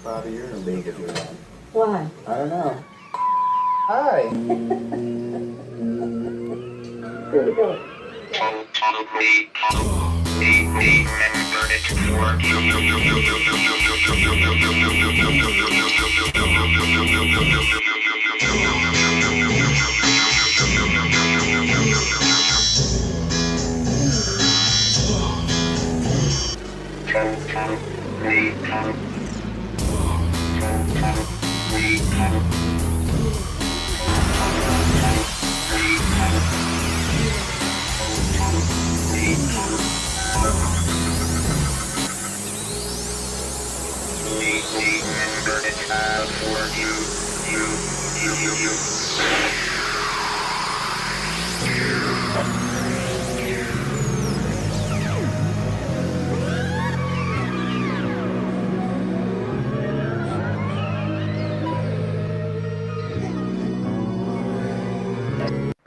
Bobby, you're in a big if you're wrong. Why? I don't know. Hi. Here we go.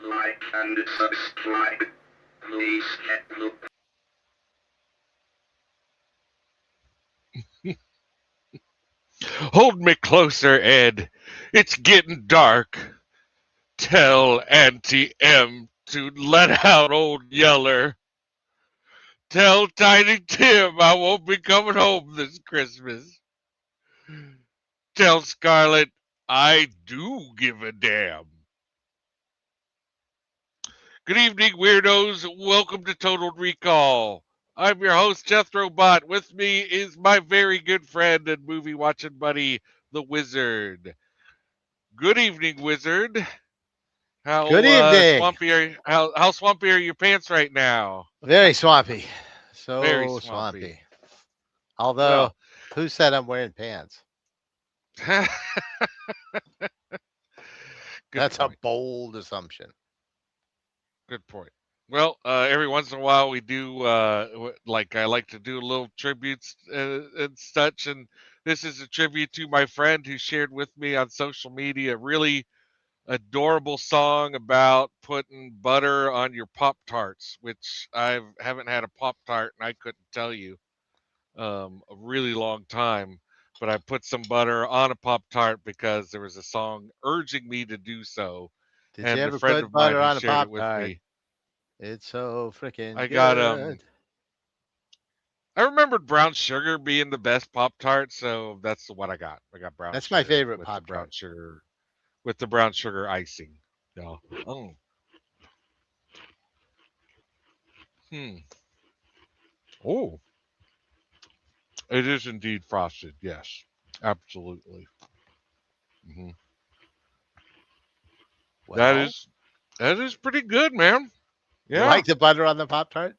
Like and subscribe. Please get look. Hold me closer, Ed. It's getting dark. Tell Auntie M to let out old Yeller. Tell Tiny Tim I won't be coming home this Christmas. Tell Scarlett I do give a damn. Good evening, weirdos. Welcome to Total Recall. I'm your host, Jethro Bot. With me is my very good friend and movie watching buddy, the Wizard. Good evening, Wizard. How Good evening. swampy are how swampy are your pants right now? Very swampy. Very So swampy. swampy. Although, Well, who said I'm wearing pants? good That's point. a bold assumption. Good point. Well, every once in a while we do I like to do little tributes and such, and this is a tribute to my friend who shared with me on social media a really adorable song about putting butter on your Pop Tarts, which I haven't had a Pop Tart and I couldn't tell you a really long time. But I put some butter on a Pop Tart because there was a song urging me to do so, Did you and a ever friend put of mine butter who on a shared it Pop with Tart? me. It's so freaking I got good. I remembered brown sugar being the best Pop Tart, so that's what I got. I got brown That's sugar my favorite with the Pop brown Tart. sugar with the brown sugar icing. Yeah. Oh. Hmm. Oh. It is indeed frosted. Yes. Absolutely. Hmm. That Well, is pretty good, man. you Yeah. like the butter on the Pop Tart?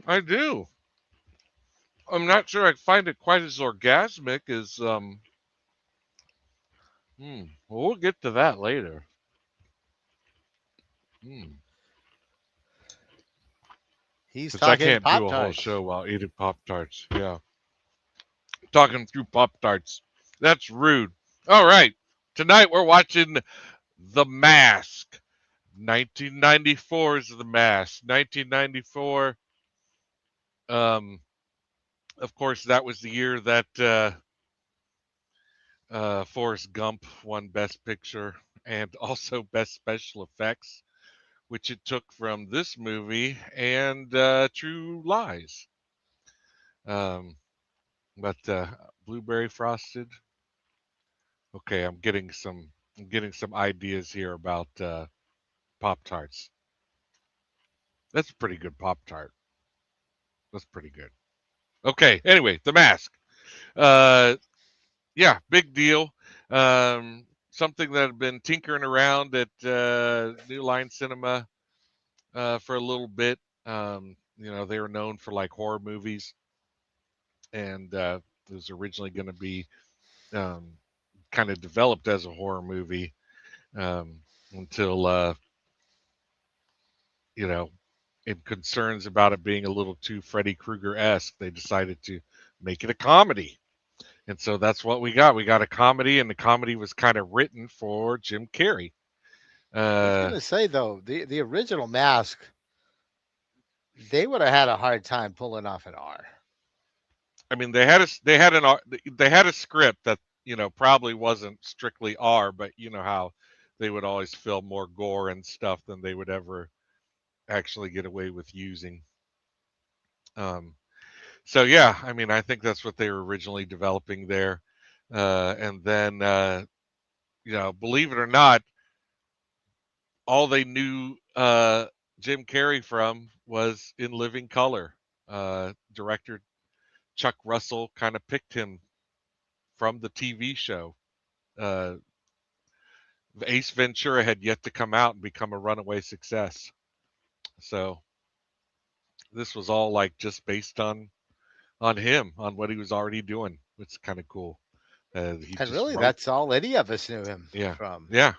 I do. I'm not sure I find it quite as orgasmic as well, we'll get to that later. Hmm. He's Because I talking can't Pop do a whole Tarts. show while eating Pop Tarts. Yeah. Talking through Pop Tarts. That's rude. All right. Tonight we're watching The Mask. 1994's The Mask. 1994. Of course, that was the year that Forrest Gump won Best Picture and also Best Special Effects, which it took from this movie and True Lies. Um, but Blueberry Frosted. Okay, I'm getting some ideas here about Pop Tarts. That's a pretty good Pop Tart. That's pretty good. Okay, anyway, The Mask. Uh, yeah, big deal. Something that had been tinkering around at New Line Cinema for a little bit. They were known for like horror movies, and it was originally going to be um, kind of developed as a horror movie um, until you know, in concerns about it being a little too Freddy Krueger esque, they decided to make it a comedy. And so that's what we got. We got a comedy, and the comedy was kind of written for Jim Carrey. I was Uh, gonna say though, the original Mask, they would have had a hard time pulling off an R. I mean, they had a script that probably wasn't strictly R, but you know how they would always film more gore and stuff than they would ever actually get away with using. Um, so yeah, I mean, I think that's what they were originally developing there, and then believe it or not, all they knew Jim Carrey from was In Living Color. Director Chuck Russell kind of picked him from the TV show. Uh, Ace Ventura had yet to come out and become a runaway success. So this was all like just based on him, on what he was already doing. It's kind of cool. He And just really, wrote, that's all any of us knew him yeah, from. yeah,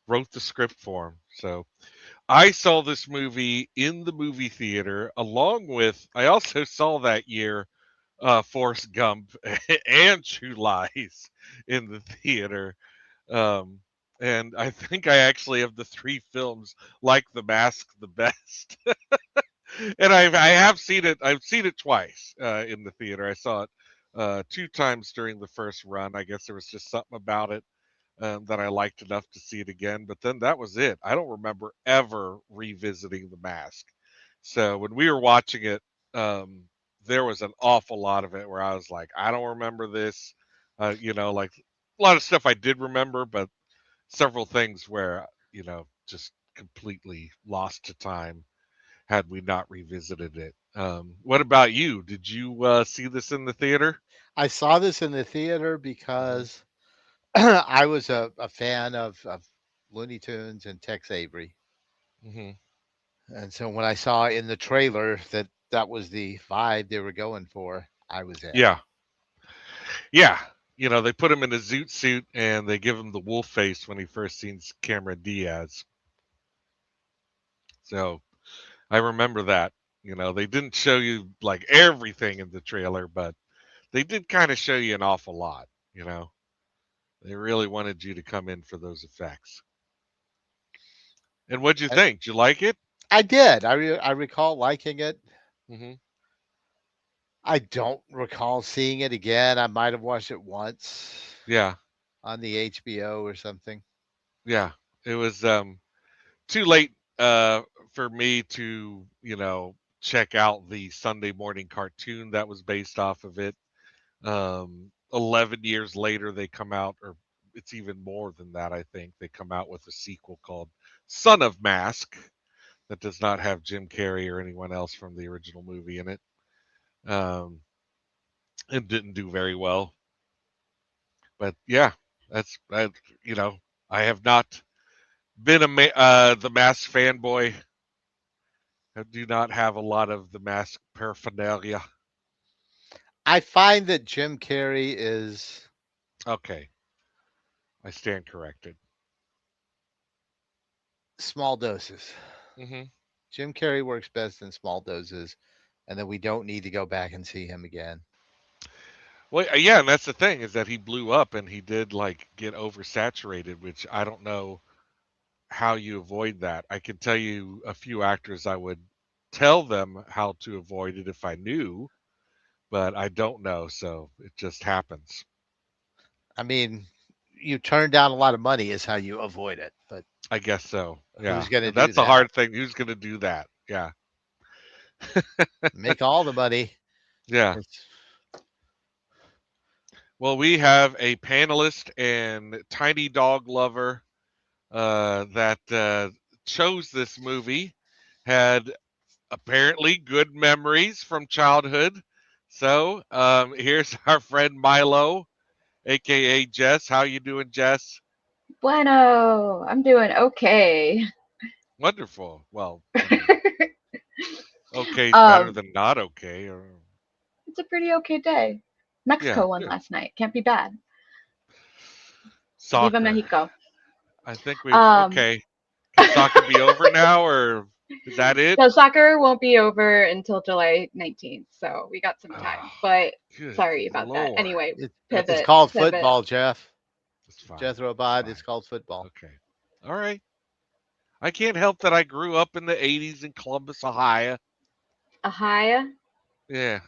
wrote the script for him. So I saw this movie in the movie theater, along with I also saw that year Forrest Gump and True Lies in the theater. Um, and I think I actually, of the three films, like The Mask the best. And I have seen it. I've seen it twice in the theater. I saw it two times during the first run. I guess there was just something about it that I liked enough to see it again. But then that was it. I don't remember ever revisiting The Mask. So when we were watching it, there was an awful lot of it where I was like, I don't remember this. Like a lot of stuff I did remember, but several things where just completely lost to time had we not revisited it. What about you? Did you see this in the theater? I saw this in the theater Hmm. because I was a fan of Looney Tunes and Tex Avery. Hmm. And so when I saw in the trailer that that was the vibe they were going for, I was in. Yeah, yeah. They put him in a zoot suit and they give him the wolf face when he first sees Cameron Diaz. So I remember that. They didn't show you like everything in the trailer, but they did kind of show you an awful lot. You know, they really wanted you to come in for those effects. And what'd you And think? Did you like it? I did. I recall liking it. Hmm. I don't recall seeing it again. I might have watched it once Yeah, on the HBO or something. yeah. It was too late for me to check out the Sunday morning cartoon that was based off of it. 11 years later, they come out, or it's even more than that. I think they come out with a sequel called Son of Mask that does not have Jim Carrey or anyone else from the original movie in it. Um, it didn't do very well, but yeah, that's that. You know, I have not been the Mask fanboy. I do not have a lot of the Mask paraphernalia. I find that Jim Carrey is Okay, I stand corrected. small doses. Hmm. Jim Carrey works best in small doses, and then we don't need to go back and see him again. Well, yeah, and that's the thing is that he blew up and he did like get oversaturated, which I don't know how you avoid that. I can tell you a few actors I would tell them how to avoid it if I knew, but I don't know, so it just happens. I mean, you turn down a lot of money is how you avoid it, but I guess so. who's Yeah. going to And do that's a that? hard thing. Who's going to do that? Yeah. Make all the money. Yeah. It's, Well, we have a panelist and tiny dog lover that chose this movie, had apparently good memories from childhood. So here's our friend Milo, aka Jess. How you doing, Jess? Bueno, I'm doing okay. Wonderful. Well, I mean, okay is better um, than not okay. Or it's a pretty okay day. yeah, Mexico won good. last night. Can't be bad. Viva Soccer. Mexico. I think we've Um, okay. Can soccer be over now, or is that it? so soccer won't be over until July 19th, so we got some time. Oh, But good sorry about that. lord. Anyway, it, it's pivot, called pivot. football, Jeff. It's fine. Jethro It's Bod, it's fine. called football. Okay. All right. I can't help that I grew up in the 80s in Columbus, Ohio. Ahaya. Yeah.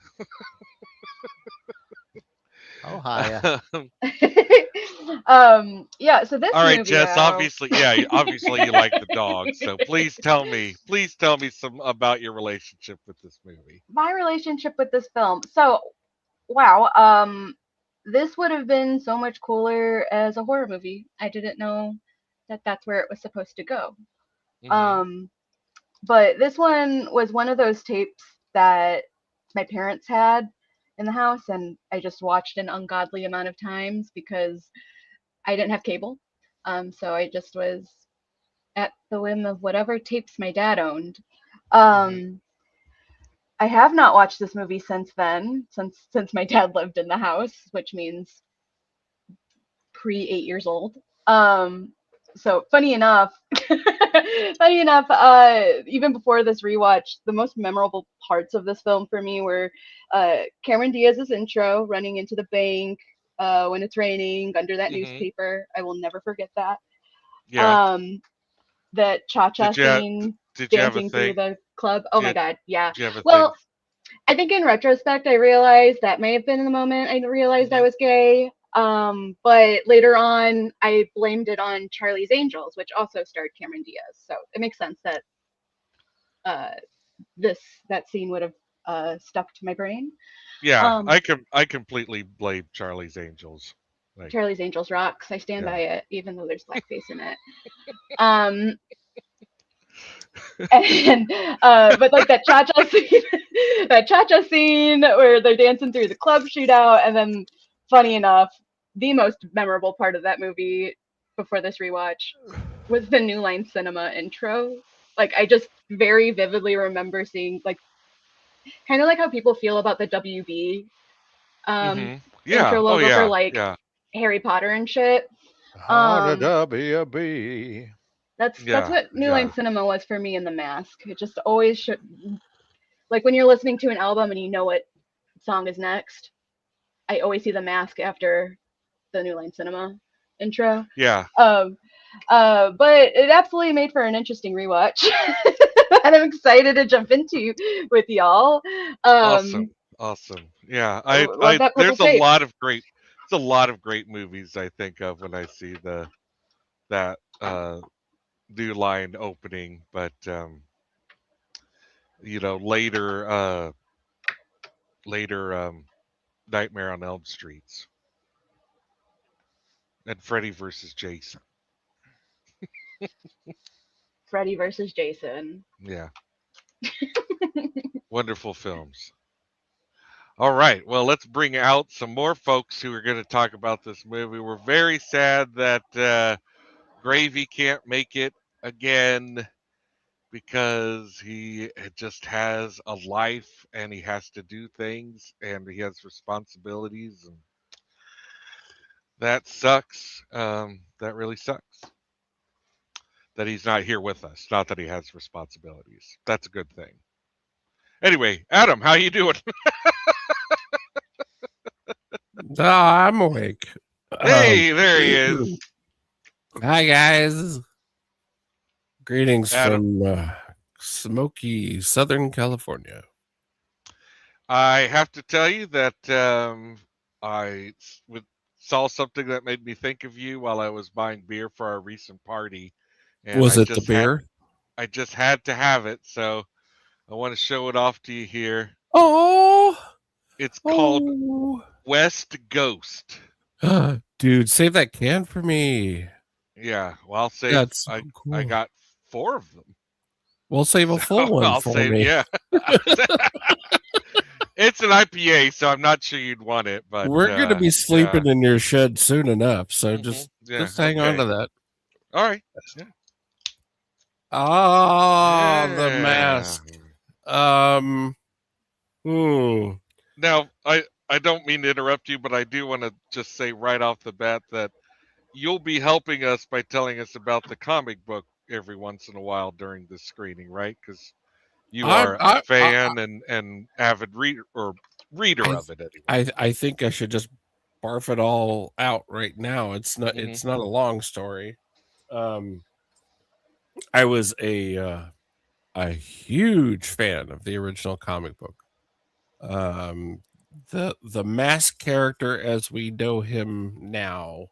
Oh, hiya. Yeah, so this All right, movie Jess. though, Obviously, yeah. Obviously, you like the dog. So please tell me. Please tell me some about your relationship with this movie. my relationship with this film. So, wow, this would have been so much cooler as a horror movie. I didn't know that that's where it was supposed to go. Hmm. Um, but this one was one of those tapes that my parents had in the house, and I just watched an ungodly amount of times because I didn't have cable. So I just was at the whim of whatever tapes my dad owned. Hmm. Um, I have not watched this movie since then, since my dad lived in the house, which means pre 8 years old. Um, so funny enough, even before this rewatch, the most memorable parts of this film for me were Cameron Diaz's intro, running into the bank when it's raining under that Hmm. newspaper. I will never forget that. Yeah. Um, that cha-cha Did you have, scene, did you have a dancing through thing? the club. Oh my Yeah. God, yeah. Did you have a thing? Well, I think in retrospect, I realized that may have been the moment I realized I Hmm. was gay. But later on, I blamed it on Charlie's Angels, which also starred Cameron Diaz. So it makes sense that uh, this that scene would have stuck to my brain. Yeah. Um, I completely blame Charlie's Angels. Like, Charlie's Angels rocks. I stand yeah. by it, even though there's blackface in it. Um, and but like that cha-cha scene, that cha-cha scene where they're dancing through the club shootout, and then funny enough, the most memorable part of that movie before this rewatch was the New Line Cinema intro. Like I just very vividly remember seeing like kind of like how people feel about the WB um Hmm. Yeah. intro Oh logo for yeah. like Yeah. Harry Potter and shit. How to Um WB. that's Yeah. what New Line Yeah. Cinema was for me in The Mask. It just always should, like when you're listening to an album and you know what song is next, I always see The Mask after the New Line Cinema intro. Yeah. Um, but it absolutely made for an interesting rewatch that I'm excited to jump into with y'all. Awesome. Um, Awesome. Yeah. love that purple There's a tape. lot of great. There's a lot of great movies I think of when I see that new line opening, but later later Nightmare on Elm Streets and Freddy versus Jason. Freddy versus Jason. Yeah. Wonderful films. All right. Well, let's bring out some more folks who are going to talk about this movie. We're very sad that Gravy can't make it again because he just has a life and he has to do things and he has responsibilities, and that sucks. That really sucks that he's not here with us. Not that he has responsibilities. That's a good thing. Anyway, Adam, how you doing? I'm awake. Um, Hey, there he is. Hi, guys. Greetings Adam, from smoky Southern California. I have to tell you that saw something that made me think of you while I was buying beer for our recent party, and Was it the beer? I just had to have it, so I want to show it off to you here. Oh, It's called oh. West Ghost. Dude, save that can for me. Yeah, well, I'll save. That's so I cool. got 4 of them, We'll save a so full one I'll for save. me. Yeah, it's an IPA, so I'm not sure you'd want it, but We're gonna be yeah. sleeping in your shed soon enough, so Hmm. Yeah. just hang on Okay. to that. All right. Yeah. Ah, the Yeah. mask. Um, hmm. Now, I don't mean to interrupt you, but I do want to just say right off the bat that you'll be helping us by telling us about the comic book every once in a while during this screening, right? Because you I, are a I, I, fan and avid reader or reader I, of it anyway. I think I should just barf it all out right now. Hmm. It's not a long story. Um, I was a huge fan of the original comic book. Um, the mask character as we know him now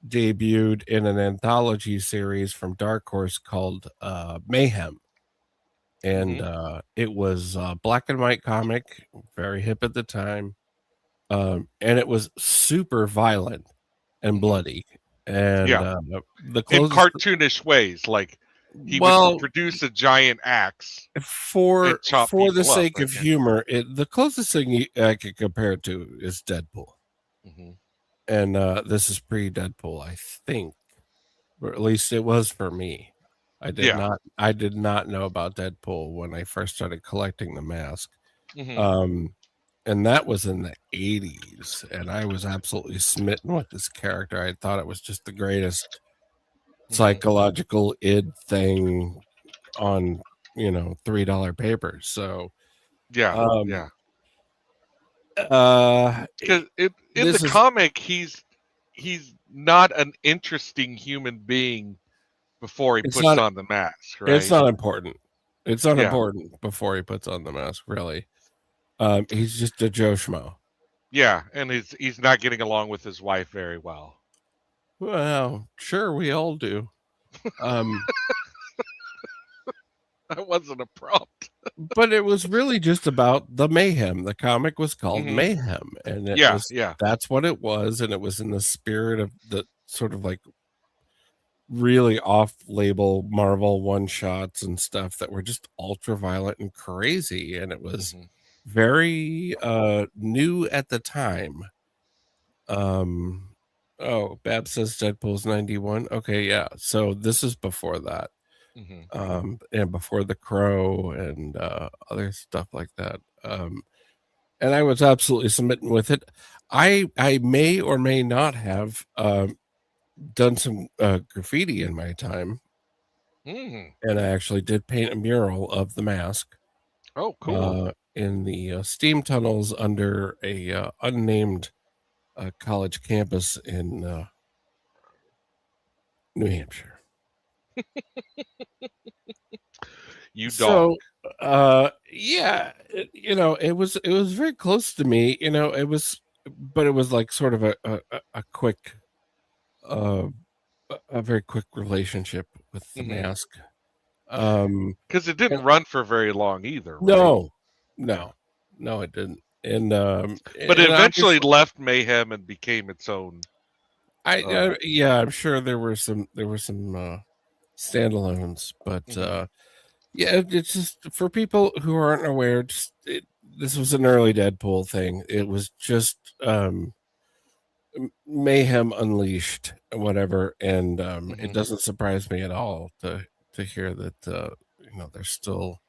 debuted in an anthology series from Dark Horse called Mayhem. And it was a black and white comic, very hip at the time. And it was super violent and bloody. And Yeah. the In closest cartoonish ways, like he well would produce a giant axe. for and chop the people up, sake I of guess. humor, the closest thing I could compare it to is Deadpool. Mhm. And this is pre-Deadpool, I think, or at least it was for me. I did not know about Deadpool when I first started collecting the mask. Mhm. And that was in the 80s, and I was absolutely smitten with this character. I thought it was just the greatest psychological id thing on, $3 paper. So Yeah, um because in the this is comic, he's not an interesting human being before he it's puts not on the mask, it's right? not important. It's not Yeah, important before he puts on the mask, really. He's just a Joe Schmo. yeah, and he's not getting along with his wife very well. Well, sure, we all do. That wasn't a prompt. But it was really just about the mayhem. The comic was called Mhm. Mayhem, and Yeah, yeah. that's what it was, and it was in the spirit of the sort of like really off-label Marvel one-shots and stuff that were just ultra violent and crazy, and it was Mhm. very new at the time. Oh, Bab says Deadpool's 91. Okay, yeah. So this is before that. Mhm. And before The Crow and other stuff like that. And I was absolutely smitten with it. I may or may not have done some graffiti in my time, Mhm. and I actually did paint a mural of the mask Oh, cool. in the steam tunnels under a unnamed college campus in New Hampshire. You So, dog. yeah, it was very close to me. But it was like sort of a quick, uh, a very quick relationship with the Mhm. mask. Um, Because it and- didn't run for very long either, right? no, Yeah. no, it didn't. And But it and eventually obviously, left Mayhem and became its own. yeah, I'm sure there were some standalones, but Mhm. yeah, it's just for people who aren't aware. This was an early Deadpool thing. It was just mayhem unleashed, whatever. And it Mhm. doesn't surprise me at all to hear that there's still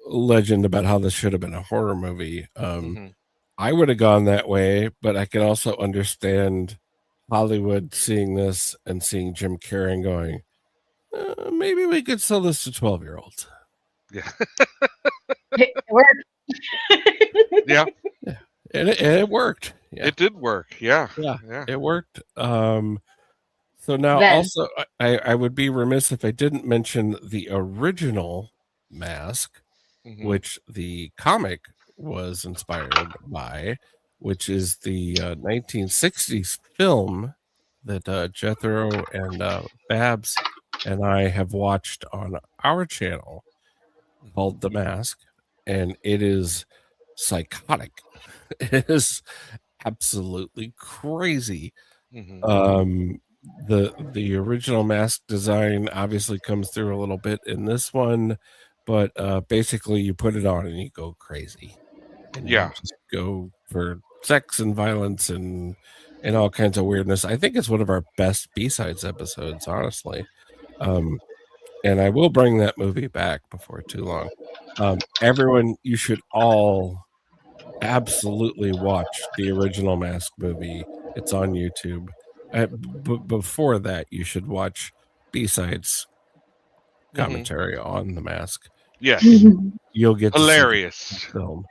legend about how this should have been a horror movie. Mhm. I would have gone that way, but I can also understand Hollywood seeing this and seeing Jim Carrey and going, maybe we could sell this to 12-year-olds. Yeah. It worked. Yeah. Yeah, and it worked. Yeah, It did work. Yeah. yeah, Yeah. it worked. So now Then. also, I would be remiss if I didn't mention the original mask, Mhm. which the comic was inspired by, which is the 1960s film that Jethro and Babs and I have watched on our channel called The Mask, and it is psychotic. It is absolutely crazy. Mhm. The original mask design obviously comes through a little bit in this one, but basically you put it on and you go crazy, and you Yeah. just go for sex and violence and all kinds of weirdness. I think it's one of our best B-sides episodes, honestly. And I will bring that movie back before too long. Everyone, you should all absolutely watch the original Mask movie. It's on YouTube. Before that, you should watch B-sides Mhm. commentary on the Mask. Yes. You'll get to see the Hilarious. film.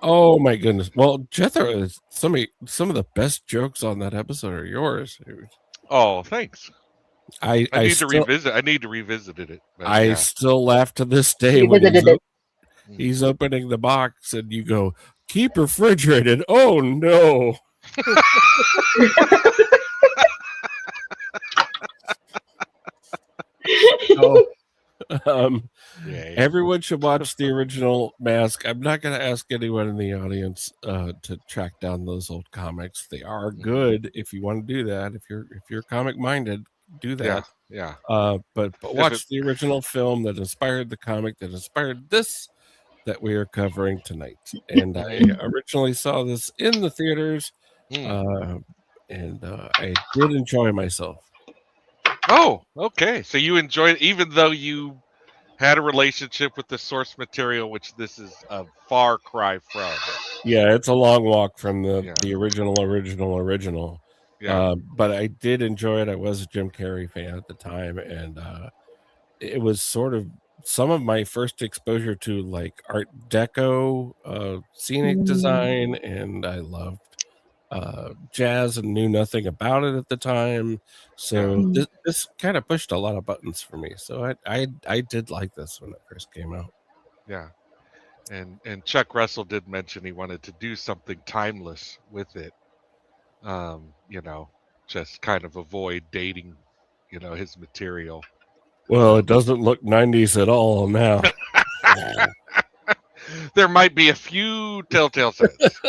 Oh my goodness! Well, Jethro, is some of the best jokes on that episode are yours. Oh, thanks. I I need to still revisit. I need to revisit it. But I yeah. still laugh to this day You when visited it. He's opening the box, and you go, "Keep refrigerated." Oh no! So, Yay. everyone should watch the original Mask. I'm not going to ask anyone in the audience to track down those old comics. They are good if you want to do that. If you're comic minded, do that. Yeah. But watch the original film that inspired the comic that inspired this that we are covering tonight. And I originally saw this in the theaters, and I did enjoy myself. Oh, okay. So you enjoyed it, even though you had a relationship with the source material, which this is a far cry from. Yeah, it's a long walk from the original. Yeah. But I did enjoy it. I was a Jim Carrey fan at the time, and it was sort of some of my first exposure to like Art Deco scenic design, and I loved jazz and knew nothing about it at the time. So this kind of pushed a lot of buttons for me. So I did like this when it first came out. Yeah. And Chuck Russell did mention he wanted to do something timeless with it. Just kind of avoid dating, his material. Well, it doesn't look 90s at all now. There might be a few telltale signs.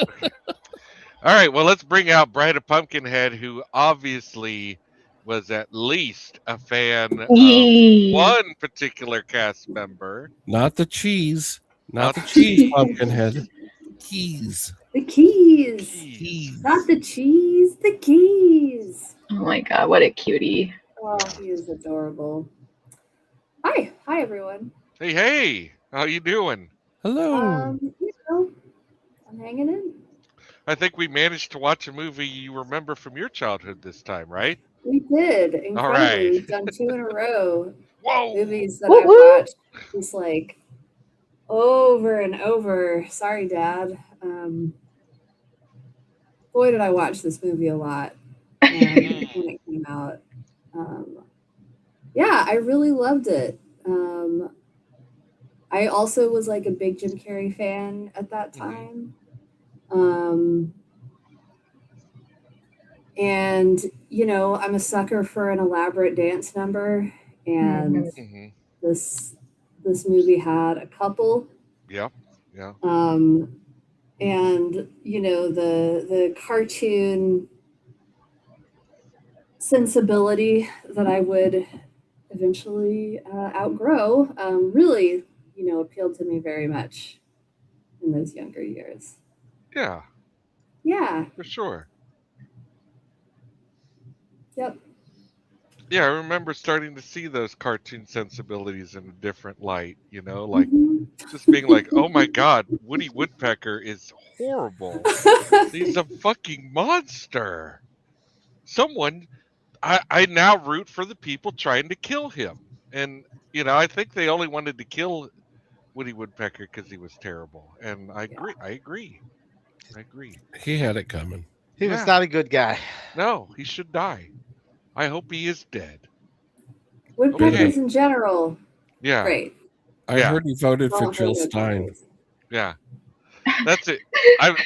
All right, well, let's bring out Bride Pumpkinhead, who obviously was at least a fan of one particular cast member. Not the cheese. Not the cheese, Pumpkinhead. Keys. The keys. Not the cheese, the keys. Oh my god, what a cutie. Oh, he is adorable. Hi everyone. Hey, how you doing? Hello. I'm hanging in. I think we managed to watch a movie you remember from your childhood this time, right? We did. Incredibly. All right. We've done 2 in a row. Whoa. Movies that I've watched just like over and over. Sorry, Dad. Boy, did I watch this movie a lot when it came out. Yeah, I really loved it. I also was like a big Jim Carrey fan at that time. And I'm a sucker for an elaborate dance number, and this movie had a couple. Yeah. And the cartoon sensibility that I would eventually outgrow really appealed to me very much in those younger years. Yeah, For sure. Yep. Yeah, I remember starting to see those cartoon sensibilities in a different light, just being like, oh my god, Woody Woodpecker is horrible. He's a fucking monster. I now root for the people trying to kill him. And, I think they only wanted to kill Woody Woodpecker because he was terrible. And I agree. He had it coming. He was not a good guy. No, he should die. I hope he is dead. Woodpeckers in general. Yeah. Great. I heard he voted for Jill Stein. Yeah. That's it. I'm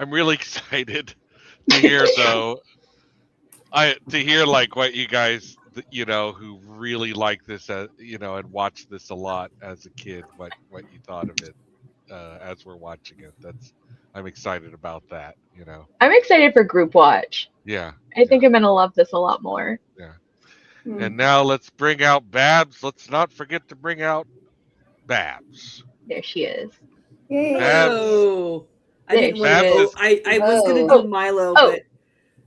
really excited to hear though. To hear like what you guys who really like this and watched this a lot as a kid, what you thought of it as we're watching it. I'm excited about that, I'm excited for group watch. Yeah. I think I'm gonna love this a lot more. Yeah. And now let's bring out Babs. Let's not forget to bring out Babs. There she is. Yay. Oh, I didn't want Babs to. I was gonna do Milo, but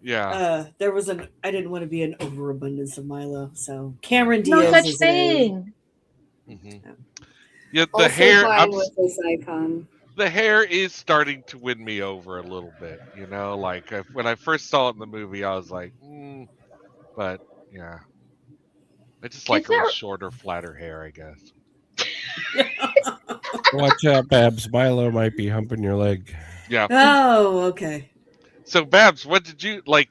yeah, I didn't want to be an overabundance of Milo. So Cameron Diaz. No such is thing. Yeah, the Also hair. fine with this icon. The hair is starting to win me over a little bit. Like when I first saw it in the movie, I was like, but yeah, I just like a little shorter, flatter hair, I guess. Watch out, Babs. Milo might be humping your leg. Yeah. Oh, okay. So Babs, what did you like?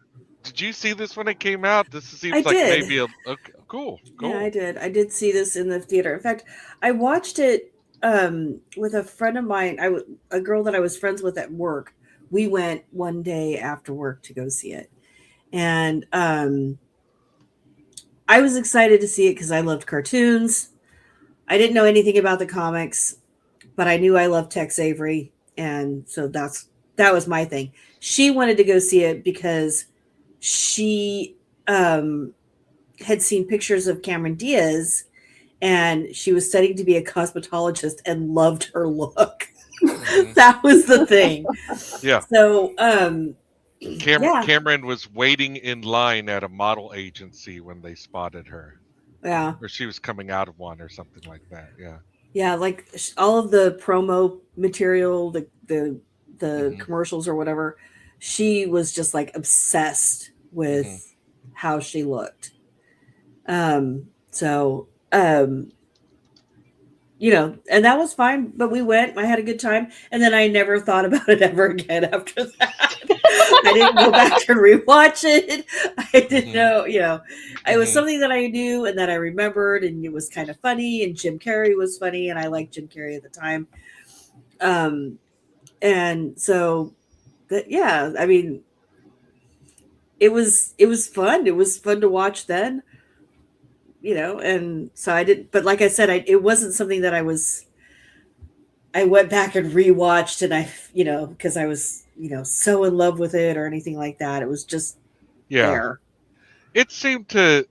did you see this when it came out? This seems I like did. maybe okay, cool. Yeah, I did. I did see this in the theater. In fact, I watched it with a friend of mine. A girl that I was friends with at work. We went one day after work to go see it, and I was excited to see it because I loved cartoons. I didn't know anything about the comics, but I knew I loved Tex Avery, and so that was my thing. She wanted to go see it because she had seen pictures of Cameron Diaz, and she was studying to be a cosmetologist and loved her look. Mhm. That was the thing. Yeah. So Cameron was waiting in line at a model agency when they spotted her, yeah. or she was coming out of one or something like that. Yeah. Yeah, like all of the promo material, the Mhm. commercials or whatever, she was just like obsessed with Mhm. how she looked. So you know, and that was fine, but we went, I had a good time, and then I never thought about it ever again after that. I didn't go back and rewatch it. I didn't Mhm. know, you know, it was Mhm. something that I knew and that I remembered, and it was kind of funny, and Jim Carrey was funny, and I liked Jim Carrey at the time. And so that, yeah, I mean, it was fun. It was fun to watch then, you know, and so I didn't, but like I said, it wasn't something that I went back and rewatched, and you know, because I was, you know, so in love with it or anything like that. It was just Yeah. there. It seemed to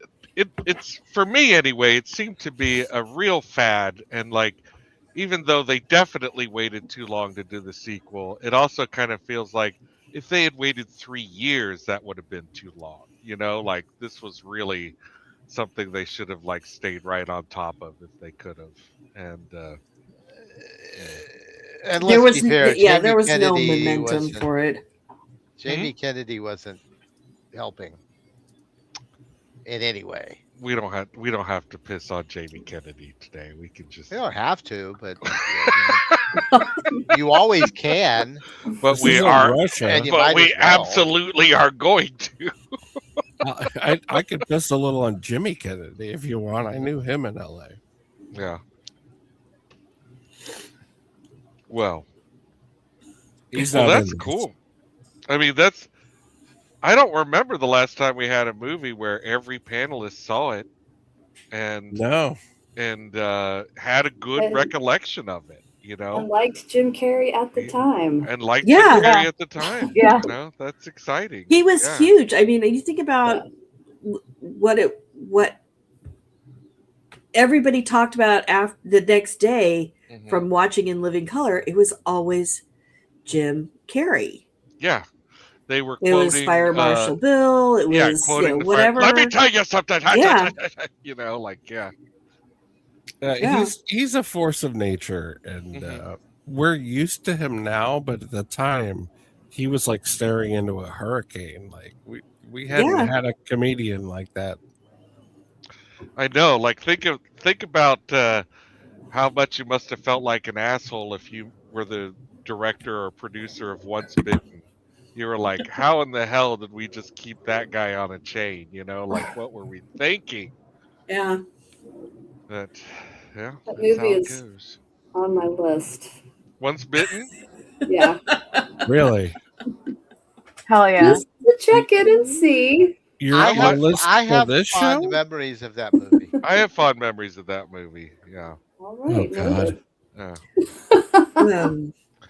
it's for me anyway, it seemed to be a real fad, and like even though they definitely waited too long to do the sequel, it also kind of feels like if they had waited 3 years that would have been too long. You know, like this was really something they should have like stayed right on top of if they could have. And And There let's was, be fair, yeah, there Jamie was no Kennedy momentum wasn't. for it. Jamie Kennedy wasn't helping in any way. we don't have to piss on Jamie Kennedy today. We can just You don't have to, but you always can. but This we isn't are Russia. And you but might we as well. absolutely are going to. I could piss a little on Jimmy Kennedy if you want. I knew him in LA. Yeah. Well, He's well, not that's in this. cool. I mean, I don't remember the last time we had a movie where every panelist saw it and No. had a good And- recollection of it, you I know, liked Jim Carrey at the time. and like Yeah. Jim Carrey Yeah. at the time. Yeah. You know, that's exciting. He was Yeah. huge. I mean, you think about what everybody talked about after the next day Mhm. from watching In Living Color. It was always Jim Carrey. Yeah. They were It quoting was Fire Marshal Bill. It yeah, was, you quoting know, the fire. whatever. Let me tell you something. Yeah. You know, like yeah. Yeah. He's a force of nature, and Mhm. we're used to him now. But at the time, he was like staring into a hurricane. Like we hadn't Yeah. had a comedian like that. I know. Like think about how much you must have felt like an asshole if you were the director or producer of Once Bitten. You were like, how in the hell did we just keep that guy on a chain? You know, like what were we thinking? Yeah. But yeah, That that's how movie it is- goes. On my list. Once Bitten? Yeah. Really, Hell yeah. Just to check it and see. you're I on the have, list I for have this fond show. memories of that movie. I have fond memories of that movie. Yeah. All Oh right. God, Yeah.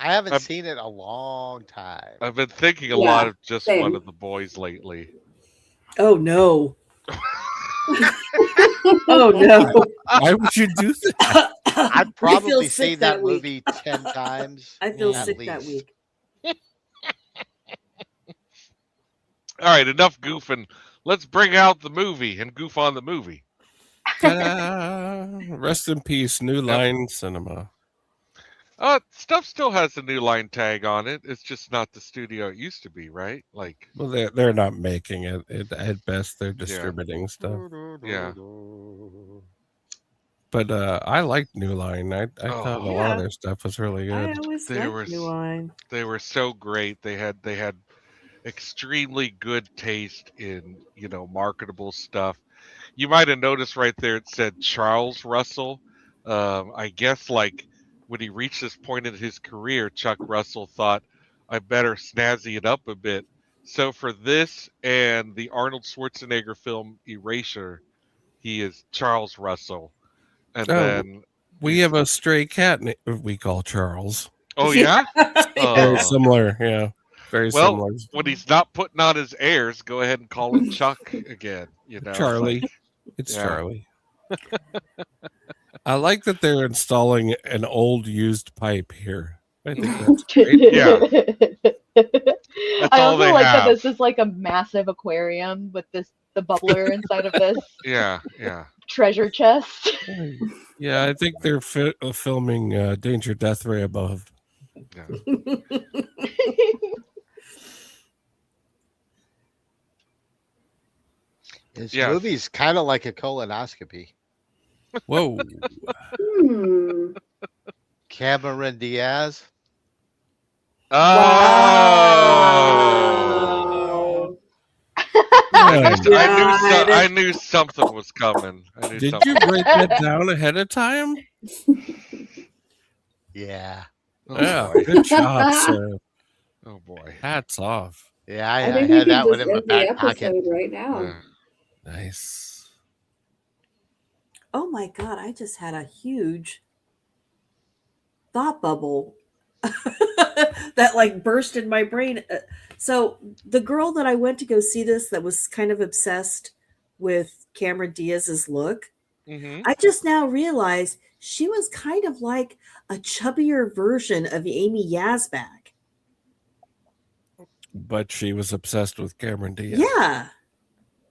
I haven't I'm- seen it in a long time. I've been thinking a Yeah, lot of just same. one of the boys lately. Oh no. Oh no. why would you do that? I've I probably feel seen sick that week. movie 10 times. I feel at sick that least. week. All right, enough goofing. Let's bring out the movie and goof on the movie. Ta-da. Rest in peace, New Line Cinema. Stuff still has the New Line tag on it. It's just not the studio it used to be, right? Like, Well, they're not making it. At best, they're distributing stuff. yeah. But I liked New Line. I thought a lot Yeah. of their stuff was really I good. always There liked was- New Line. They were so great. They had extremely good taste in, marketable stuff. You might have noticed right there it said Charles Russell. I guess like when he reached this point in his career, Chuck Russell thought, I better snazzy it up a bit. So for this and the Arnold Schwarzenegger film Erasure, he is Charles Russell. And Oh, then we have a stray cat we call Charles. oh yeah, Very Oh. similar, yeah. Very Well, similar. when he's not putting on his airs, go ahead and call him Chuck again. Charlie. It's Yeah. Charlie. I like that they're installing an old used pipe here. I think that's great. Yeah. I all also they like that have. this is like a massive aquarium with the bubbler inside of this Yeah. treasure chest. Yeah, I think they're filming Danger Death Ray Above. Yeah. This Yes. movie's kind of like a colonoscopy. Whoa. Hmm. Cameron Diaz. Oh. Wow. I knew something was coming. Did you write that down ahead of time? Yeah. Yeah, boy. good job, sir. Oh boy. Hats off. Yeah, I I think we had can that one just in my end the back pocket. episode right now. Yeah. Nice. Oh my God, I just had a huge thought bubble that like burst in my brain. So the girl that I went to go see this that was kind of obsessed with Cameron Diaz's look, Mm-hmm. I just now realized she was kind of like a chubbier version of Amy Yazbek. But she was obsessed with Cameron Diaz. Yeah.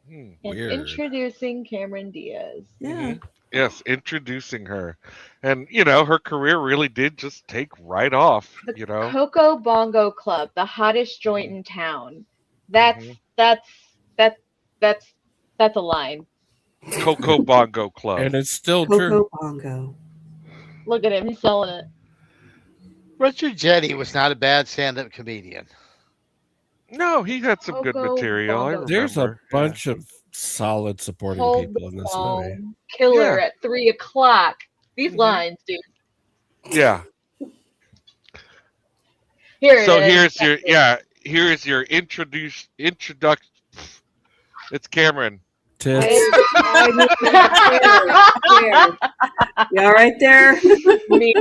Hmm. And Weird. introducing Cameron Diaz. Yeah. Yes, introducing her, and her career really did just take right off. The Coco Bongo Club, the hottest joint in town. That's Mhm. that's a line. Coco Bongo Club. And it's still true. Coco Bongo. Look at him, he's selling it. Richard Jenney was not a bad stand-up comedian. No, he had some good Coco material. I Bongo. There's a remember. bunch of solid supporting Hold people the in this movie. phone. Killer Yeah. at 3:00. These Mhm. lines, dude. Yeah. Here So it is. here's your introduction. It's Cameron. Tits. I knew that. There. You all right there? Me.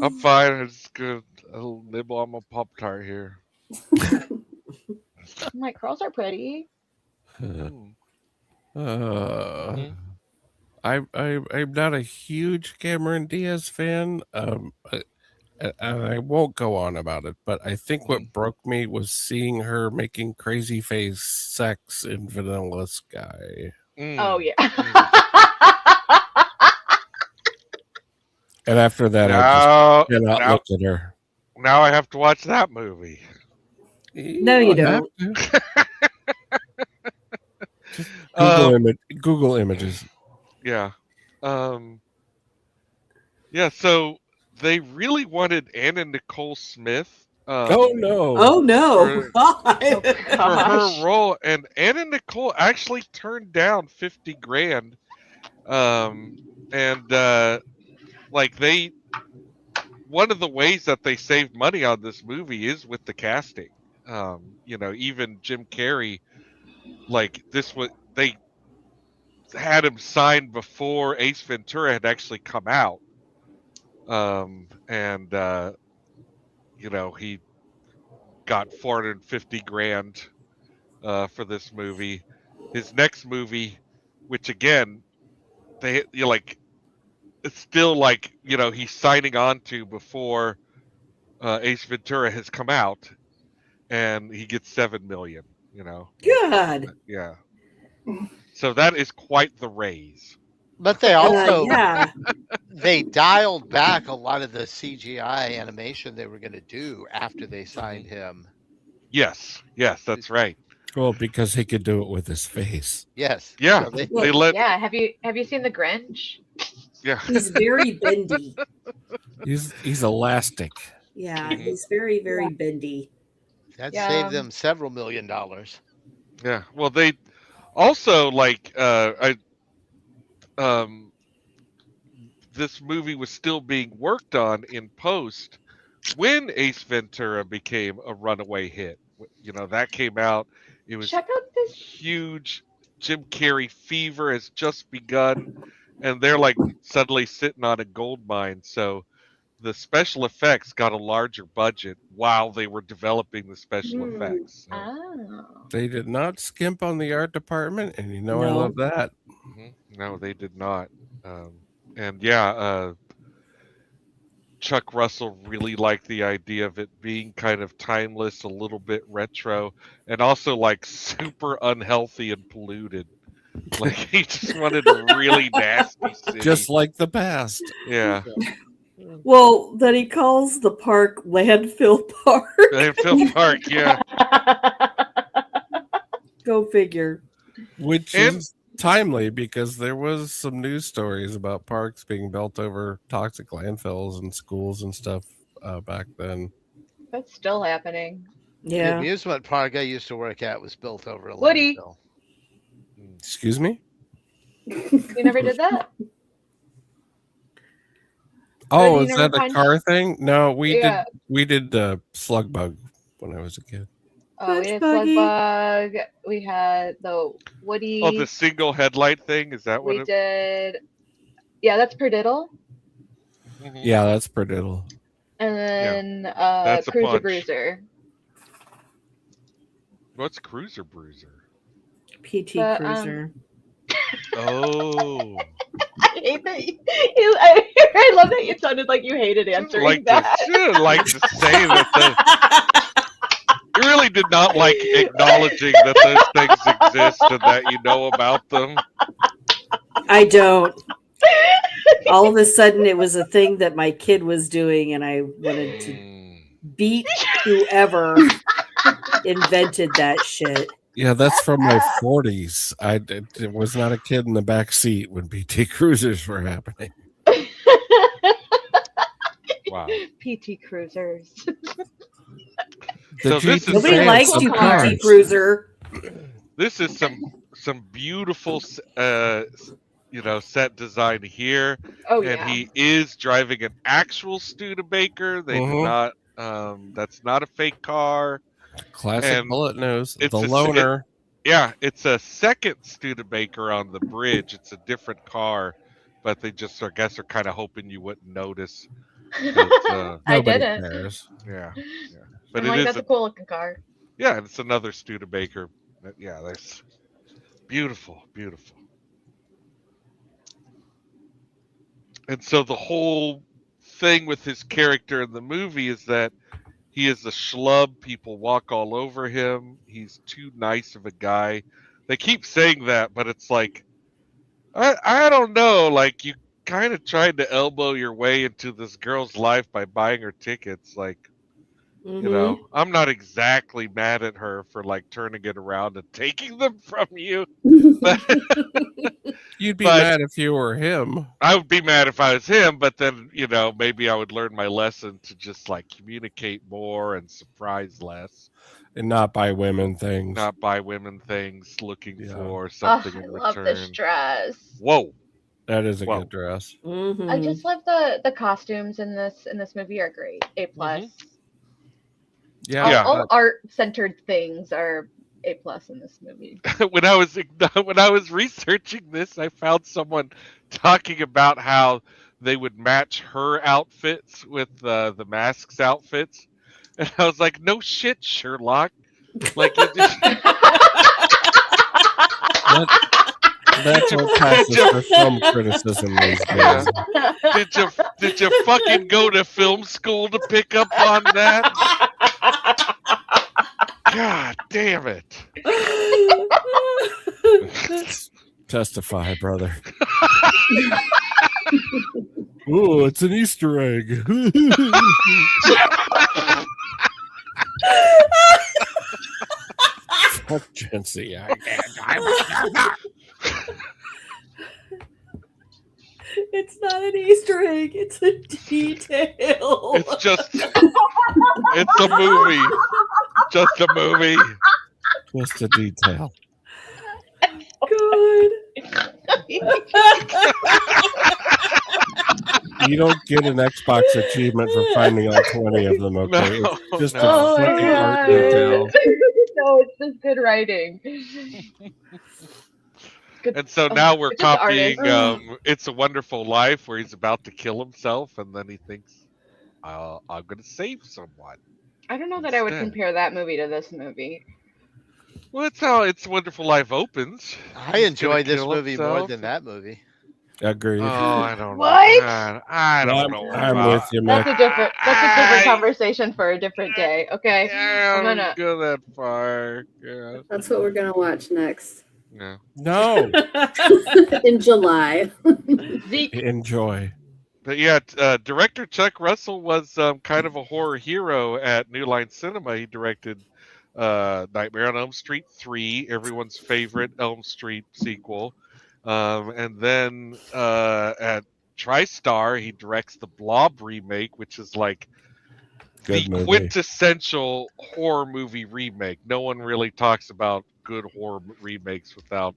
I'm fine. I'm just gonna a little nibble on my Pop-Tart here. My curls are pretty. Mm. I'm not a huge Cameron Diaz fan. And I won't go on about it, but I think what broke me was seeing her making crazy face sex in Vanilla Sky. Mm. Oh yeah. And after that, I Now, just cannot now, look at her. now I have to watch that movie. No, you have don't. to. Google images. Yeah. Yeah, so they really wanted Anna Nicole Smith. Oh no! Oh no. For her Gosh. role, and Anna Nicole actually turned down 50 grand. One of the ways that they saved money on this movie is with the casting. Even Jim Carrey, they had him signed before Ace Ventura had actually come out. He got 450 grand for this movie. His next movie, which again, it's still he's signing on to before Ace Ventura has come out, and he gets 7 million. God. Yeah. So that is quite the raise. But they also Yeah. they dialed back a lot of the CGI animation they were going to do after they signed him. Yes, that's right. Well, because he could do it with his face. Yes. Yeah, So they- they let. Yeah, have you seen The Grinch? Yeah, He's very bendy. He's elastic. Yeah, he's very, very bendy. That Yeah. saved them several $1 million. Yeah. Well, they also this movie was still being worked on in post when Ace Ventura became a runaway hit. You know, that came out. It was Check out this. huge. Jim Carrey fever has just begun, and they're like suddenly sitting on a gold mine. So the special effects got a larger budget while they were developing the special effects. So, Oh. They did not skimp on the art department, and you know I No. love that. no, they did not. And yeah, Chuck Russell really liked the idea of it being kind of timeless, a little bit retro, and also like super unhealthy and polluted. Like he just wanted a really nasty city. Just like the past. Yeah. Well, that he calls the park Landfill Park. Landfill Park, yeah. Go figure. Which And- is timely because there was some news stories about parks being built over toxic landfills and schools and stuff back then. That's still happening. The Yeah. amusement park I used to work at was built over a Woody. landfill. Excuse me? You never did that? Oh, you is never that a find- car thing? No, Yeah. we did slug bug when I was a kid. Oh, we had Buggy. Slugbug. We had the Woody. Oh, the single headlight thing? Is that what we it did. Yeah, that's Perdiddle. Mhm. Yeah, that's Perdiddle. And then That's a Cruiser punch. Bruiser. What's Cruiser Bruiser? PT But, Cruiser. Oh. I hate that I love that you sounded like you hated answering Like that. like to say that you really did not like acknowledging that those things exist and that you know about them. I don't. All of a sudden, it was a thing that my kid was doing, and I wanted to beat whoever invented that shit. Yeah, that's from my 40s. I was not a kid in the back seat when PT Cruisers were happening. Wow. PT Cruisers. So this is Nobody some- likes you, PT Cruiser. This is some beautiful set design here. Oh, and yeah. he is driving an actual Studebaker. They did not that's not a fake car. Classic And bullet nose. The it's a- loner. Yeah, it's a second Studebaker on the bridge. It's a different car, but they just, I guess, are kind of hoping you wouldn't notice. 'Cause, I Nobody didn't. cares. yeah. But I'm it like, is, that's a cool looking car. yeah, it's another Studebaker. Yeah, that's beautiful, beautiful. And so the whole thing with his character in the movie is that he is a schlub. People walk all over him. He's too nice of a guy. They keep saying that, but it's like, I don't know. Like, you kind of tried to elbow your way into this girl's life by buying her tickets. Like, you know, I'm not exactly mad at her for like turning it around and taking them from you. But You'd be But- mad if you were him. I would be mad if I was him, but then, you know, maybe I would learn my lesson to just like communicate more and surprise less, And not buy women things. not buy women things looking Yeah. for Oh, something I in love return. this dress. Whoa. That is a Wow. good dress. I just love the costumes in this movie are great. A plus. Yeah. All, Yeah. all art centered things are A plus in this movie. when I was researching this, I found someone talking about how they would match her outfits with the Mask's outfits, and I was like, "No shit, Sherlock!" Like, you just, That's what passes for film criticism these days. did you fucking go to film school to pick up on that? God damn it! Testify, brother. Oh, it's an Easter egg. Fuck Jency. It's not an Easter egg. It's a detail. It's just, it's a movie. Just a movie. Just a detail. Good. You don't get an Xbox achievement for finding all 20 of them, okay? No, It's just no. a Oh my fucking art God. detail. No, it's just good writing. Good. And so now we're it's just copying artists. It's a Wonderful Life, where he's about to kill himself, and then he thinks, I'm going to save someone. I don't know that I would instead. compare that movie to this movie. Well, that's how It's a Wonderful Life opens. I He's enjoyed gonna this kill movie more himself. than that movie. Agreed. Oh, I don't know. What? I don't know. I'm about- with you, That's Mick. a different conversation for a different day. Okay. Yeah, I'm I gonna- wouldn't go that far. Yeah. That's what we're gonna watch next Yeah. No. in July. Zeke. Enjoy. But yeah, director Chuck Russell was kind of a horror hero at New Line Cinema. He directed Nightmare on Elm Street 3, everyone's favorite Elm Street sequel. And then at TriStar, he directs the Blob remake, which is like Good the movie. quintessential horror movie remake. No one really talks about good horror remakes without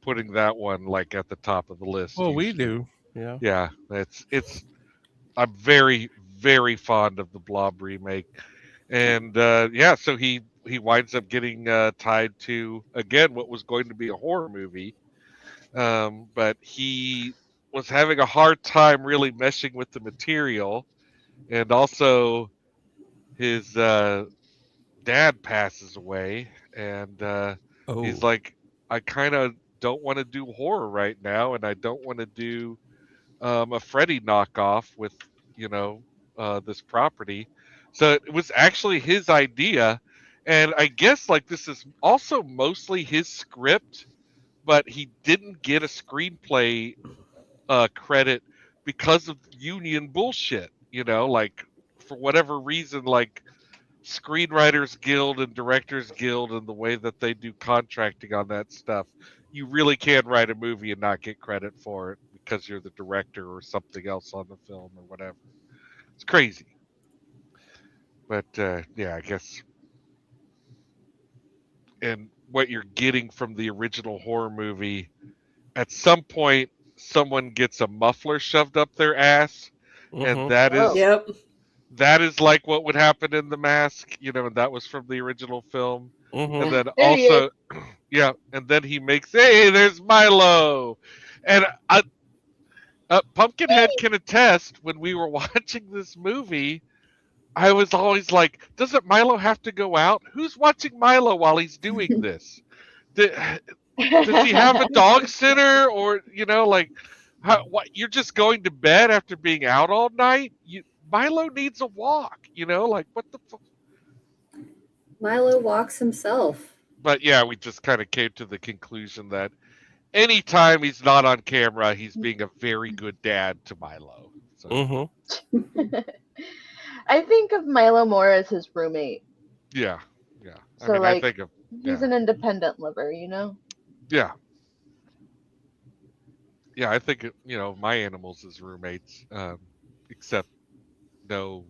putting that one like at the top of the list. Well, we usually. do. Yeah. Yeah, it's. I'm very, very fond of the Blob remake, and yeah, so he winds up getting tied to again what was going to be a horror movie, but he was having a hard time really meshing with the material, and also his dad passes away, and Oh. he's like, I kind of don't want to do horror right now, and I don't want to do a Freddy knockoff with this property. So it was actually his idea, and I guess like this is also mostly his script, but he didn't get a screenplay credit because of union bullshit. Like for whatever reason, like Screenwriters Guild and Directors Guild and the way that they do contracting on that stuff, you really can write a movie and not get credit for it because you're the director or something else on the film or whatever. It's crazy. But yeah, I guess. And what you're getting from the original horror movie, at some point, someone gets a muffler shoved up their ass, and Mhm. that is Yep. that is like what would happen in The Mask, and that was from the original film. Mhm. And then There he also, yeah, and then he makes, hey, there's Milo. And Pumpkinhead can attest, when we were watching this movie, I was always like, doesn't Milo have to go out? Who's watching Milo while he's doing this? Does he have a dog sitter? Or, like, what? You're just going to bed after being out all night? Milo needs a walk, like, what the fuck? Milo walks himself. But yeah, we just kind of came to the conclusion that anytime he's not on camera, he's being a very good dad to Milo. So, Mhm. I think of Milo more as his roommate. yeah. So, I like, think of, He's an independent lover, yeah. Yeah, I think, my animals as roommates, except no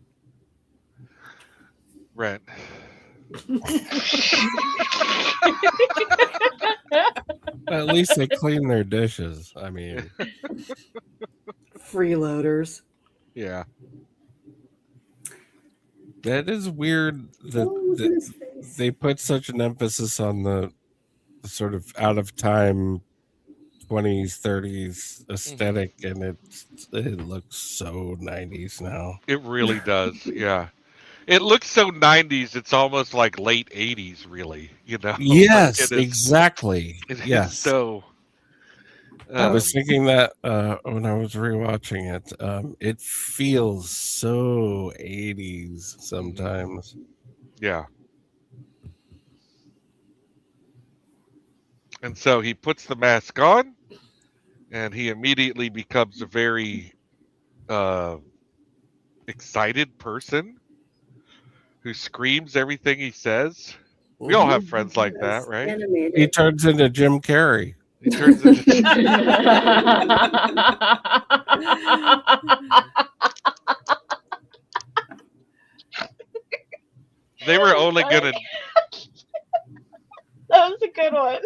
rent. At least they clean their dishes. I mean, Freeloaders. Yeah. that is weird that, Oh, look at his face. they put such an emphasis on the sort of out of time 20s 30s aesthetic, and it looks so 90s now. It really does. Yeah. It looks so 90s, it's almost like late 80s, really. Yes, It is- exactly. It is Yes. so. I was thinking that when I was rewatching it, it feels so 80s sometimes. Yeah. And so he puts the mask on, and he immediately becomes a very excited person who screams everything he says. We all have friends like that, right? Animated. He turns into Jim Carrey. He turns into. They were only gonna. good one.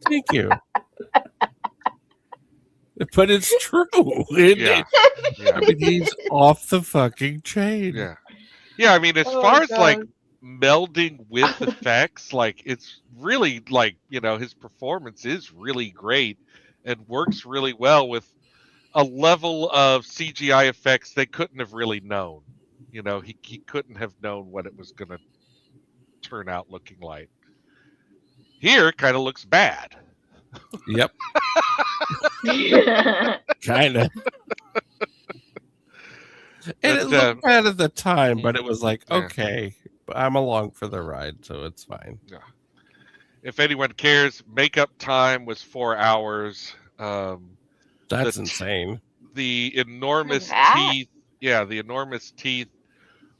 Thank you. But it's true. Yeah. I mean, he's off the fucking chain. Yeah. Yeah, I mean, as Oh, far as like God. melding with effects, like it's really like, his performance is really great and works really well with a level of CGI effects they couldn't have really known. He couldn't have known what it was going to turn out looking like. Here, kind of looks bad. Yep. Kind of. And it looked bad at the time, but it was like, okay, I'm along for the ride, so it's fine. Yeah. If anyone cares, makeup time was 4 hours. That's insane. The enormous teeth, the enormous teeth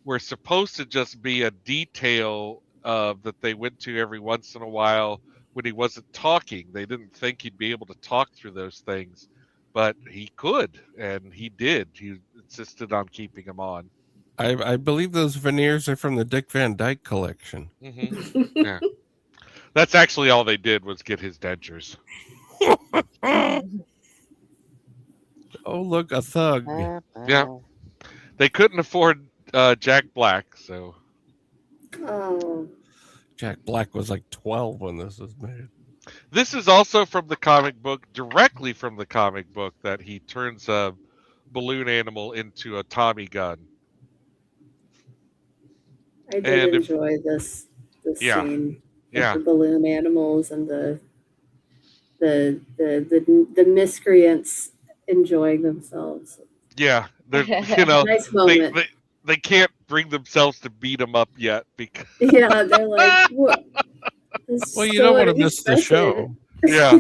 were supposed to just be a detail that they went to every once in a while when he wasn't talking. They didn't think he'd be able to talk through those things, but he could, and he did. He insisted on keeping them on. I believe those veneers are from the Dick Van Dyke collection. Mm-hmm. Yeah, that's actually all they did was get his dentures. Oh, look, a thug. Yeah, they couldn't afford Jack Black, so. Oh. Jack Black was like 12 when this was made. This is also from the comic book, directly from the comic book, that he turns a balloon animal into a Tommy gun. I did enjoy this scene with the balloon animals and the miscreants enjoying themselves. Yeah, they're nice moment. They can't bring themselves to beat him up yet because yeah, they're like, what? Well, you don't want to miss the show. Yeah.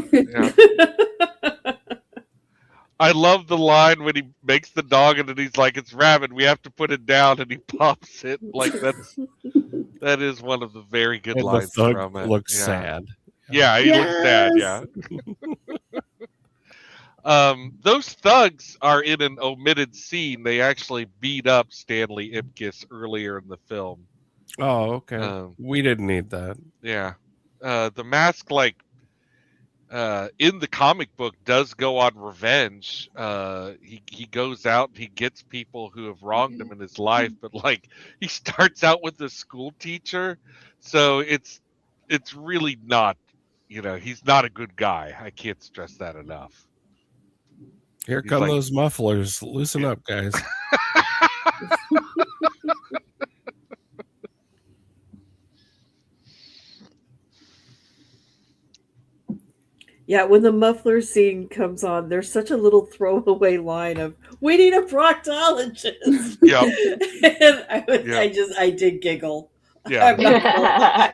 I love the line when he makes the dog and then he's like, "It's rabid. We have to put it down," and he pops it. Like that is one of the very good lines the thug from it. Looks sad. Yeah, he looks sad. Yeah. Those thugs are in an omitted scene. They actually beat up Stanley Ipkiss earlier in the film. Oh, okay. We didn't need that. Yeah. The mask, in the comic book, does go on revenge. He goes out and he gets people who have wronged him in his life, but he starts out with a school teacher, so it's really not, he's not a good guy. I can't stress that enough. Here come those mufflers. Loosen up, guys. Yeah, when the muffler scene comes on, there's such a little throwaway line of "We need a proctologist." Yeah, and I did giggle. Yeah, I'm not gonna lie.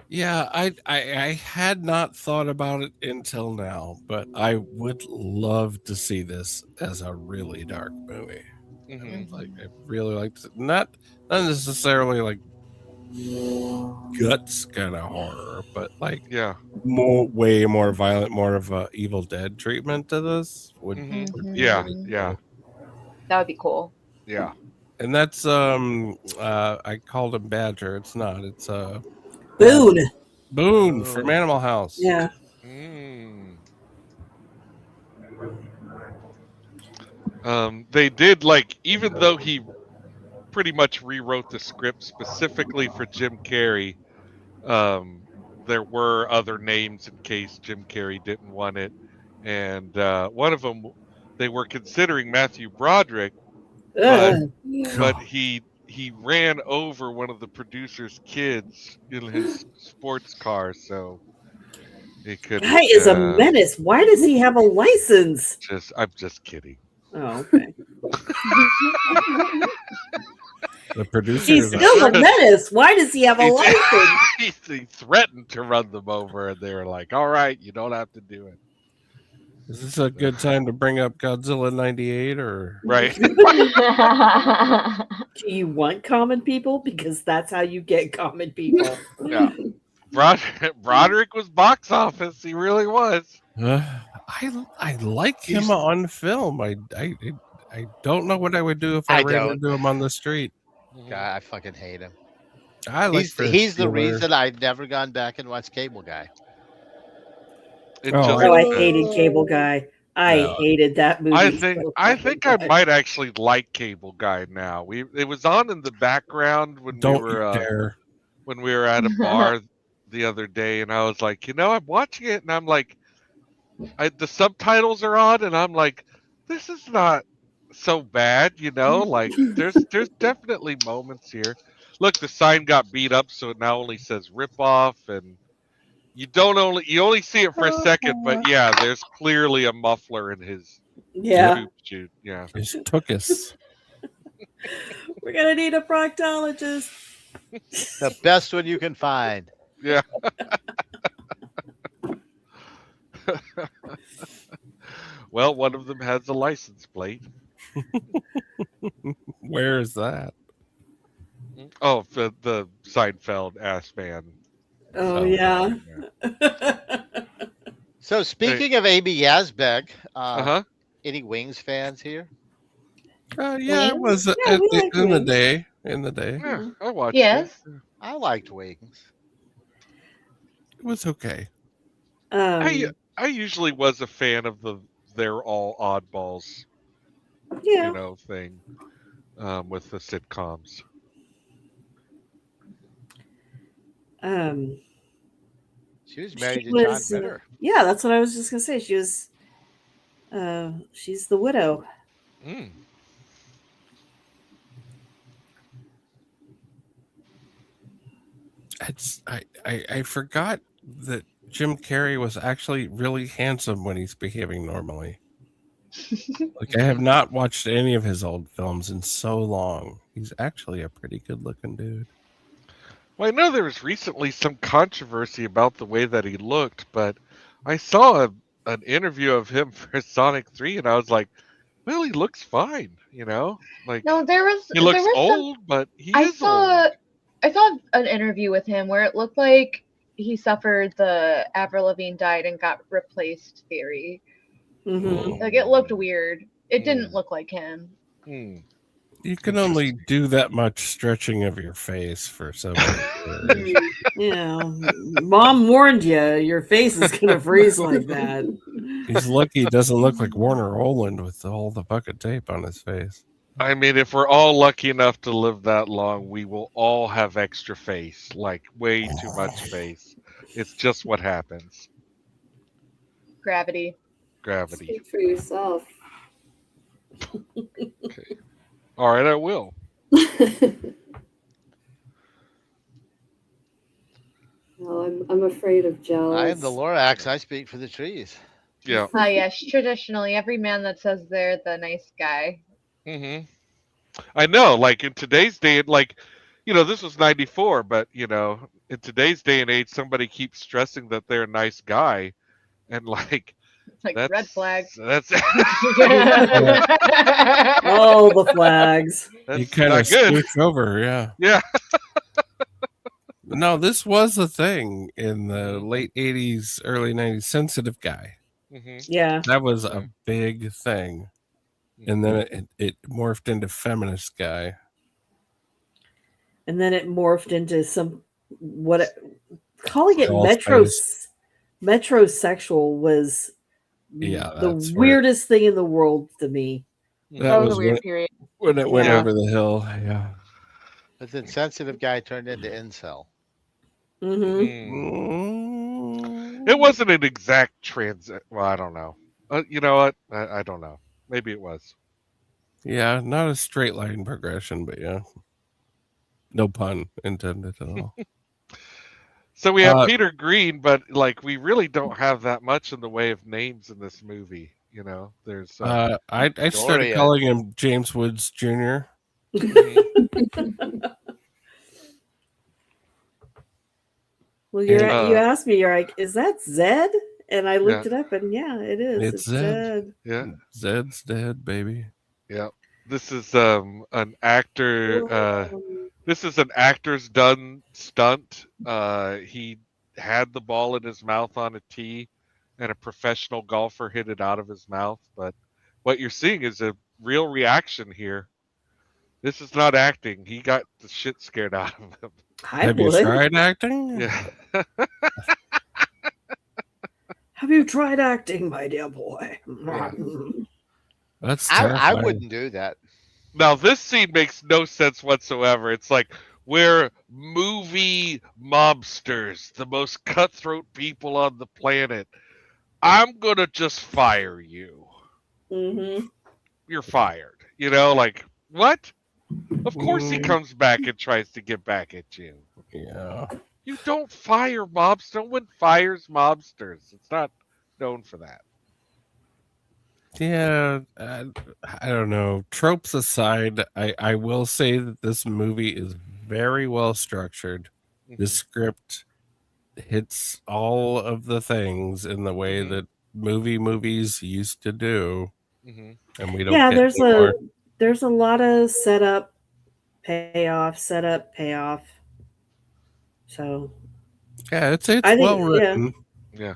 Yeah, I had not thought about it until now, but I would love to see this as a really dark movie. Mm-hmm. I really like to, not necessarily like guts kind of horror, but way more violent, more of a Evil Dead treatment to this. Would be yeah. That would be cool. Yeah. And that's I called him Badger. It's not. It's Boone from Animal House. Yeah. They did even though he pretty much rewrote the script specifically for Jim Carrey, there were other names in case Jim Carrey didn't want it, and one of them they were considering Matthew Broderick, but he ran over one of the producer's kids in his sports car, so he could. Guy is a menace. Why does he have a license? I'm just kidding. Oh, okay. The producer. He's still a menace. Why does he have a license? He threatened to run them over, and they were like, "All right, you don't have to do it." Is this a good time to bring up Godzilla 98 or right? Do you want common people? Because that's how you get common people. Yeah. Broderick was box office. He really was. I like him on film. I don't know what I would do if I ran into him on the street. God, I fucking hate him. I like He's the Bueller. reason I've never gone back and watched Cable Guy. It Oh, just Oh, I depends. hated Cable Guy. I No. hated that movie. I think so I fucking think I bad. might actually like Cable Guy now. It was on in the background when Don't we you were dare. at a bar the other day, and I was like, I'm watching it, and I'm like, the subtitles are on, and I'm like, this is not so bad, Like there's definitely moments here. Look, the sign got beat up, so it now only says "rip off," and you only see it for a second, but yeah, there's clearly a muffler in his Yeah, poop chute. Yeah. It's Tookus. we're gonna need a proctologist. The best one you can find. Yeah. Well, one of them has a license plate. Where is that? Oh, the Seinfeld ass man. Oh Oh, yeah. So speaking of Amy Yazbek, Uh-huh. any Wings fans here? Yeah, it was Yeah, we like in the Wings. day. In the day, Yeah, I watched Yes. it. I liked Wings. it was okay. Um, I usually was a fan of they're all oddballs, yeah. thing with the sitcoms. She was married She to John was, Ritter. yeah, that's what I was just gonna say. She was, she's the widow. Mm. I forgot that Jim Carrey was actually really handsome when he's behaving normally. Like I have not watched any of his old films in so long. He's actually a pretty good looking dude. Well, I know there was recently some controversy about the way that he looked, but I saw an interview of him for Sonic 3, and I was like, well, he looks fine, Like, No, he looks there was some. old, but he I is saw old. I saw an interview with him where it looked like he suffered the Avril Lavigne died and got replaced theory. Mm-hmm. Like it looked weird. It didn't Mm. look like him. Mm. You can only do that much stretching of your face for so many years. Yeah, Mom warned you. Your face is gonna freeze like that. He's lucky he doesn't look like Warner Oland with all the bucket tape on his face. I mean, if we're all lucky enough to live that long, we will all have extra face, like way too much face. It's just what happens. Gravity. Gravity. Speak for yourself. Okay. All right, I will. No, I'm afraid of gels. I am the Lorax. I speak for the trees. Yeah. Ah, yes. Traditionally, every man that says they're the nice guy. Hmm. I know, like in today's day, this was 94, but, in today's day and age, somebody keeps stressing that they're a nice guy. And, like, It's like that's red flag. That's, All the flags. that's You kind of not good. scooch over, yeah. Yeah. No, this was a thing in the late 80s, early 90s. Sensitive guy. Hmm. Yeah. That was a big thing. And then it morphed into feminist guy. And then it morphed into calling it All metrosexual was the that's weirdest thing in the world to me. That was a weird period. when it went Yeah. over the hill. Yeah. But then sensitive guy turned into incel. Mm-hmm. It wasn't an exact transit. Well, I don't know. You know what? I don't know. Maybe it was. Yeah, not a straight line progression, but yeah. No pun intended at all. So we have Peter Green, but we really don't have that much in the way of names in this movie. There's. I started calling him James Woods Jr. Well, you asked me, you're like, is that Zed? And I looked it up, and yeah, it is. It's Zed. Yeah, Zed's dead, baby. Yeah, this is an actor. This is an actor's done stunt. He had the ball in his mouth on a tee, and a professional golfer hit it out of his mouth. But what you're seeing is a real reaction here. This is not acting. He got the shit scared out of him. I Have you would. tried acting? Yeah. Have you tried acting, my dear boy? Yeah. That's I terrifying. wouldn't do that. Now this scene makes no sense whatsoever. It's like we're movie mobsters, the most cutthroat people on the planet. I'm gonna just fire you. Mm-hmm. You're fired. You know, like what? Of course he Mm, comes back and tries to get back at you. yeah. You don't fire mobsters. No one fires mobsters. It's not known for that. Yeah, I don't know. Tropes aside, I will say that this movie is very well structured. The Mhm. script hits all of the things in the way Mhm. that movies used to do, Mhm. and we don't Yeah, get anymore. there's a lot of setup, payoff, setup, payoff. So Yeah, it's I think well written. Yeah.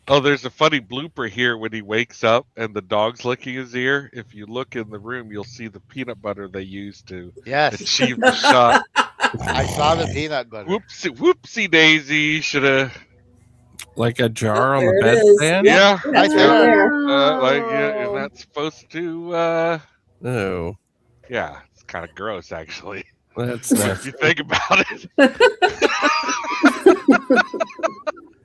Oh, there's a funny blooper here when he wakes up and the dog's licking his ear. If you look in the room, you'll see the peanut butter they used to Yes, achieve the shot. I saw the peanut butter. Whoopsie daisy. Should have. Like a jar on the there it is. bedstand. Yep, Yeah. that's there. right there. Like yeah, you're not supposed to. No, Yeah, it's kind of gross actually. that's If not. you think about it.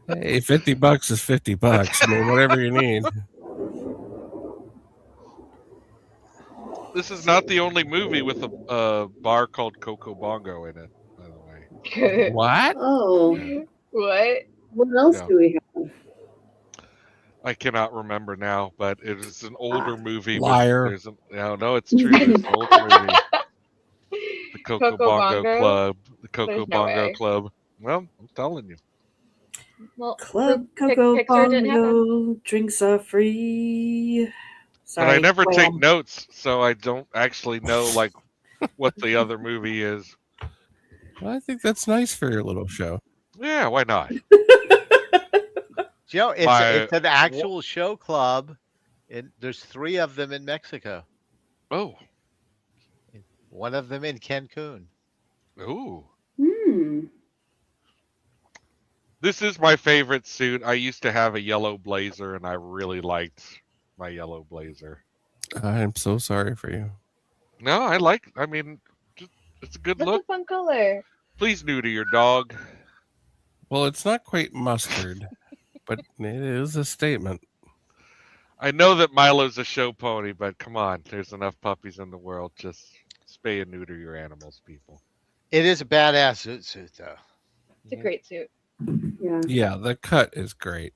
Hey, $50 is $50. I mean, whatever you need. This is not the only movie with a bar called Coco Bongo in it, by the way. What? Oh, What? what else Yeah. do we have? I cannot remember now, but it is an older movie. Liar. There's no, it's true. There's an older movie. The Coco Coco Bongo Bongo? Club. The Coco There's no Bongo way. Club. Well, I'm telling you. Well, Club Pic- Coco Pixar didn't happen. Bongo, drinks are free. Sorry, But I never take Wham. notes, so I don't actually know like what the other movie is. Well, I think that's nice for your little show. Yeah, why not? You know, it's My- an actual show club. There's 3 of them in Mexico. Oh, One of them in Cancun. ooh. Hmm. This is my favorite suit. I used to have a yellow blazer, and I really liked my yellow blazer. I'm so sorry for you. No, I mean, it's a good That's look. a fun color. Please neuter your dog. Well, it's not quite mustard, but it is a statement. I know that Milo's a show pony, but come on, there's enough puppies in the world. Just spay and neuter your animals, people. It is a badass suit, though. It's a great suit. Yeah. Yeah, the cut is great.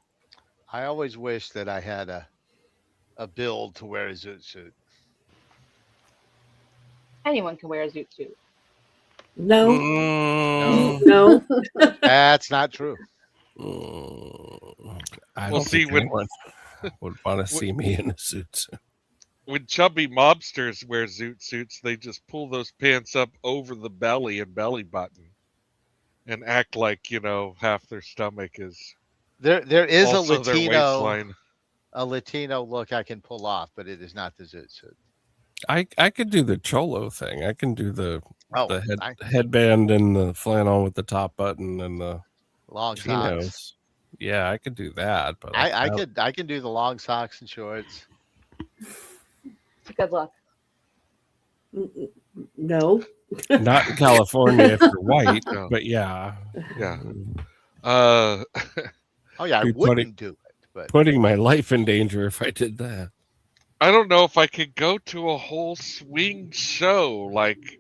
I always wish that I had a build to wear a zoot suit. Anyone can wear a zoot suit. No, Mm, no. That's not true. I We'll don't see think when- anyone would want to see me in a suit. When chubby mobsters wear zoot suits, they just pull those pants up over the belly and belly button, and act like half their stomach is There is also their waistline. a Latino look I can pull off, but it is not the zoot suit. I could do the cholo thing. I can do the Oh, headband and the flannel with the top button and the long socks. chinos. Yeah, I could do that. But I can do the long socks and shorts. Good luck. No. not in California if you're white, No. but yeah. Yeah. Oh yeah, I Be wouldn't do it, but Putting my life in danger if I did that. I don't know if I could go to a whole swing show. Like,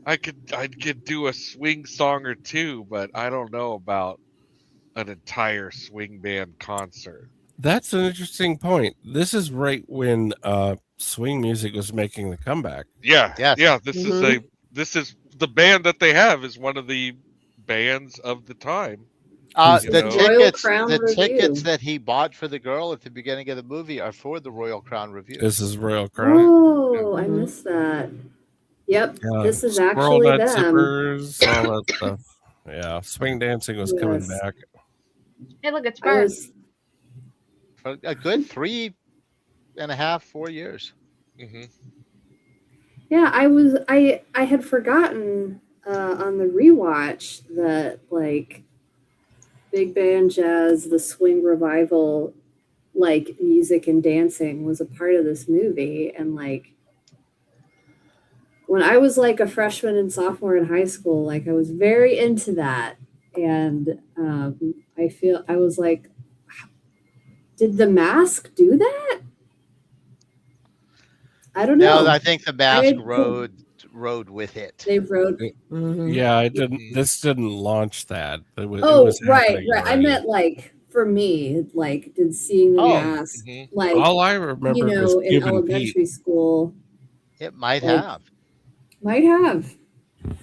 I could do a swing song or two, but I don't know about an entire swing band concert. That's an interesting point. This is right when swing music was making the comeback. Yeah, Yes. yeah. This is the band that they have is one of the bands of the time. the know. Royal tickets Crown the Review. tickets that he bought for the girl at the beginning of the movie are for the Royal Crown Review. This is Royal Crown. Oh, I missed that. Yep, Yeah, this is Squirrel actually nut them. zippers, all that stuff. Yeah, swing dancing was coming Yes. back. Hey, look, it's I Bart. was, For a good 3.5, 4 years. Hmm. yeah, I had forgotten on the rewatch that like big band jazz, the swing revival, like music and dancing was a part of this movie. And like when I was like a freshman and sophomore in high school, like I was very into that. And I was like, did The Mask do that? I don't know. No, I think the Mask rode with it. They wrote. Yeah, it didn't. This didn't launch that. It was right. happening I already. meant like for me, like did seeing The Mask, like all I remember was in Cuban elementary Pete. school. It might Like, have. Might have,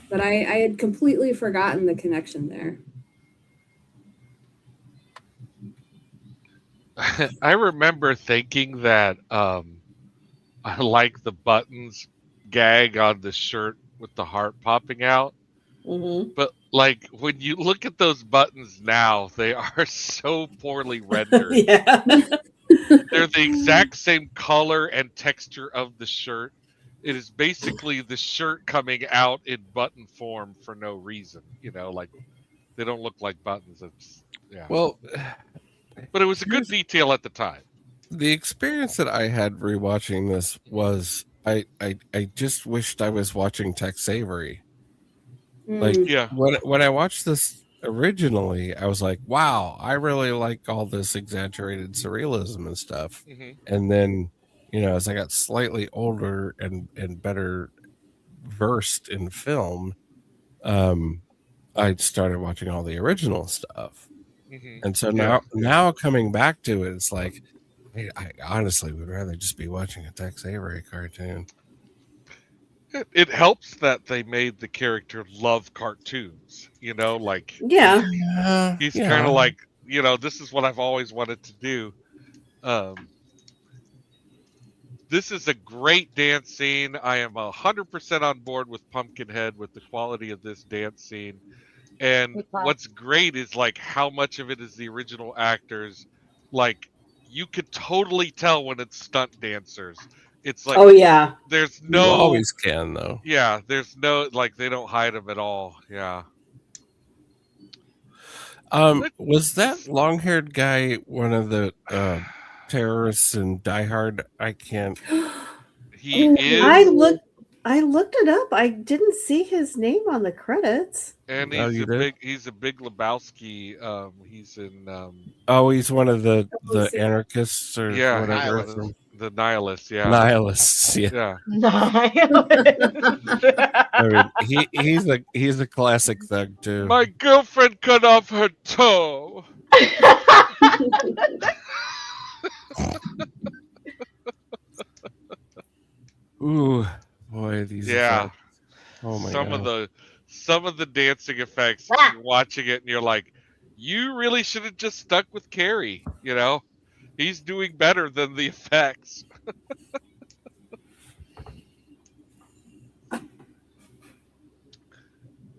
but I had completely forgotten the connection there. I remember thinking that I like the buttons gag on the shirt with the heart popping out. But like when you look at those buttons now, they are so poorly rendered. Yeah. They're the exact same color and texture of the shirt. It is basically the shirt coming out in button form for no reason. You know, like they don't look like buttons. It's, yeah. Well, but it was a good detail at the time. The experience that I had rewatching this was I just wished I was watching Tex Avery. Like, yeah, when I watched this originally, I was like, wow, I really like all this exaggerated surrealism and stuff. And then, you know, as I got slightly older and better versed in film, I started watching all the original stuff. And so now coming back to it, it's like, I honestly would rather just be watching a Tex Avery cartoon. It helps that they made the character love cartoons, you know, like he's kind of like, you know, this is what I've always wanted to do. This is a great dance scene. I am 100% on board with Pumpkinhead with the quality of this dance scene. And what's great is like how much of it is the original actors. Like you could totally tell when it's stunt dancers. It's like, there's no. You always can though. Yeah, there's no, like they don't hide them at all. Yeah. Was that long-haired guy one of the terrorists in Die Hard? I can't. He is. I looked it up. I didn't see his name on the credits. And he's a big Lebowski. He's in. He's one of the anarchists or whatever. The nihilists. Yeah. Nihilists. Yeah. I mean, he's a classic thug too. My girlfriend cut off her toe. Ooh, boy, these. Yeah. Oh my God. Some of the dancing effects. You're watching it and you're like, you really should have just stuck with Carrey. You know, he's doing better than the effects.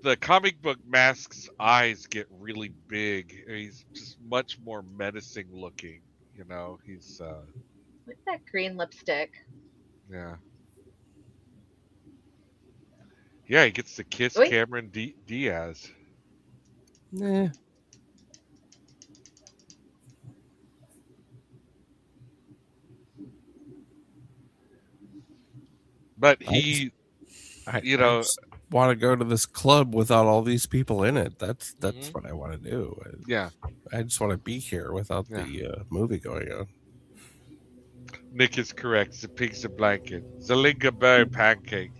The comic book Mask's eyes get really big. He's just much more menacing looking. You know, he's. What's that green lipstick? Yeah. Yeah, he gets to kiss Cameron Diaz. Nah. But he, I want to go to this club without all these people in it. That's what I want to do. I just want to be here without the movie going on. Nick is correct. The pig's a blanket. The Lincolnberry pancake.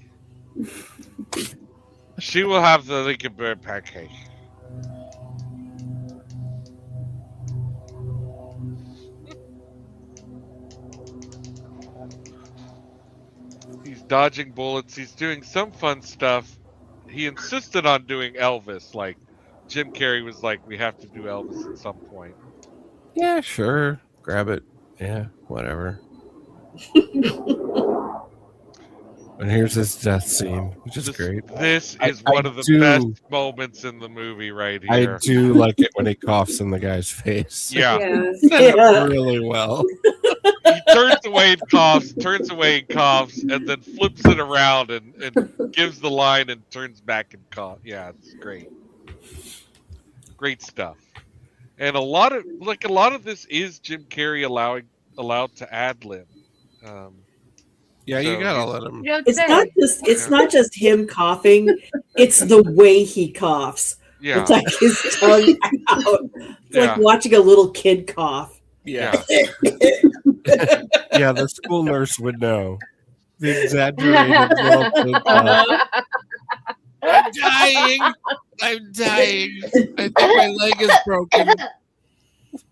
She will have the Lincolnberry pancake. He's dodging bullets. He's doing some fun stuff. He insisted on doing Elvis. Like Jim Carrey was like, we have to do Elvis at some point. Yeah, sure. Grab it. Yeah, whatever. And here's his death scene, which is great. This is one of the best moments in the movie right here. I do like it when he coughs in the guy's face. Yeah. Really well. he turns away and coughs, and then flips it around and gives the line and turns back and coughs. Yeah, it's great. Great stuff. And a lot of this is Jim Carrey allowed to ad lib. Yeah, you So gotta he's- let him. Yeah, It's not just him coughing, it's the way he coughs. Yeah, It's like his tongue out. It's Yeah. like watching a little kid cough. Yeah. Yeah, the school nurse would know. The exaggerated little kid cough. I'm dying. I'm dying. I think my leg is broken.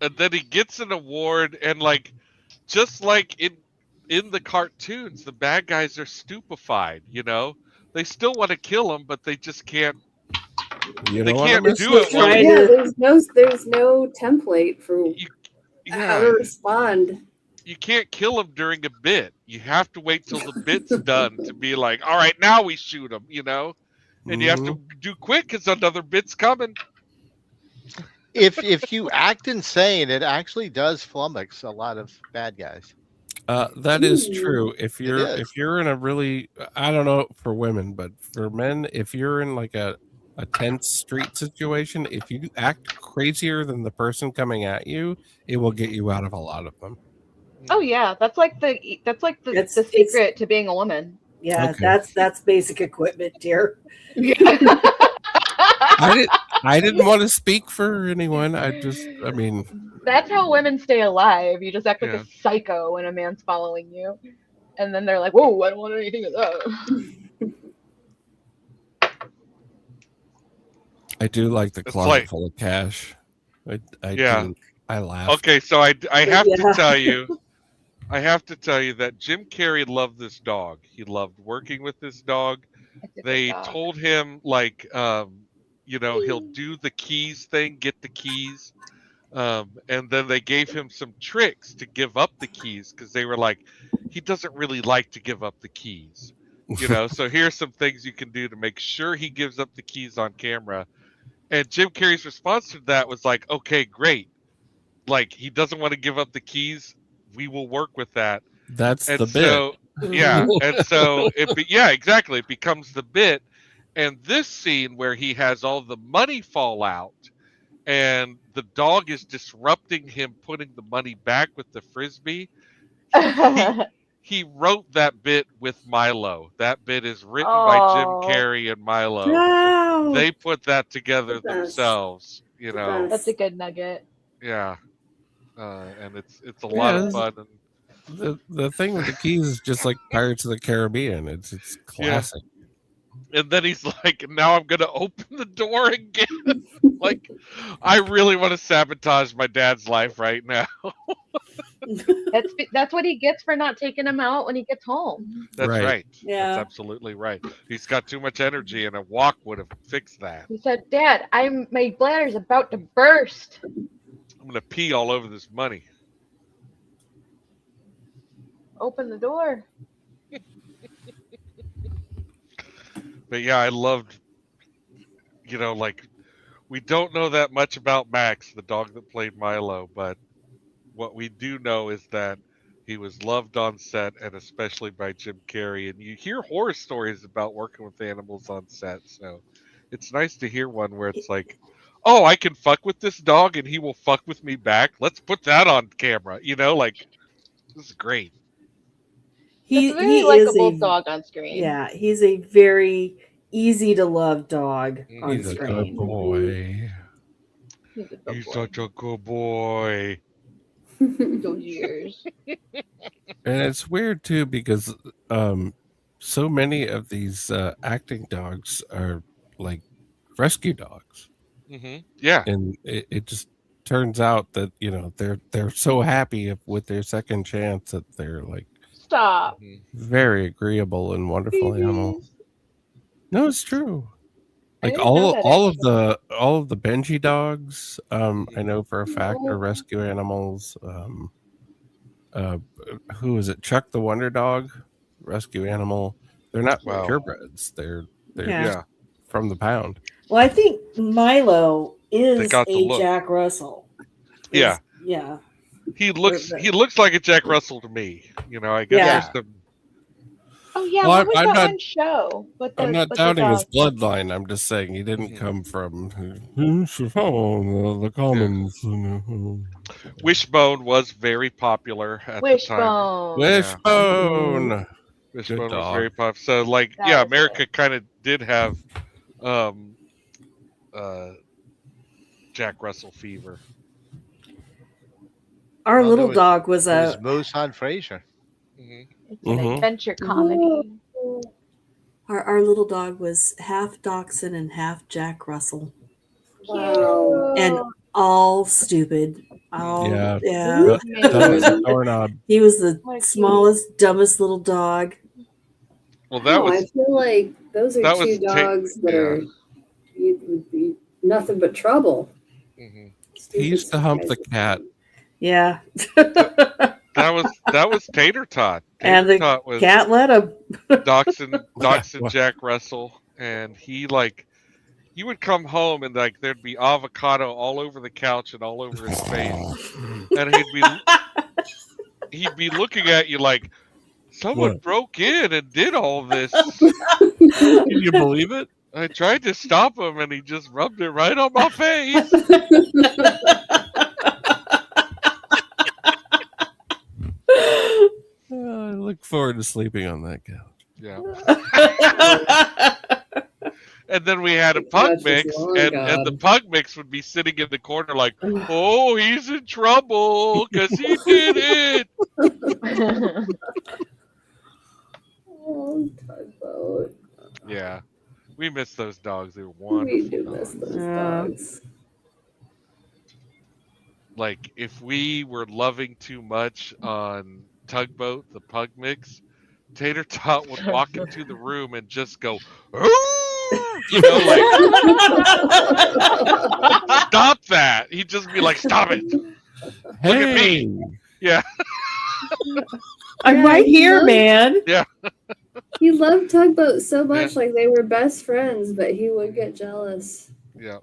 and then he gets an award, and just like in the cartoons, the bad guys are stupefied. They still want to kill him, but they just can't. You They don't wanna can't miss do it. it. While Right. Yeah, there's no template for how yeah, to respond. you can't kill him during a bit. You have to wait till the bit's done to be like, all right, now we shoot him. And you have to do quick because another bit's coming. If you act insane, it actually does flummox a lot of bad guys. That is Ooh. true. If you're in a really, I don't know for women, but for men, if you're in like a tense street situation, if you act crazier than the person coming at you, it will get you out of a lot of them. Oh yeah, that's like the It's- secret to being a woman. Yeah, Okay. that's basic equipment, dear. I didn't want to speak for anyone. I mean, That's how women stay alive. You just act like Yeah. a psycho when a man's following you, and then they're like, "Whoa, I don't want anything of that." I do like the It's closet like- full of cash. I Yeah. do. I laugh. Okay, so I have Yeah. to tell you, that Jim Carrey loved this dog. He loved working with this dog. It's a good They dog. told him he'll do the keys thing, get the keys, and then they gave him some tricks to give up the keys because they were like, he doesn't really like to give up the keys. So here's some things you can do to make sure he gives up the keys on camera. And Jim Carrey's response to that was like, okay, great. Like, he doesn't want to give up the keys. We will work with that. That's And the bit. so, yeah. And so, exactly. It becomes the bit. And this scene where he has all the money fall out and the dog is disrupting him putting the money back with the Frisbee, he wrote that bit with Milo. That bit is written by Jim Oh. Carrey and Milo. Wow. They put that together The best. themselves, The best. That's a good nugget. Yeah, and it's a lot of Yeah, fun. The thing with the keys is just like Pirates of the Caribbean. It's classic. And then he's like, "Now I'm gonna open the door again." Like, I really want to sabotage my dad's life right now. That's what he gets for not taking him out when he gets home. That's Right. right. Yeah. That's absolutely right. He's got too much energy, and a walk would have fixed that. He said, "Dad, my bladder's about to burst." I'm gonna pee all over this money. Open the door. But yeah, I loved, we don't know that much about Max, the dog that played Milo, but what we do know is that he was loved on set, and especially by Jim Carrey. And you hear horror stories about working with animals on set, so it's nice to hear one where it's like, oh, I can fuck with this dog and he will fuck with me back. Let's put that on camera. This is great. He's a very he likable is a dog on screen. yeah, he's a very easy to love dog on He's a good screen. boy. He's a good He's boy. such a good boy. Those years. And it's weird too because so many of these acting dogs are like rescue dogs, Yeah. and it just turns out that they're so happy with their second chance that they're like Stop. very agreeable and wonderful animals. No, it's true. I Like didn't know that, all of the Benji dogs, I know for a fact Oh. are rescue animals. Who is it? Chuck the Wonder Dog, rescue animal. They're not Wow. purebreds. They're Yeah. just from the pound. Well, I think Milo They is got the a look. Jack Russell. Yeah. Yeah. he looks like a Jack Russell to me. I guess Yeah. there's some. Oh yeah, Well, what was I'm that not- one show? I'm not doubting his bloodline. I'm just saying he didn't come from the commons. Wishbone was very popular at the time. Wishbone. Wishbone. Wishbone was dog. very popular. So, like, That yeah, was America kind of did have Jack Russell fever. Our Well, little there dog was It was a Moose on Frasier. Hmm It's an Mhm. adventure comedy. our little dog was half dachshund and half Jack Russell, Wow. and all stupid. All Yeah. yeah. That was a doorknob. He was the What a cute- smallest, dumbest little dog. Well, that No, I was feel like those are that two was dogs that yeah. are you would be nothing but trouble. mhm. He used to hump the cat. Yeah. that was Tater Tot. And Tater the Tot was cat let him. Dachshund Jack Russell, and he would come home and like there'd be avocado all over the couch and all over his face, and he'd be looking at you like someone What? broke in and did all this. Can you believe it? I tried to stop him, and he just rubbed it right on my face. I look forward to sleeping on that couch. Yeah. And then we had a The pug couch is mix, long and the gone. pug mix would be sitting in the corner like, oh, he's in trouble because he did it. Oh, tugboat. Yeah. We miss those dogs. They were wonderful. We do miss dogs. those Yeah. dogs. Like, if we were loving too much on Tugboat, the pug mix, Tater Tot would walk into the room and just go, "Ooh!" Like, stop that. He'd just be like, stop it. Hey, me. Yeah. I'm Yeah, right he here, loves- man. He loved Tugboat so much, Yeah. like they were best friends, but he would get jealous. Yeah.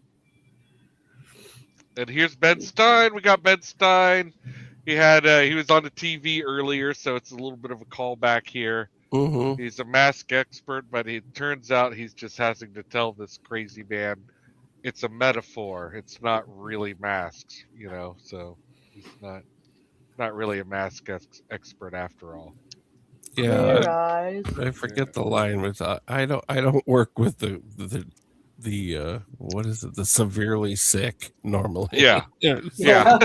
And here's Ben Stein. We got Ben Stein. He was on the TV earlier, so it's a little bit of a callback here. Mm-hmm. He's a mask expert, but it turns out he's just having to tell this crazy man it's a metaphor. It's not really masks, so he's not really a mask expert after all. Yeah, Guys. I forget the line with I don't work with the what is it, the severely sick normally. Yeah. Yeah. Yeah.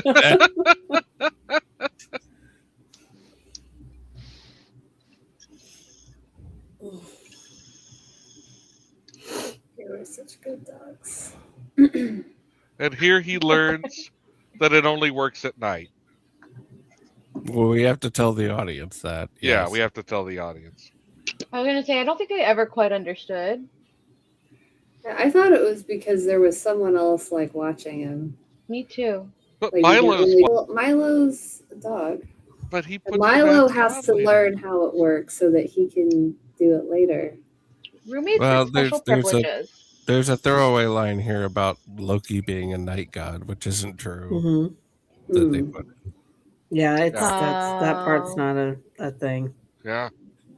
They were such good dogs. And here he learns that it only works at night. Well, we have to tell the audience that. Yeah, yes. we have to tell the audience. I was gonna say I don't think I ever quite understood. I thought it was because there was someone else like watching him. Me too. But Like, you didn't Milo's, really- well, Milo's a dog. but he put And the Milo mask has on to later. learn how it works so that he can do it later. Roommates Well, with special there's a- privileges. There's a throwaway line here about Loki being a night god, which isn't true. Hmm. That they Hmm. put. Yeah, it's Yeah. that part's not a thing. Yeah.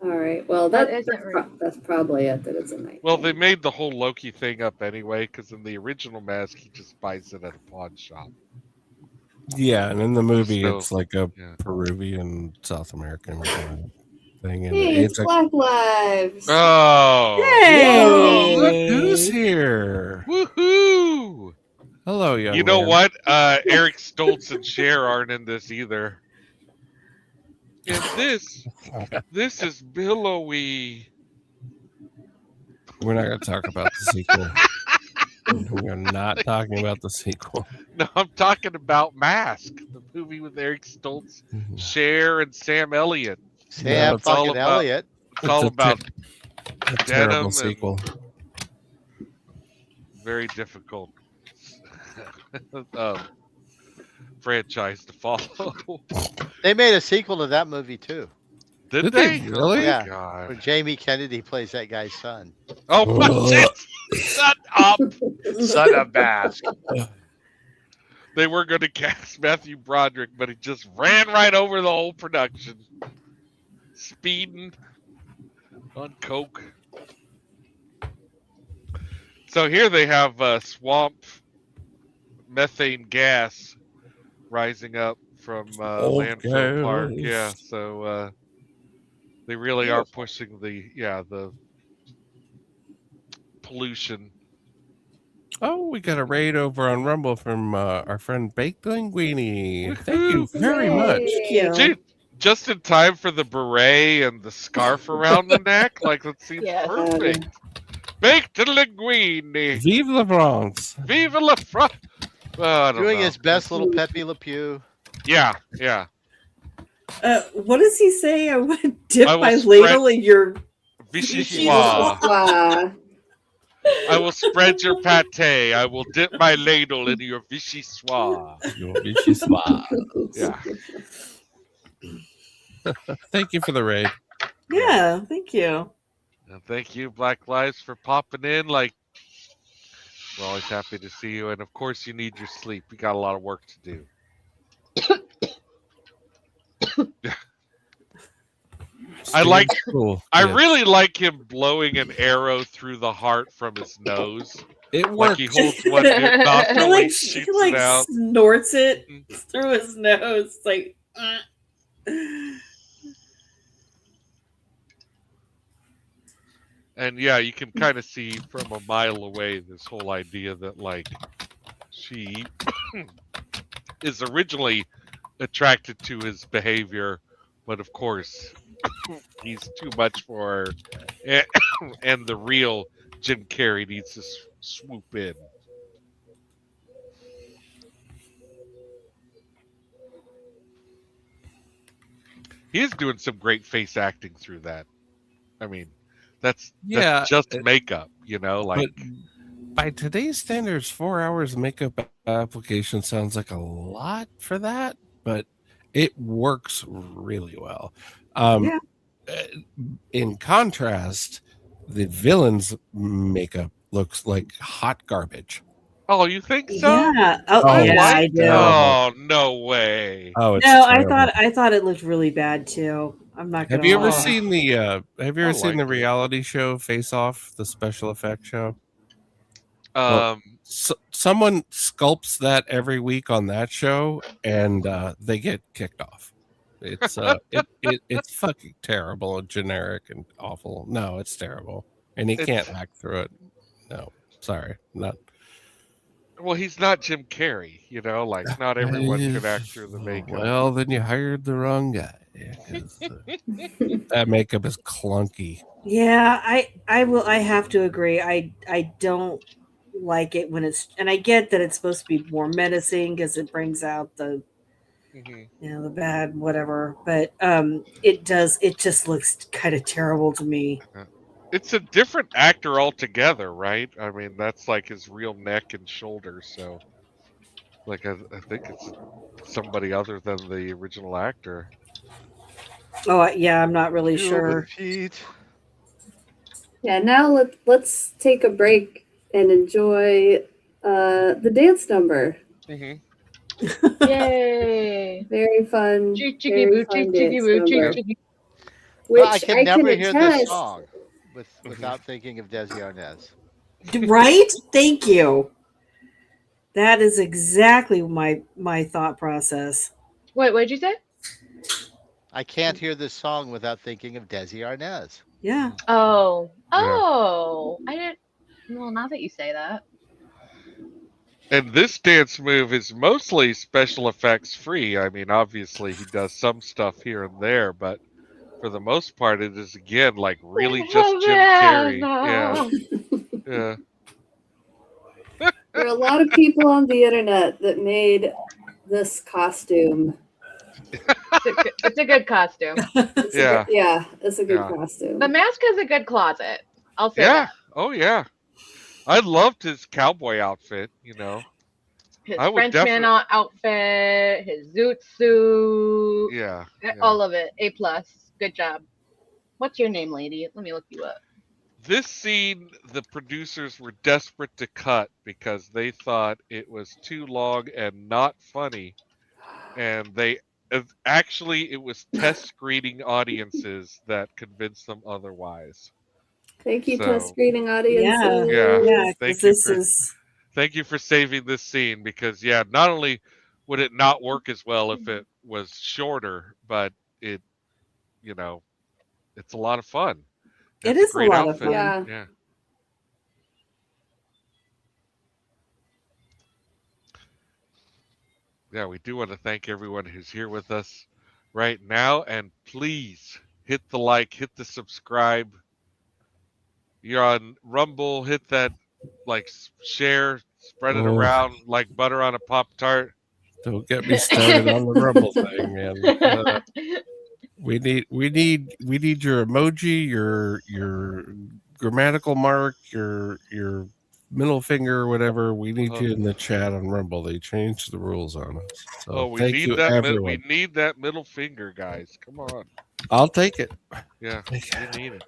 All right. Well, That that's isn't right. that's probably it. That it's a night. Well, they made the whole Loki thing up anyway, because in the original mask, he just buys it at a pawn shop. Yeah, and in the movie, So, it's like a yeah. Peruvian South American thing, and Hey, it's Black Lives. Oh! Hey! Oh, look who's here! Woohoo! Hello, young You know man. what? Eric Stoltz and Cher aren't in this either. And this is billowy. We're not going to talk about the sequel. We're not talking about the sequel. No, I'm talking about Mask, the movie with Eric Stoltz, Cher, and Sam Elliott. Sam it's all fucking about- Elliott. It's all a about A terrible Denim and- sequel. very difficult franchise to follow. They made a sequel to that movie too, Did Did they they? really? Oh, Yeah. my God. where Jamie Kennedy plays that guy's son. Oh, shit! Shut up! Son of Mask. They were going to cast Matthew Broderick, but he just ran right over the whole production. Speeding on coke. So here they have swamp methane gas rising up from landfill park. Yeah, so they really are pushing the pollution. Oh, we got a raid over on Rumble from our friend Baked Linguini. Thank you very much. Thank you. Dude, just in time for the beret and the scarf around the neck. Like, that seems Yeah. perfect. Baked Linguini. Vive la France. Vive la France. Well, I don't Doing know. his best little Pepe Le Pew. Yeah. What does he say? I want to dip I will my spread- ladle in your Vichyssoise. Wow. I will spread your pate. I will dip my ladle in your vichyssoise. Yeah. Thank you for the raid. Yeah, thank you. And thank you, Black Lives, for popping in. Like, we're always happy to see you. And of course, you need your sleep. We got a lot of work to do. I like. Cool. I Yeah. really like him blowing an arrow through the heart from his nose. It Like works. he holds one nostril and shoots it out. Snorts it through his nose. It's like, And yeah, you can kind of see from a mile away this whole idea that, like, she is originally attracted to his behavior, but of course, he's too much for her. And the real Jim Carrey needs to swoop in. He is doing some great face acting through that. I mean, that's just makeup, you know, like. But by today's standards, 4 hours makeup application sounds like a lot for that, but it works really well. In contrast, the villain's makeup looks like hot garbage. Oh, you think so? yeah. Oh, Yeah, what? I do. Oh, no way. Oh, it's No, terrible. I thought it looked really bad too. I'm not gonna Have you ever lie. seen the Have you ever seen the liked it. reality show Face Off, the special effects show? Someone sculpts that every week on that show, and they get kicked off. It's it's fucking terrible and generic and awful. No, it's terrible, and he can't act through it. No, sorry, not. Well, he's not Jim Carrey, you know, like not everyone can act through the makeup. Well, then you hired the wrong guy. 'Cause, that makeup is clunky. Yeah, I have to agree. I don't like it when it's, and I get that it's supposed to be more menacing because it brings out the the bad whatever, but it just looks kind of terrible to me. It's a different actor altogether, right? I mean, that's like his real neck and shoulders, so like I think it's somebody other than the original actor. Oh yeah, I'm not really sure. Yeah, now let's take a break and enjoy the dance number. Yay! Very fun. Cheeky Very fun boo, cheeky dance boo, number. cheeky. Which Well, I can never hear this attest. song without thinking of Desi Arnaz. Right? Thank you. That is exactly my thought process. Wait, what did you say? I can't hear this song without thinking of Desi Arnaz. Yeah. Oh, I didn't. Well, now that you say that. And this dance move is mostly special effects free. I mean, obviously he does some stuff here and there, but for the most part, it is again like really just Jim Carrey. Yeah. There are a lot of people on the internet that made this costume. It's a good costume. It's a good Yeah. costume. The mask has a good closet. I'll say Yeah. that. Oh yeah. I loved his cowboy outfit, you know. His I would Frenchman outfit, his zoot suit, Yeah. all of it. A+. Good job. What's your name, lady? Let me look you up. This scene, the producers were desperate to cut because they thought it was too long and not funny. And they actually, it was test screening audiences that convinced them otherwise. Thank you, So, test screening audiences. Yeah. Yeah, Thank because you this for is thank you for saving this scene because not only would it not work as well if it was shorter, but it, it's a lot of fun. it It's is a great lot of outfit. fun. Yeah. Yeah, we do want to thank everyone who's here with us right now, and please hit the like, hit the subscribe. You're on Rumble, hit that share, spread it around like butter on a Pop-Tart. Don't get me started on the Rumble thing, man. We need your emoji, your grammatical mark, your middle finger, whatever. We need you in the chat on Rumble. They changed the rules on us. So we thank need you, that. everyone. We need that middle finger, guys. Come on. I'll take it. Yeah, we need it.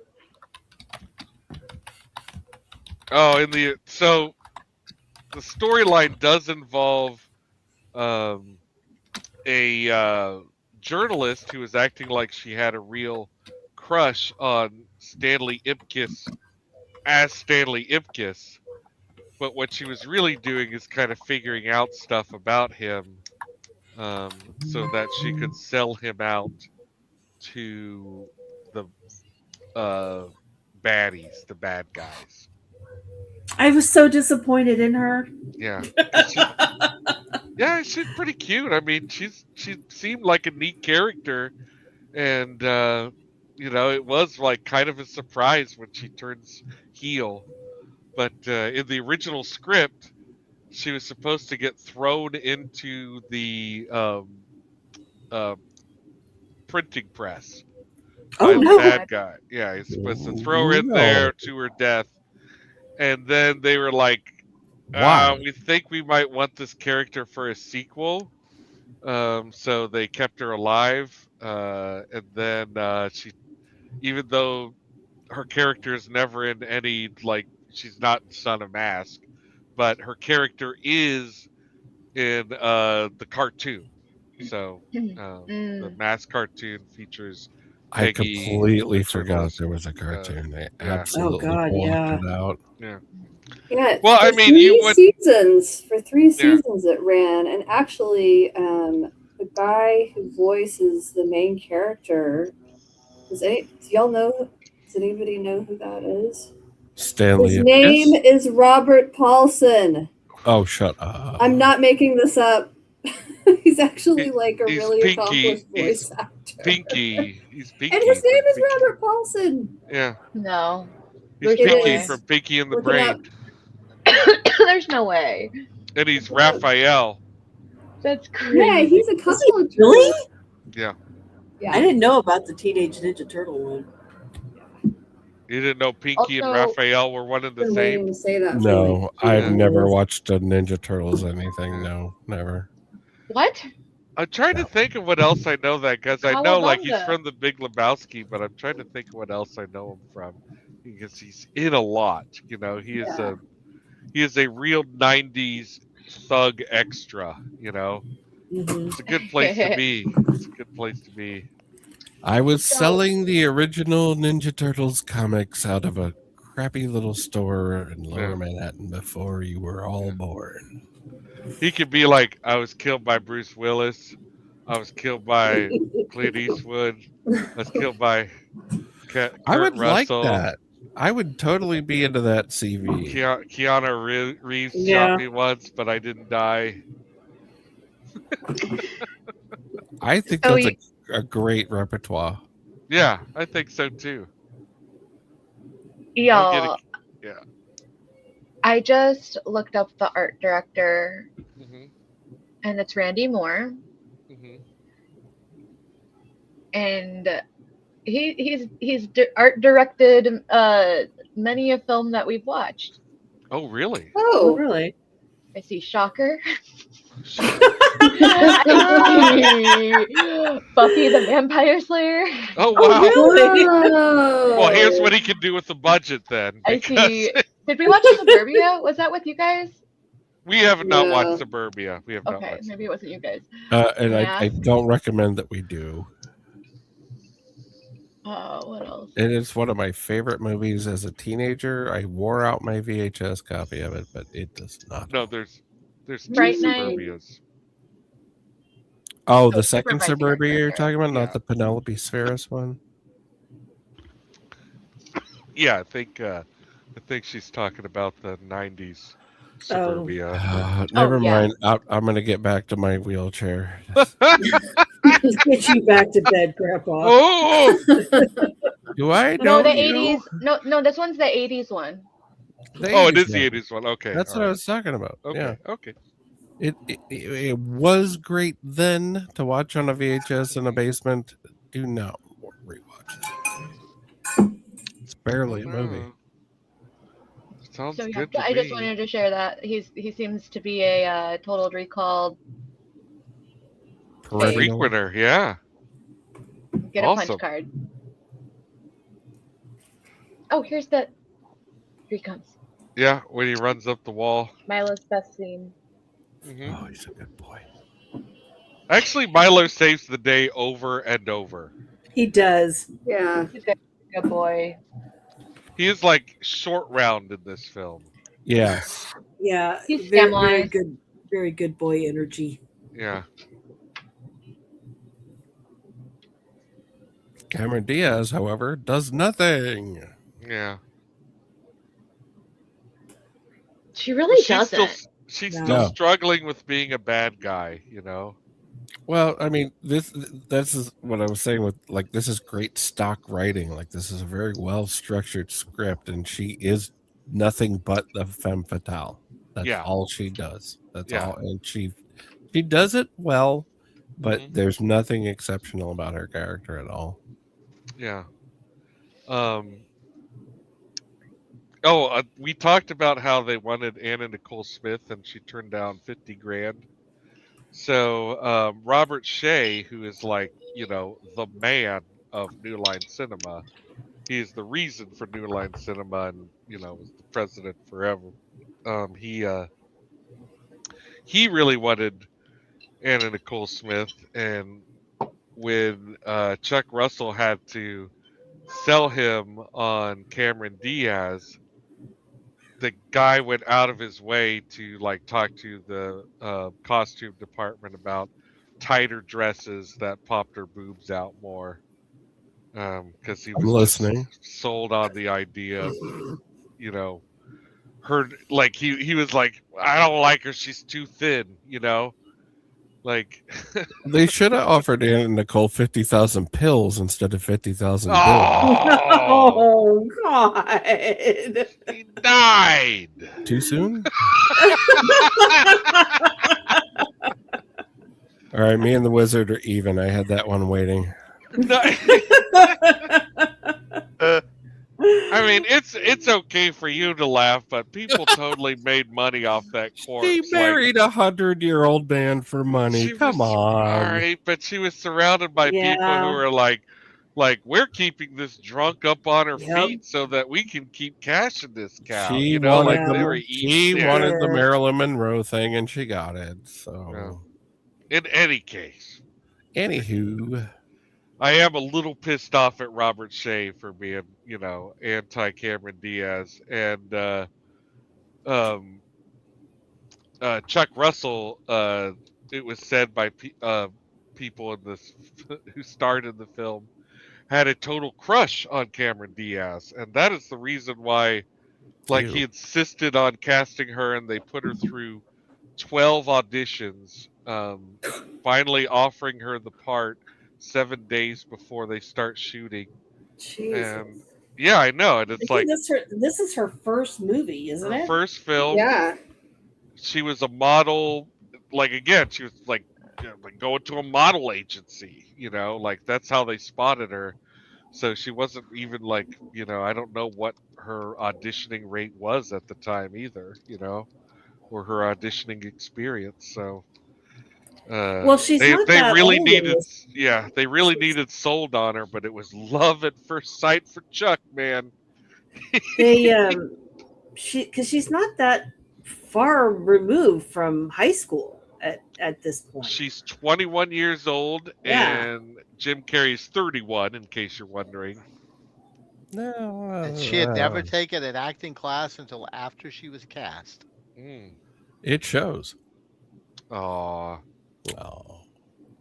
Oh, so the storyline does involve a journalist who was acting like she had a real crush on Stanley Ipkiss as Stanley Ipkiss, but what she was really doing is kind of figuring out stuff about him so that she could sell him out to the baddies, the bad guys. I was so disappointed in her. Yeah. She's pretty cute. I mean, she seemed like a neat character, and it was like kind of a surprise when she turns heel. But in the original script, she was supposed to get thrown into the printing press by the bad guy. Yeah, he's supposed to throw her in there to her death, and then they were like, we think we might want this character for a sequel. So they kept her alive. And then she, even though her character is never in any, she's not in Son of Mask, but her character is in the cartoon. So the Mask cartoon features I Peggy completely the forgot Turtles. there was a cartoon. They Yeah. absolutely Oh, God, blocked it out. Yeah. Yeah. Well, I for mean, three seasons it ran, and actually, the guy who voices the main character, does y'all know? Does anybody know who that is? Stanley His Ipkiss? name is Robert Paulson. Oh, shut up! I'm not making this up. He's actually like a he's really Pinky. accomplished voice actor. Pinky. He's Pinky. And his name is Pinky. Robert Paulson. Yeah. No. He's It Pinky is. from Pinky and the Look it Brain. up. There's no way. And he's Raphael. That's crazy. Yeah, he's a couple of Really? Yeah. Yeah. I didn't know about the Teenage Ninja Turtle one. You didn't know Pinky and Also- Raphael were one and the Been same? waiting to say that. for No, like I've 2 never years. watched a Ninja Turtles anything. No, never. What? I'm trying to think of what else I know that because I know he's Cowabunga. from the Big Lebowski, but I'm trying to think of what else I know him from because he's in a lot. He is a real '90s thug extra. Mm-hmm. It's a good place to be. It's a good place to be. I was So- selling the original Ninja Turtles comics out of a crappy little store in Lower Manhattan before you were all born. He could be like, I was killed by Bruce Willis. I was killed by Clint Eastwood. I was killed by Kurt I would Russell. like that. I would totally be into that CV. Keanu Reeves Yeah. shot me once, but I didn't die. I think So that's a great repertoire. Yeah, I think so too. Y'all, Yeah. I just looked up the art director, hmm and it's Randy Moore, hmm and he's art directed many a film that we've watched. Oh, really? Oh, Oh, really? I see Shocker. Buffy the Vampire Slayer. Oh Oh, wow! really? Well, here's what he can do with the budget then, I because see. Did we watch Suburbia? Was that with you guys? we have not watched No. Suburbia. We have not Okay, watched. maybe it wasn't you guys. And I Yeah. don't recommend that we do. What else? It is one of my favorite movies as a teenager. I wore out my VHS copy of it, but it does not. No, there's two Bright Night. Suburbias. Oh, the Oh, second Super Bright Suburbia you're Director. talking about, Yeah. not the Penelope Spheris one. Yeah, I think she's talking about the '90s Suburbia. Never yeah. mind. I'm going to get back to my wheelchair. Just get you back to bed, Grandpa. Oh, Do I No, know the you? 80s. No, this one's the 80s one. The oh, it 80s is the one. '80s one. Okay, That's what I was talking about. Okay, Yeah. okay. It was great then to watch on a VHS in a basement. Do not rewatch it. It's barely a movie. Sounds So yeah, good to I me. just wanted to share that he seems to be a Total Recall. Perennial. Frequenter, yeah. Get a Awesome. punch card. Oh, here he comes. Yeah, when he runs up the wall. Milo's best scene. Mhm. Oh, he's a good boy. Actually, Milo saves the day over and over. He does. Yeah. He's a good boy. He is like short round in this film. Yeah. Yeah. He's very, Scamline. very good boy energy. Yeah. Cameron Diaz, however, does nothing. Yeah. She really doesn't. She's No. still struggling with being a bad guy, you know? Well, I mean, this is what I was saying with, like, this is great stock writing. Like, this is a very well structured script, and she is nothing but the femme fatale. That's Yeah. all she does. That's Yeah. all, and she does it well, but Mhm. there's nothing exceptional about her character at all. Yeah. We talked about how they wanted Anna Nicole Smith and she turned down 50 grand. So Robert Shea, who is like, the man of New Line Cinema, he is the reason for New Line Cinema and, was the president forever. He really wanted Anna Nicole Smith, and when Chuck Russell had to sell him on Cameron Diaz, the guy went out of his way to talk to the costume department about tighter dresses that popped her boobs out more, because he was listening. sold on the idea of her, he was like, I don't like her, she's too thin, They should have offered Anna Nicole 50,000 pills instead of 50,000 bills. Oh, God. He died. Too soon? All right, me and the wizard are even. I had that one waiting. I mean, it's okay for you to laugh, but people totally made money off that corpse. She married a 100-year-old man for money. Come on. All right, but she was surrounded by people who were like, we're keeping this drunk up on her feet so that we can keep cashing this cow. She they were eating. wanted the Marilyn Monroe thing, and she got it. So, in any case, anywho, I am a little pissed off at Robert Shea for being, anti Cameron Diaz, and Chuck Russell. It was said by people in this who starred in the film, had a total crush on Cameron Diaz, and that is the reason why, he insisted on casting her, and they put her through 12 auditions, finally offering her the part 7 days before they start shooting. Jesus. And yeah, I know, and it's like this is her first movie, isn't it? her first film. Yeah. She was a model. She was going to a model agency. That's how they spotted her. So she wasn't even I don't know what her auditioning rate was at the time either. Or her auditioning experience. So Well, she's they, not they that really old in needed, this. yeah, they really needed sold on her, but it was love at first sight for Chuck, man. They because she's not that far removed from high school at this point. She's 21 years old, Yeah. and Jim Carrey's 31, in case you're wondering. No, And she had never taken an acting class until after she was cast. Mm. It shows. Aw. Oh,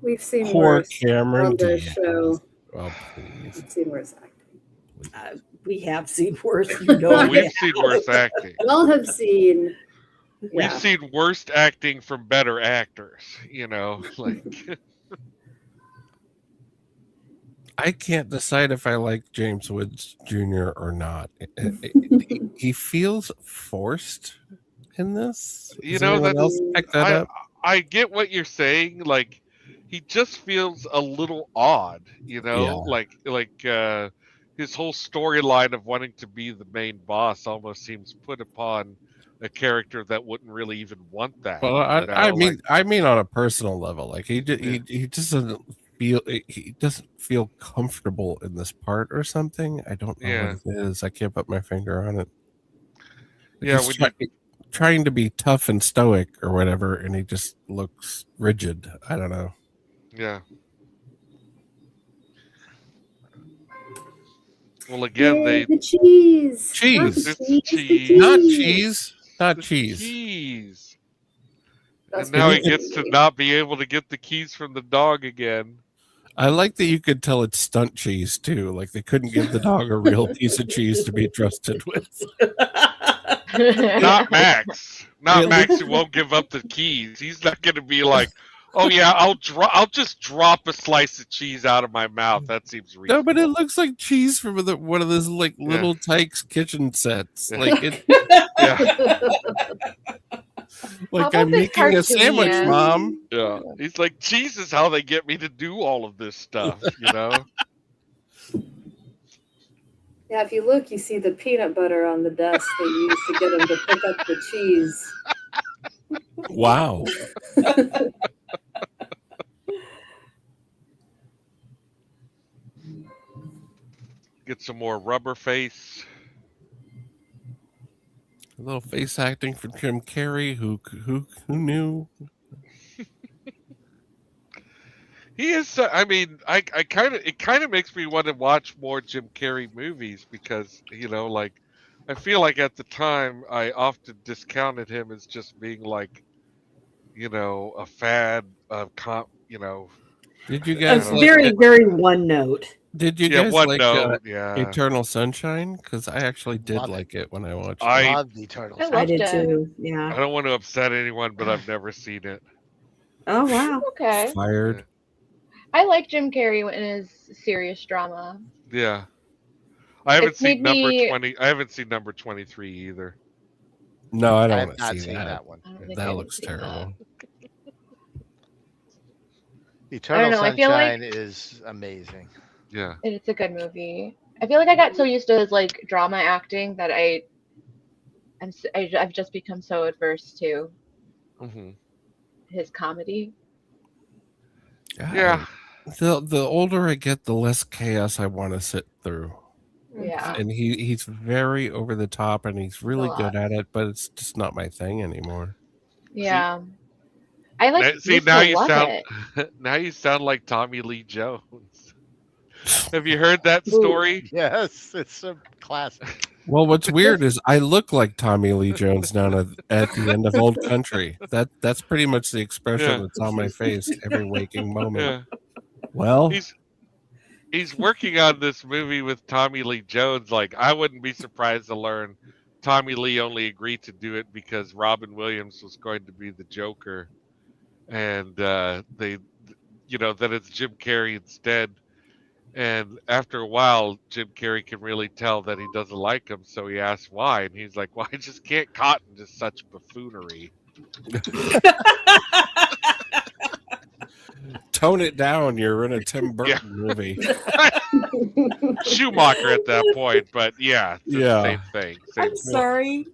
We've seen poor worse Cameron on the Diaz. show. Well, please. We've seen worse acting. We have seen worse, you know. Well, we've seen worse acting. We all have seen. We've Yeah. seen worst acting from better actors, you know, like I can't decide if I like James Woods Jr. or not. He feels forced in this. You Does know, anyone that's- else pick that up? I get what you're saying. Like, he just feels a little odd, you know, Yeah. his whole storyline of wanting to be the main boss almost seems put upon a character that wouldn't really even want that. Well, you know, I mean on a personal level, like he just doesn't feel comfortable in this part or something. I don't know Yeah. what it is. I can't put my finger on it. Yeah, He's trying to be tough and stoic or whatever, and he just looks rigid. I don't know. yeah. Well, again, Yay, they the cheese. Cheese. Not It's cheese. Not cheese. Not the cheese. keys. That's And now he what gets to not be able to get the keys from the dog again. I like that you could tell it's stunt cheese too. Like they couldn't give the dog a real piece of cheese to be trusted with. Not Max. Not Really? Max who won't give up the keys. He's not going to be like, oh yeah, I'll just drop a slice of cheese out of my mouth. That seems reasonable. No, but it looks like cheese from one of those like little Tykes kitchen sets. Yeah. Like it, Yeah, like about I'm this making a cartoon, sandwich, man? Mom. yeah. He's like, cheese is how they get me to do all of this stuff, you know? Yeah, if you look, you see the peanut butter on the desk they used to get him to pick up the cheese. Wow. Get some more rubber face. A little face acting from Jim Carrey. Who knew? He is. I mean, it kind of makes me want to watch more Jim Carrey movies because like, I feel like at the time I often discounted him as just being like, a fad Did you A guys very, very one note. Did you Yeah, guys one like note. Yeah. Eternal Sunshine? Because I actually did Love it. like it when I watched it. I Love the Turtles. I I loved did it. too. I Yeah. don't want to upset anyone, but I've never seen it. Oh wow. Okay. Fired. I like Jim Carrey in his serious drama. Yeah. I haven't It's seen made number me- 20. I haven't seen number 23 either. No, I I don't have want not to see seen that. that one. I don't think That I've looks seen that. terrible. Eternal know, I feel like- Sunshine is amazing. Yeah. It's a good movie. I feel like I got so used to his like drama acting that I've just become so adverse to Hmm. his comedy. Yeah. The older I get, the less chaos I want to sit through. Yeah. And he's very over the top and he's really lot. good at it, but it's just not my thing anymore. Yeah. I like See, used now to you love sound it. now you sound like Tommy Lee Jones. Have you heard that Ooh. story? Yes, it's a classic. Well, what's weird is I look like Tommy Lee Jones now at the end of Old Country. That's pretty much the expression Yeah. that's on my face every waking moment. Yeah. Well, He's working on this movie with Tommy Lee Jones. Like, I wouldn't be surprised to learn Tommy Lee only agreed to do it because Robin Williams was going to be the Joker, and that it's Jim Carrey instead. And after a while, Jim Carrey can really tell that he doesn't like him, so he asks why, and he's like, "Well, I just can't cotton to such buffoonery." tone it down. You're in a Tim Burton movie. Schumacher at that point, but yeah, it's the Yeah. same thing. Same I'm sorry.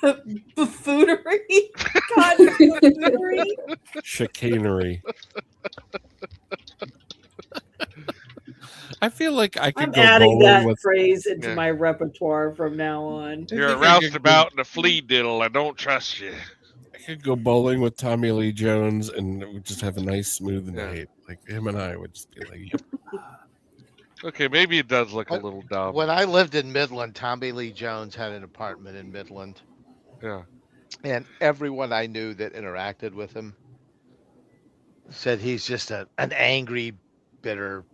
Buffoonery. God, buffoonery. Chicanery. I feel like I could I'm go adding bowling that with. phrase into Yeah. my repertoire from now on. I You're a think I could go- roustabout and a flea diddle. I don't trust you. I could go bowling with Tommy Lee Jones, and it would just have a nice, smooth Yeah. night. Like him and I would just be like, "Yep." Okay, maybe it does look a little dumb. When I lived in Midland, Tommy Lee Jones had an apartment in Midland, Yeah. and everyone I knew that interacted with him said he's just an angry, bitter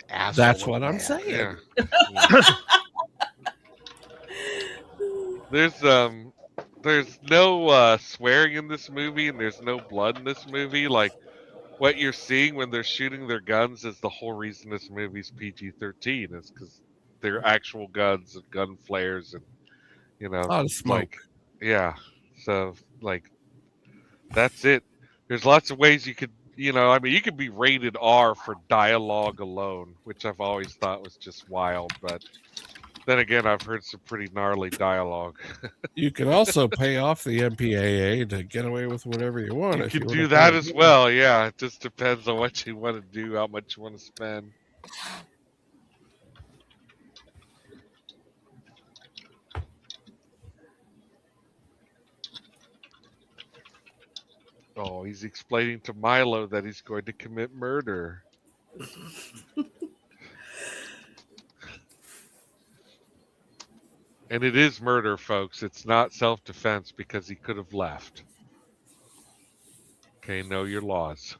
asshole. That's of a what I'm man. saying. Yeah. There's no swearing in this movie, and there's no blood in this movie. Like what you're seeing when they're shooting their guns is the whole reason this movie's PG-13 is because they're actual guns and gun flares and A lot of smoke. like yeah. So like that's it. There's lots of ways you could I mean you could be rated R for dialogue alone, which I've always thought was just wild, but then again I've heard some pretty gnarly dialogue. You can also pay off the MPAA to get away with whatever you want. You if can wanna do that pay. as well, yeah. It just depends on what you want to do, how much you want to spend. Oh, he's explaining to Milo that he's going to commit murder. And it is murder, folks. It's not self-defense because he could have left. Okay, know your laws.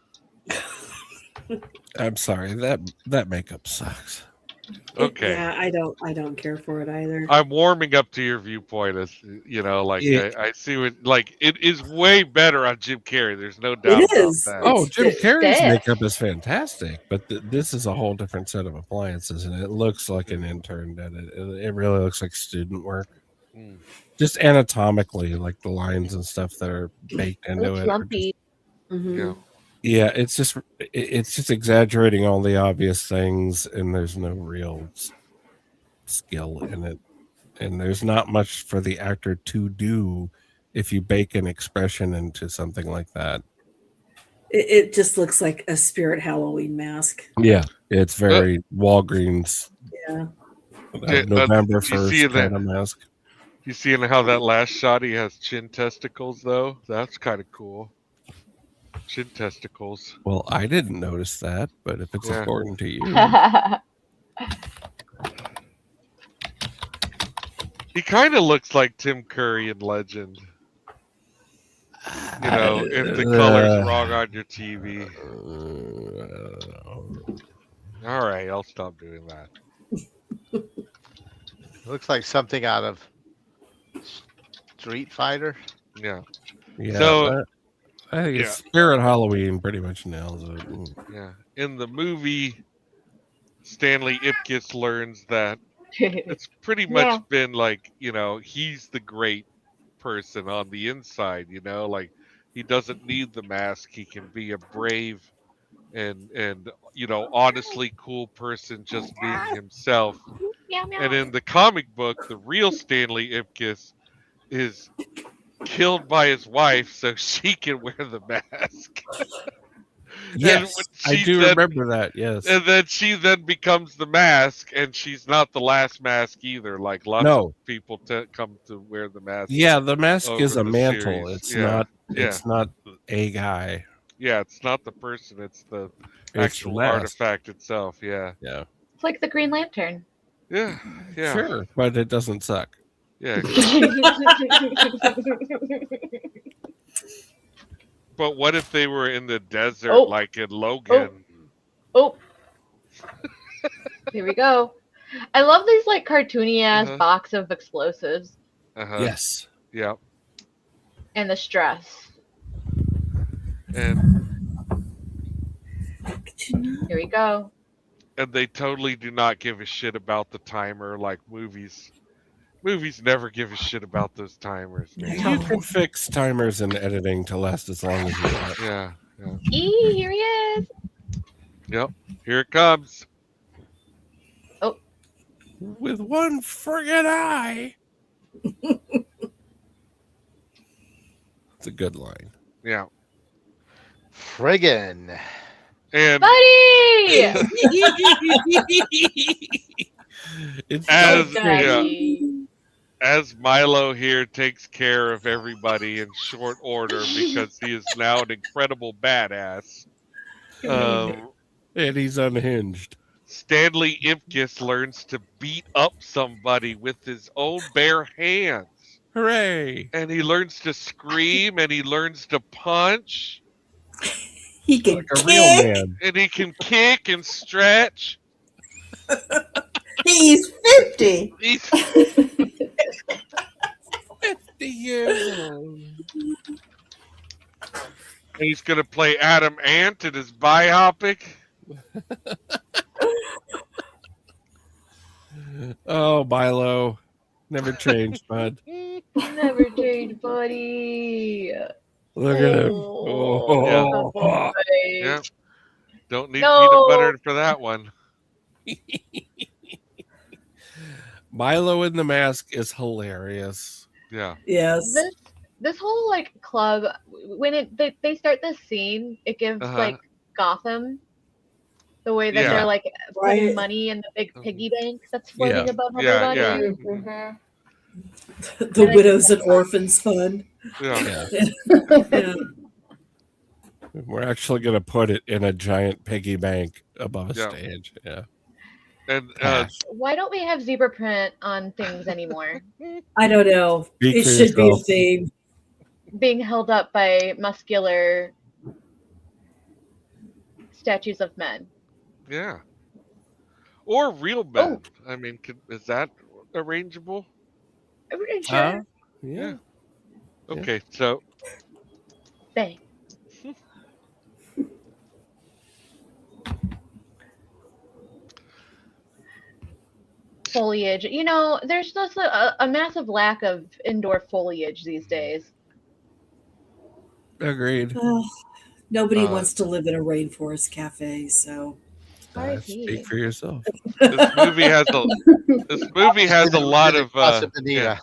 I'm sorry, that makeup sucks. Okay. Yeah, I don't care for it either. I'm warming up to your viewpoint as like Yeah. I see what it is way better on Jim Carrey. There's no doubt It about is. that. Oh, Jim It's Carrey's stiff. makeup is fantastic, but this is a whole different set of appliances, and it looks like an intern did it. It really looks like student work, Mm. just anatomically, like the lines and stuff that are baked into Looks it. are lumpy. Mhm. Yeah. Yeah, it's just exaggerating all the obvious things, and there's no real skill in it, and there's not much for the actor to do if you bake an expression into something like that. It just looks like a Spirit Halloween mask. Yeah, it's very Walgreens Yeah. November do you see 1st that? kind of mask. You seeing how that last shot he has chin testicles though? That's kind of cool. Chin testicles. Well, I didn't notice that, but if it's Yeah. important to you, He kind of looks like Tim Curry in Legend. If the color's wrong on your TV. All right, I'll stop doing that. It looks like something out of Street Fighter. Yeah. yeah. So- I think yeah. Spirit Halloween pretty much nails it. Yeah. In the movie, Stanley Ipkiss learns that it's pretty much Yeah. been like, he's the great person on the inside, like he doesn't need the mask. He can be a brave and honestly cool person just being himself. Meow, meow. And in the comic book, the real Stanley Ipkiss is killed by his wife so she can wear the mask. Yes, when I she do then- remember that. Yes. And then she then becomes the mask, and she's not the last mask either. Like lots No. of people come to wear the mask. Yeah, the mask is over a the mantle. series. It's Yeah, not. yeah. It's not a guy. Yeah, it's not the person; it's the It's the actual mask. artifact itself. Yeah, Yeah. It's like the Green Lantern. yeah, yeah, Sure, but it doesn't suck. yeah. But what if they were in the desert, Oh. like in Logan? Oh, here we go. I love these like cartoony ass Uh-huh. box of explosives Uh-huh. Yes. Yeah. and the stress. And Here we go. they totally do not give a shit about the timer like movies. Movies never give a shit about those timers, man. You can fix timers in editing to last as long as you want. Yeah, yeah. Here he is. Yep. Here it comes. With one friggin' eye. It's a good line. Yeah. Friggin'. And Buddy! It's as so great. Buddy. as Milo here takes care of everybody in short order because he is now an incredible badass. And he's unhinged. Stanley Ipkiss learns to beat up somebody with his own bare hands. Hooray! And he learns to scream and he learns to punch. He can Like a kick. real man. And he can kick and stretch. He's 50. He's 50 years old. And he's going to play Adam Ant in his biopic. Oh, Milo. Never changed, bud. Never change, buddy. Look at him. Oh, Oh. Yeah. Don't need No. peanut butter for that one. Milo in the Mask is hilarious. Yeah. Yes. This whole like club, when they start this scene, it gives Uh-huh. like Gotham, the way that Yeah. they're like putting Right. money in the big piggy bank that's floating Yeah. above Yeah, everybody. Mhm. The Widows and Orphans Fund. Yeah. Yeah. We're actually going to put it in a giant piggy bank above a Yeah. stage. Yeah. And Cash. Why don't we have zebra print on things anymore? I don't know. Speak It for should be a yourself. theme. Being held up by muscular statues of men. yeah. Or real men. Oh. I mean, is that arrangeable? Sure. Yeah. Okay, so Bang. Foliage. You know, there's just a massive lack of indoor foliage these days. Agreed. Nobody Uh, wants to live in a rainforest cafe, so Speak for yourself. this movie has a lot of Bonita.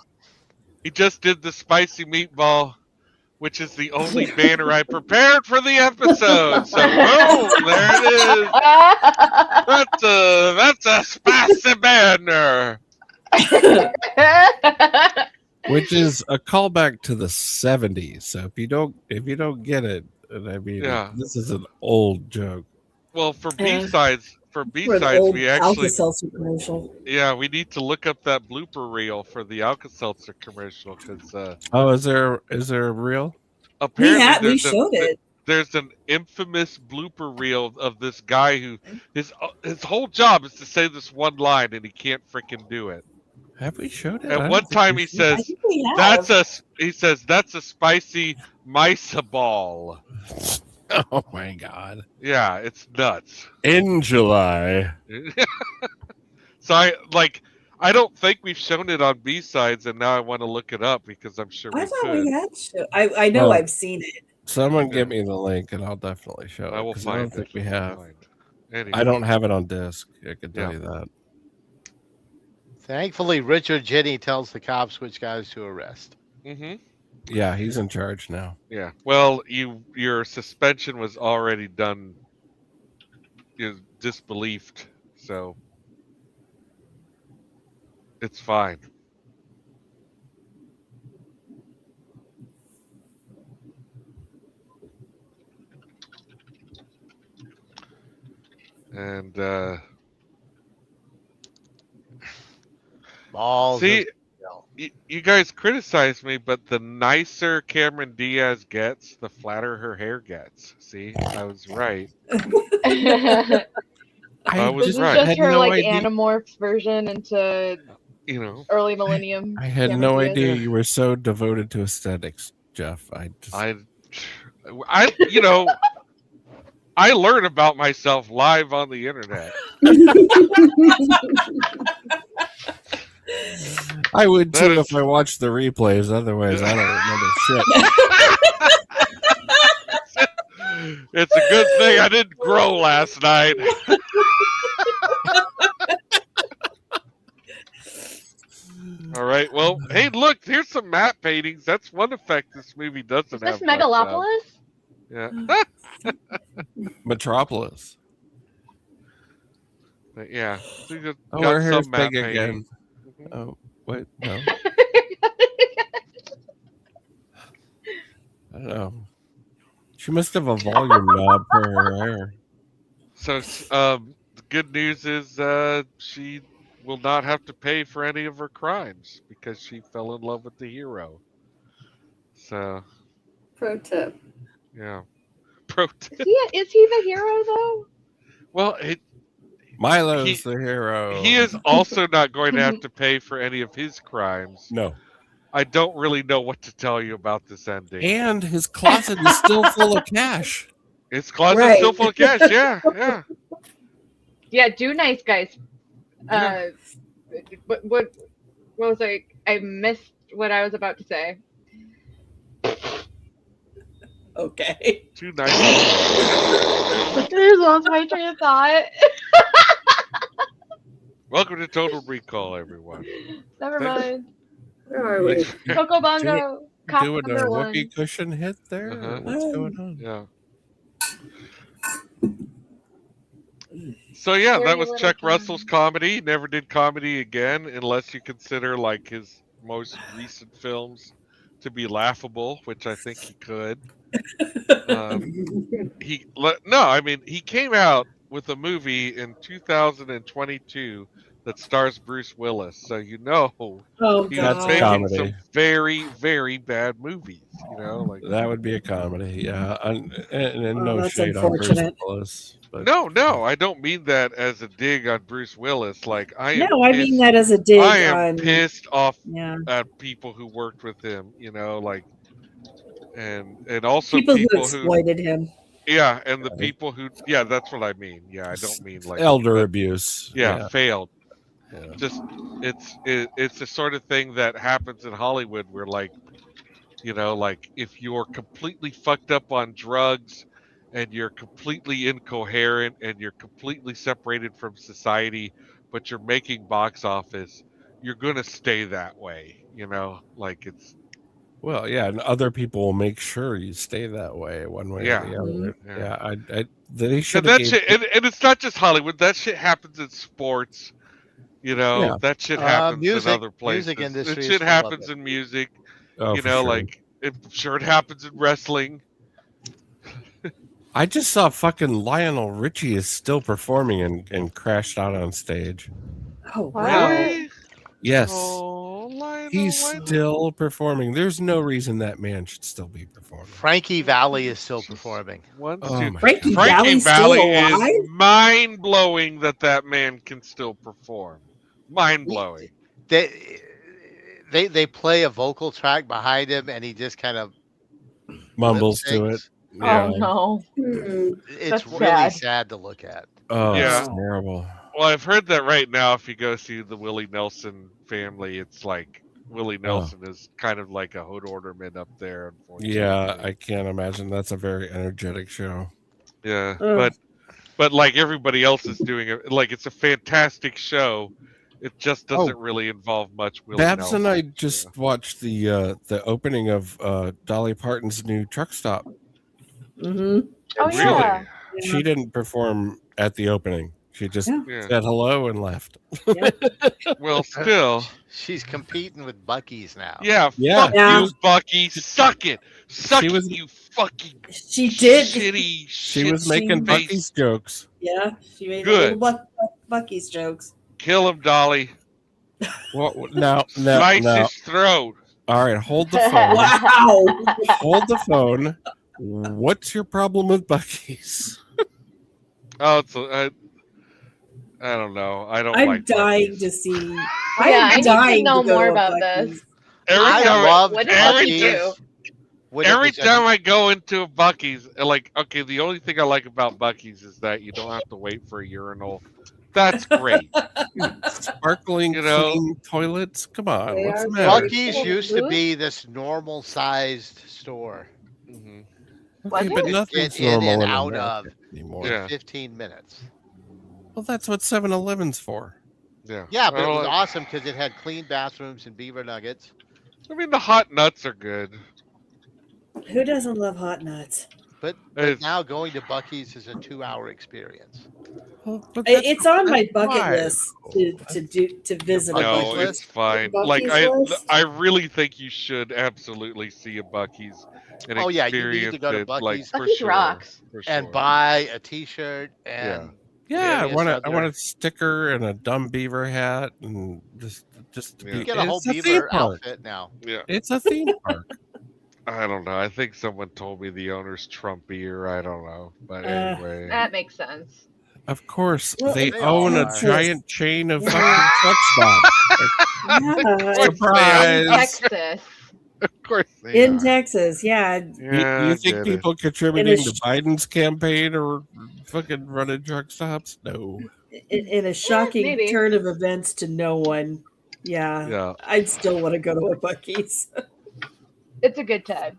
he just did the spicy meatball, which is the only banner I prepared for the episode. So boom, there it is. That's a spicy banner. Which is a callback to the 70s. So if you don't get it, I mean, Yeah. this is an old joke. Well, for Yeah. B-sides, for the old we actually Alka-Seltzer commercial. we need to look up that blooper reel for the Alka-Seltzer commercial because Oh, is there a reel? apparently We showed it. there's an infamous blooper reel of this guy who his whole job is to say this one line and he can't freaking do it. Have we showed it? I At don't one think time we he showed I says think we have. that's a spicy mice ball. it. Oh my god! Yeah, it's nuts. In July. So I don't think we've shown it on B-sides, and now I want to look it up because I'm sure we I thought could. we had. I know Oh. I've seen it. Someone Yeah. give me the link, and I'll definitely show it. I will 'cause find I don't think it. we I'll have. find it. Anyway. I don't have it on disc. I can tell Yeah. you that. Thankfully, Richard Jenny tells the cops which guys to arrest. Mm-hmm. Yeah, he's in charge now. Yeah. Well, your suspension was already done. Disbelieved, so it's fine. And Balls. see, you guys criticize me, but the nicer Cameron Diaz gets, the flatter her hair gets. See, I was right. I was This is right. just had her no like idea. Animorphs version into You know, early millennium. I had Cameron no Diaz. idea you were so devoted to aesthetics, Jeff. I I learn about myself live on the internet. I would That too is- if I watched the replays. Otherwise, I don't remember shit. It's a good thing I didn't grow last night. All right. Well, hey, look, here's some matte paintings. That's one effect this movie doesn't Is this have much of. Megalopolis? Yeah. Metropolis. But yeah. So you Oh, got our hair's some matte big again. painting. Oh, wait, no. I don't know. She must have a volume knob for her hair. So, the good news is she will not have to pay for any of her crimes because she fell in love with the hero. So, Pro tip. yeah. Pro tip. Is he the hero though? Well, Milo's the hero. he is also not going to have to pay for any of his crimes. No. I don't really know what to tell you about this ending. And his closet is still full of cash. His closet's Right. still full of cash. Yeah, yeah. Yeah, do nice, guys. Yeah. What was I missed what I was about to say. Okay. Too nice. I lost my train of thought. Welcome to Total Recall, everyone. Never mind. Where are we? Coco Bongo. Cop Doing a number one. whoopee cushion hit there? Uh-huh. What's going on? Yeah. So yeah, that Very was little Chuck time. Russell's comedy. He never did comedy again, unless you consider like his most recent films to be laughable, which I think he could. He came out with a movie in 2022 that stars Bruce Willis, so Oh he was That's a making comedy. some very, very bad movies. Like That would be a comedy, yeah. And Oh, no that's shade on Bruce unfortunate. Willis. But No, I don't mean that as a dig on Bruce Willis. Like I am No, I pissed- mean that as a dig I am on. pissed off Yeah. at people who worked with him, and also People who who exploited him. yeah, and the people who that's what I mean. Yeah, I don't mean like elder abuse. yeah, failed. Yeah. Just it's the sort of thing that happens in Hollywood where like if you're completely fucked up on drugs and you're completely incoherent and you're completely separated from society, but you're making box office, you're gonna stay that way. It's Well, yeah, and other people will make sure you stay that way one way Yeah. or the other. Yeah. Yeah, they and should that have. shit, and it's not just Hollywood. That shit happens in sports. Yeah. That shit happens in Music- other places. music industry It is shit full of happens it. in music. Oh, for sure. It happens in wrestling. I just saw fucking Lionel Richie is still performing and crashed out on stage. Oh, Wow. wow. Really? Yes, Oh, Lionel, he's why not? still performing. There's no reason that man should still be performing. Frankie Valli is still performing. Oh my Frankie God. Valli's still alive? is mind blowing that man can still perform. Mind blowing. They play a vocal track behind him, and he just kind of Mumbles lip to it. syncs. Yeah. Oh no. It's That's really sad. sad to look at. Oh, Yeah. it's terrible. Well, I've heard that right now, if you go see the Willie Nelson family, it's like Willie Nelson is kind of like a hood ornament up there. Unfortunately. Yeah, I can't imagine. That's a very energetic show. Yeah, Ugh. but like everybody else is doing it, like it's a fantastic show. It just doesn't really involve much Willie Babs Nelson. and I just watched the opening of Dolly Parton's new truck stop. Mm-hmm. Oh Really? yeah. She didn't perform at the opening. She just Yeah. Yeah. said hello and left. Well, still, She's competing with Buc-ee's now. yeah. Yeah. Fuck Yeah. you, Bucky. Suck it. Suck She it, was- you fucking She did. shitty. She was making face. Bucky's jokes. Yeah, she made Good. little Bucky's jokes. Kill him, Dolly. What? No. Slice his throat. All right, hold the phone. Wow. Hold the phone. What's your problem with Bucky's? Oh, I don't know. I don't I'm like dying Buc-ee's. to see. Yeah, I need to dying know go more to a about Buc-ee's. this. Every I time, love what did every Bucky Buc-ee's. do? when it every was a- time I go into a Bucky's, like, okay, the only thing I like about Bucky's is that you don't have to wait for a urinal. That's great. Sparkling You know- clean toilets? Come on. They What's are the matter? Buc-ee's used to be this normal sized store. Mhm. Okay, Was but it? nothing's Get in normal and in out America of anymore. Yeah. 15 minutes. Well, that's what 7-Eleven's for. Yeah. Yeah, but it was Well, awesome because it had clean bathrooms and beaver nuggets. I mean, the hot nuts are good. Who doesn't love hot nuts? But It's- now going to Bucky's is a 2-hour experience. Well, but that's- It's on my that's bucket why. list to visit a bucket No, Buc-ee's. list? it's fine. Like Buc-ee's list? I really think you should absolutely see a Bucky's and Oh, yeah, you need to experience go to it, like Buc-ee's. for Buc-ee's sure. rocks. For And sure. buy a T-shirt and Yeah, I various want other- a sticker and a dumb beaver hat and just to Yeah. be. you get a whole it's a theme beaver park. outfit now. Yeah. It's a theme park. I don't know. I think someone told me the owner's Trumpy, or I don't know. But Uh, anyway, That makes sense. Of course, Well, they they own all a are. giant chain of Yeah. fucking truck stops. Yeah, Surprise! Texas. of course they in are. Texas, yeah. Yeah, You I think get it. people contributing to sh- Biden's campaign or fucking running truck stops? No. In a shocking maybe. turn of events to no one. Yeah, Yeah. I'd still want to go to a Buc-ee's. It's a good time.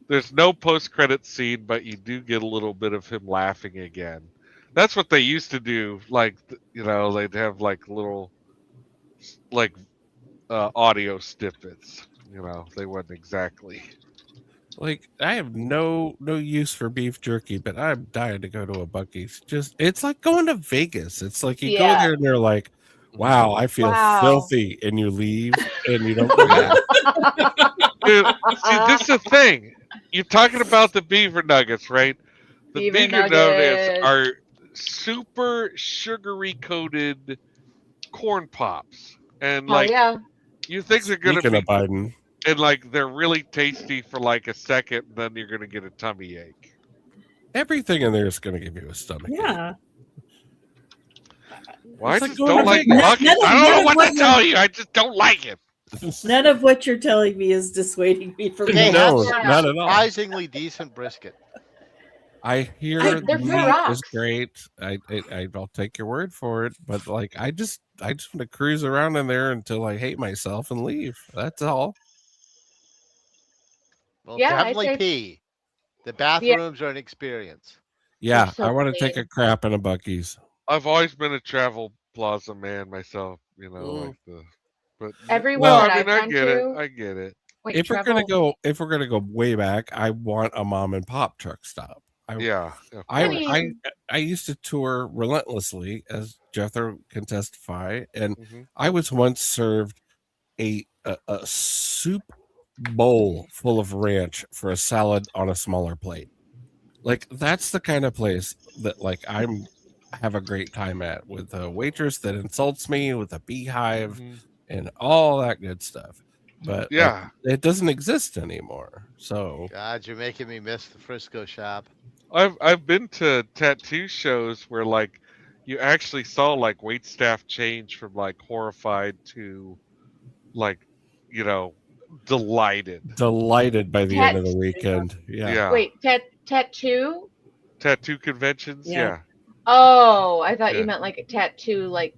There's no post-credit scene, but you do get a little bit of him laughing again. That's what they used to do. Like, they'd have like little, like, audio snippets. They wasn't exactly. Like I have no use for beef jerky, but I'm dying to go to a Buc-ee's. Just it's like going to Vegas. It's like you go Yeah. there and you're like, wow, I feel Wow. filthy, and you leave and you don't go back. Dude, see, this is the thing. You're talking about the beaver nuggets, right? The Beaver beaver nuggets nuggets. are super sugary coated corn pops, and Oh like yeah. you think they're gonna Speaking be, of Biden, and like they're really tasty for like a second, then you're gonna get a tummy ache. everything in there is going to give you a stomach. Yeah. Well, I It's like just going don't to like Vegas. Buc-ee's. I don't know what to tell you. I just don't like it. None of what you're telling me is dissuading me from They going. have No, some not at all. surprisingly decent brisket. I hear They're the for meat rocks. is great. I'll take your word for it. But like, I just want to cruise around in there until I hate myself and leave. That's all. Well, Yeah, I'd definitely say- pee. The bathrooms are an experience. Yeah, so I want to take clean. a crap in a Buc-ee's. I've always been a travel plaza man myself. Mm. But Everywhere Well, that I I've mean, I been get to. it. I get it. Wait, If we're gonna travel- go way back, I want a mom and pop truck stop. Yeah. I used to tour relentlessly, as Jethro can testify, and I was once served a soup bowl full of ranch for a salad on a smaller plate. Like that's the kind of place that like I'm have a great time at, with a waitress that insults me with a beehive and all that good stuff. But like, Yeah. it doesn't exist anymore. So God, you're making me miss the Frisco shop. I've been to tattoo shows where like you actually saw like wait staff change from like horrified to like delighted. delighted by the end of the weekend. Yeah. Wait, tattoo? Tattoo conventions. Yeah. Yeah. Oh, I thought Yeah. you meant like a tattoo, like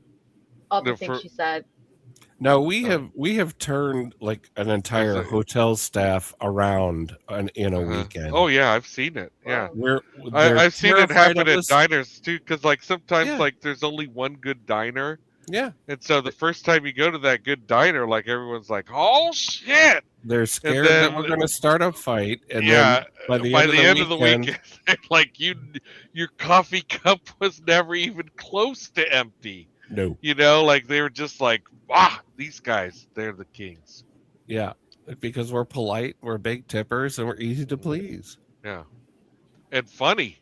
all the No, things for- she said. No, we have turned like an entire Okay. hotel staff around in a Uh-huh. weekend. Oh yeah, I've seen it. Yeah. They're I've seen it terrified happen of at us. diners too, because like sometimes Yeah. like there's only one good diner, Yeah, and so the first time you go to that good diner, like everyone's like, "Oh shit!" they're scared then- that we're going to start a fight, and Yeah. then by the end of the weekend, like your coffee cup was never even close to empty. no, Like they were just like, these guys, they're the kings. yeah, because we're polite, we're big tippers, and we're easy to please, Yeah, and funny.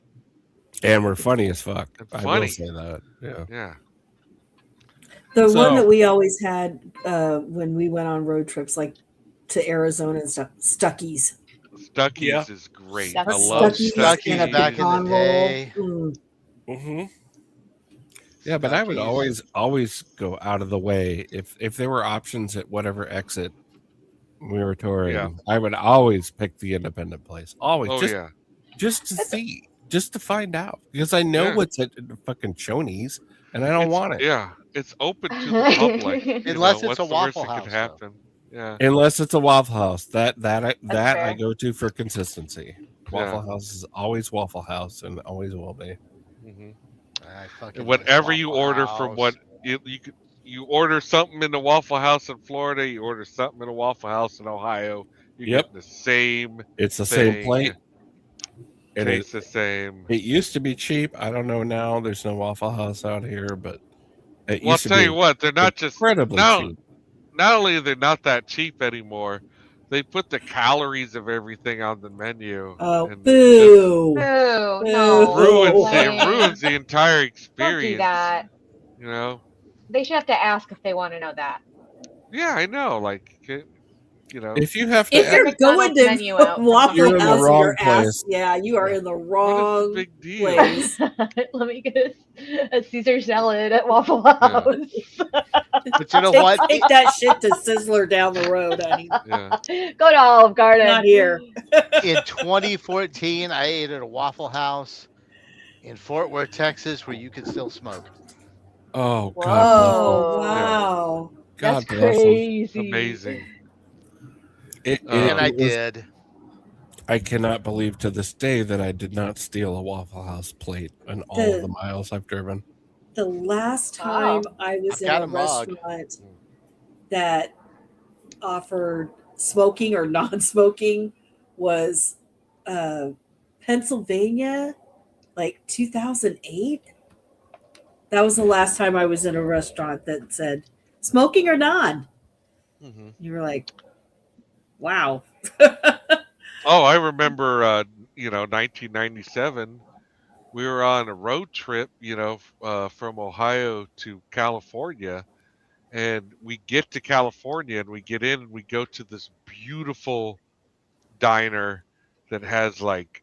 and we're funny as fuck. And I funny. will say that. Yeah. Yeah. The So- one that we always had when we went on road trips, like to Arizona and stuff, Stuckey's. Stuckey's Yeah. is great. Stuckey's. I love Stuckey's Stuckey's and a back in the pecan roll. day. Mm. Mm-hmm. Yeah, but I would Stuckey's. always go out of the way if there were options at whatever exit we were touring. Yeah. I would always pick the independent place. Always, Oh just yeah. just to see, just to find out, because I know Yeah. what's at the fucking Chonies, and I don't want it Yeah, it's open to the public. Unless it's what's a the worst Waffle that House, could though. happen? Yeah. unless it's a Waffle House. That I fair. go to for consistency. Waffle Yeah. House is always Waffle House and always will be. Mhm. I fucking Whatever miss you Waffle order from House. what you order something in the Waffle House in Florida, you order something in a Waffle House in Ohio, you're Yep. getting the same It's the same thing. plate. And Tastes the same. it used to be cheap. I don't know now. There's no Waffle House out here, but it Well, I'll used to tell you be what, they're not just incredibly now. cheap. Not only are they not that cheap anymore, they put the calories of everything on the menu, Oh, and it just boo! Boo, Boo. no. ruins it Lame. ruins the entire Don't experience. do that. You know? They should have to ask if they want to know that. Yeah, I know. Like, you know, If you have to, If Get you're the going McDonald's menu to out from Waffle You're in the House and wrong you're asked, place. yeah, you are in the what is the wrong big deal? place. Let me get a Caesar salad at Waffle House. But you know what? Take that shit to Sizzler down the road, honey. Yeah. Go to Olive Garden. Not here. In 2014, I ate at a Waffle House in Fort Worth, Texas, where you could still smoke. Oh, God Oh, Whoa. wow. bless That's them. God bless them. crazy. Amazing. And I It was- did. I cannot believe to this day that I did not steal a Waffle House plate in all of the miles I've driven. The last time Wow. I was I've in got a a mug. restaurant that offered smoking or non-smoking was Pennsylvania, like 2008. That was the last time I was in a restaurant that said smoking or non. Mhm. You were like, wow. Oh, I remember, 1997. We were on a road trip, from Ohio to California, and we get to California and we get in and we go to this beautiful diner that has like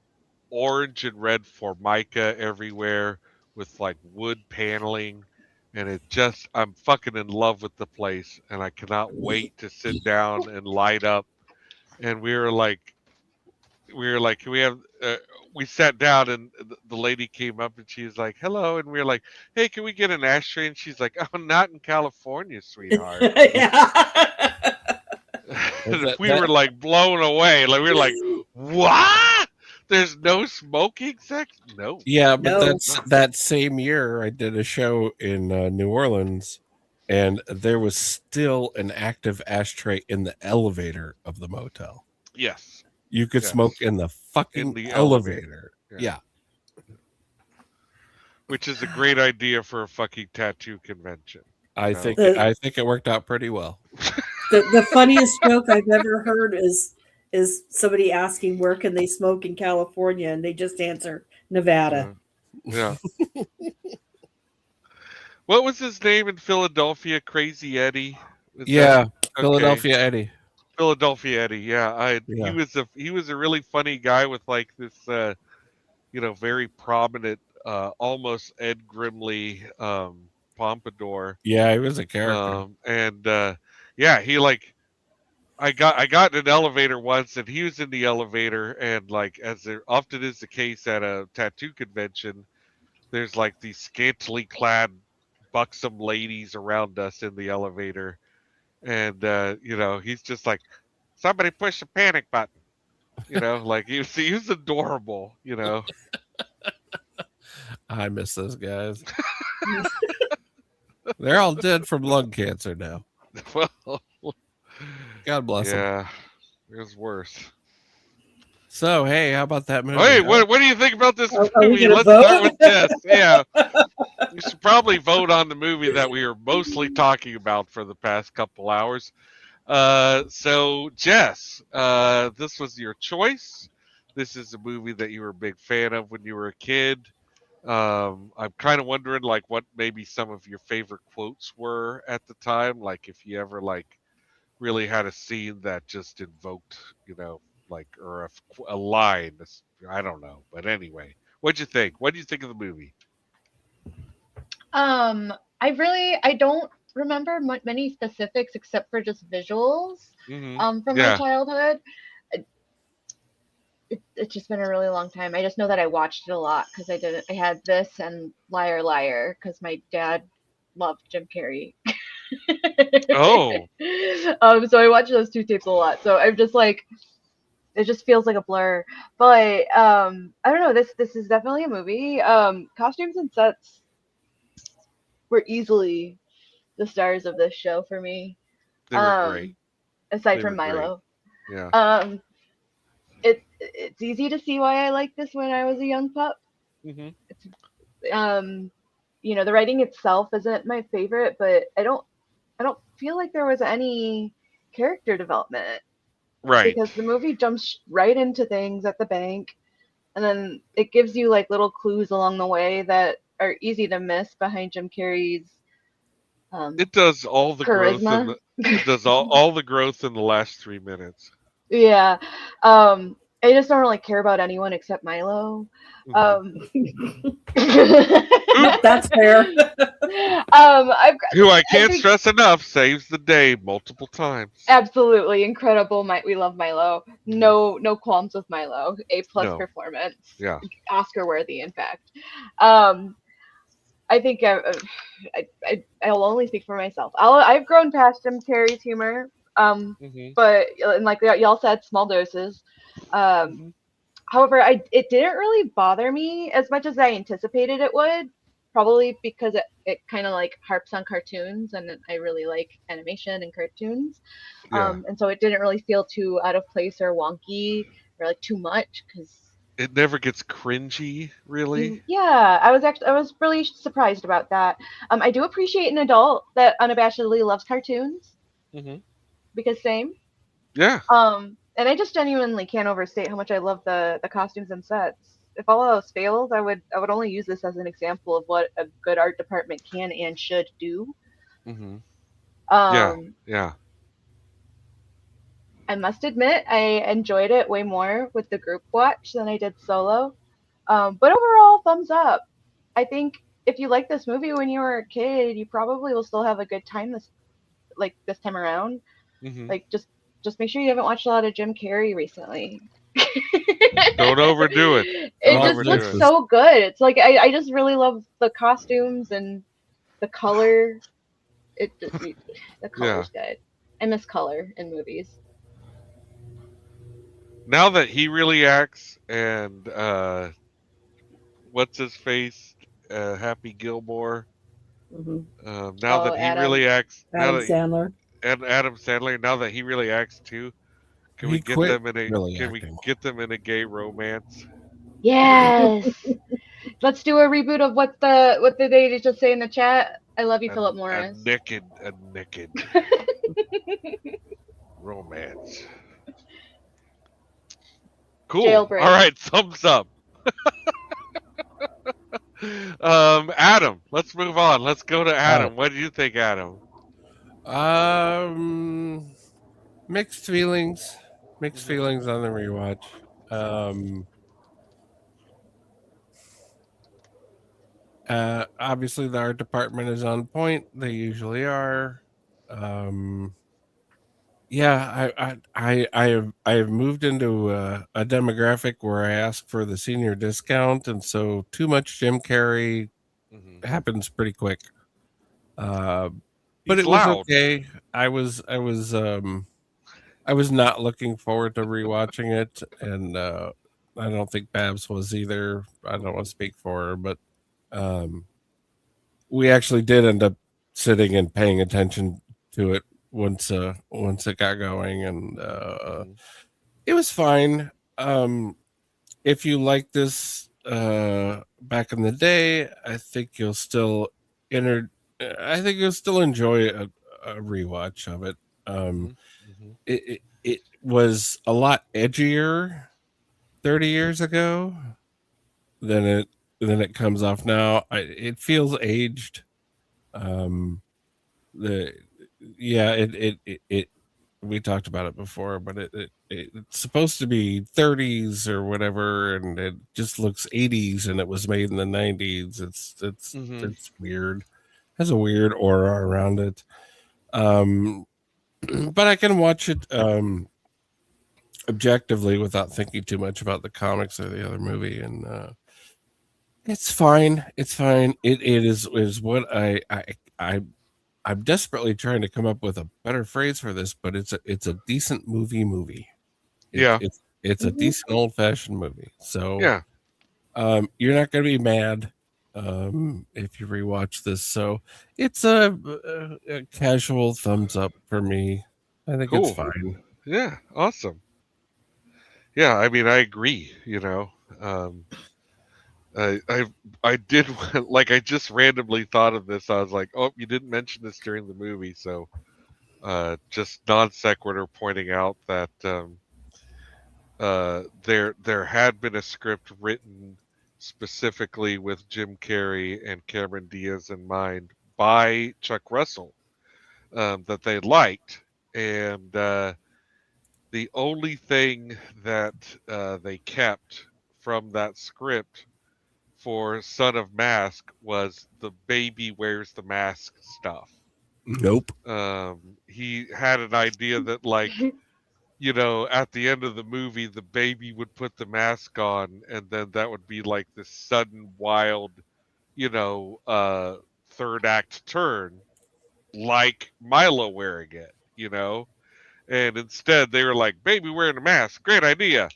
orange and red formica everywhere with like wood paneling, and I'm fucking in love with the place, and I cannot wait to sit down and light up. And can we have we sat down, and the lady came up and she was like, hello, and we were like, hey, can we get an ashtray? And she's like, oh, not in California, sweetheart. Yeah. We were like blown away. Like we were like, what? There's no smoking sex? No. Yeah, but No. that's that same year I did a show in New Orleans, and there was still an active ashtray in the elevator of the motel. Yes. You could Yes. smoke in the fucking In the elevator. Yeah. Yeah. Which is a great idea for a fucking tattoo convention. I No. think it worked out pretty well. The funniest joke I've ever heard is somebody asking where can they smoke in California, and they just answer Nevada. Yeah. What was his name in Philadelphia? Crazy Eddie? Is Yeah, that- Philadelphia Eddie. Philadelphia Eddie. Yeah, Yeah. he was a really funny guy with like this very prominent almost Ed Grimley pompadour. Yeah, he was a character. He like I got in an elevator once, and he was in the elevator, and like as there often is the case at a tattoo convention, there's like these scantily clad buxom ladies around us in the elevator, and he's just like, somebody push the panic button, like he was adorable. I miss those guys. They're all dead from lung cancer now. Well, God bless them. yeah, it was worse. So, hey, how about that movie? Hey, huh? what do you think about this Are we movie? gonna Let's vote? start with Jess. Yeah, we should probably vote on the movie that we were mostly talking about for the past couple hours. So Jess, this was your choice. This is a movie that you were a big fan of when you were a kid. I'm kind of wondering, like, what maybe some of your favorite quotes were at the time. Like, if you ever like really had a scene that just invoked, or a line. I don't know, but anyway, what'd you think? What do you think of the movie? I don't remember many specifics except for just visuals from Yeah. my childhood. It's just been a really long time. I just know that I watched it a lot because I had this and Liar Liar because my dad loved Jim Carrey. Oh. So I watched those two tapes a lot. So I'm just like, it just feels like a blur. But I don't know. This is definitely a movie. Costumes and sets were easily the stars of this show for me. They were great. Aside They from were great. Milo. Yeah. It's easy to see why I liked this when I was a young pup. Hmm. The writing itself isn't my favorite, but I don't feel like there was any character development Right. because the movie jumps right into things at the bank, and then it gives you like little clues along the way that are easy to miss behind Jim Carrey's It does all the growth charisma. it does all the growth in the last 3 minutes. Yeah. I just don't really care about anyone except Milo. That's fair. Who I can't think- stress enough saves the day multiple times. Absolutely incredible. We love Milo. No qualms with Milo. A+ No. performance. Yeah. Oscar worthy, in fact. I think I'll only speak for myself. I've grown past Jim Carrey's humor. But and like y'all said, small doses. However, it didn't really bother me as much as I anticipated it would. Probably because it kind of like harps on cartoons, and I really like animation and cartoons. Yeah. And so it didn't really feel too out of place or wonky or like too much because. It never gets cringy, really. Yeah, I was really surprised about that. I do appreciate an adult that unabashedly loves cartoons because same. Yeah. And I just genuinely can't overstate how much I love the costumes and sets. If all else fails, I would only use this as an example of what a good art department can and should do. Yeah. I must admit, I enjoyed it way more with the group watch than I did solo. But overall, thumbs up. I think if you liked this movie when you were a kid, you probably will still have a good time this time around. Like just make sure you haven't watched a lot of Jim Carrey recently. Don't overdo it. It just looks so good. It's like I just really love the costumes and the color. The color's good. I miss color in movies. Now that he really acts, and what's his face, Happy Gilmore. Now that he really acts, Adam Sandler. And Adam Sandler. Now that he really acts too, can we get them in a gay romance? Yes. Let's do a reboot of what did they just say in the chat? I love you, Philip Morris. A naked romance. Cool. Jailbreak. All right, thumbs up. Adam, let's move on. Let's go to Adam. What do you think, Adam? Mixed feelings. Mixed feelings on the rewatch. Obviously the art department is on point. They usually are. Yeah, I have moved into a demographic where I ask for the senior discount, and so too much Jim Carrey happens pretty quick. But it was okay. I was not looking forward to rewatching it, and I don't think Babs was either. I don't want to speak for her, but we actually did end up sitting and paying attention to it once it got going, and it was fine. If you like this back in the day, I think you'll still enjoy a rewatch of it. It was a lot edgier 30 years ago than it comes off now. It feels aged. We talked about it before, but it's supposed to be 30s or whatever, and it just looks 80s, and it was made in the 90s. It's weird. It has a weird aura around it. But I can watch it objectively without thinking too much about the comics or the other movie, and it's fine. It's fine. It is what I'm desperately trying to come up with a better phrase for this, but it's a decent movie. It's a decent old fashioned movie. So yeah, you're not going to be mad. if you rewatch this. So it's a casual thumbs up for me. I think it's Cool. fine. Yeah, awesome. Yeah, I mean, I agree. I did like I just randomly thought of this. I was like, oh, you didn't mention this during the movie, so just non sequitur pointing out that there had been a script written specifically with Jim Carrey and Cameron Diaz in mind by Chuck Russell that they liked, and the only thing that they kept from that script for Son of Mask was the baby wears the mask stuff. Nope. He had an idea that, like, at the end of the movie, the baby would put the mask on, and then that would be like this sudden, wild, third act turn, like Milo wearing it. And instead, they were like, baby wearing a mask, great idea.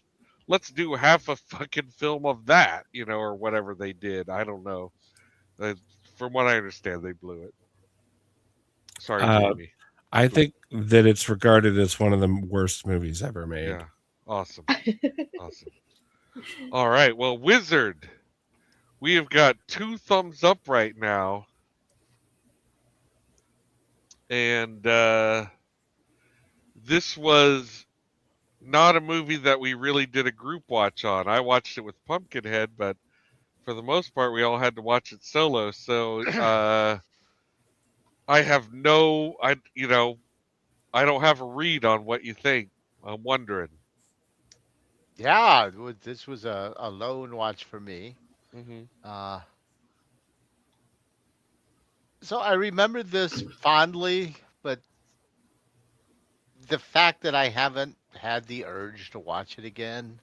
Let's do half a fucking film of that, or whatever they did. I don't know. From what I understand, they blew it. Sorry, Jamie. I think that it's regarded as one of the worst movies ever made. Yeah. Awesome. Awesome. All right. Well, Wizard, we have got 2 thumbs up right now. And this was not a movie that we really did a group watch on. I watched it with Pumpkinhead, but for the most part, we all had to watch it solo. So I have I don't have a read on what you think. I'm wondering. Yeah, this was a lone watch for me. Mm-hmm. So I remember this fondly, but the fact that I haven't had the urge to watch it again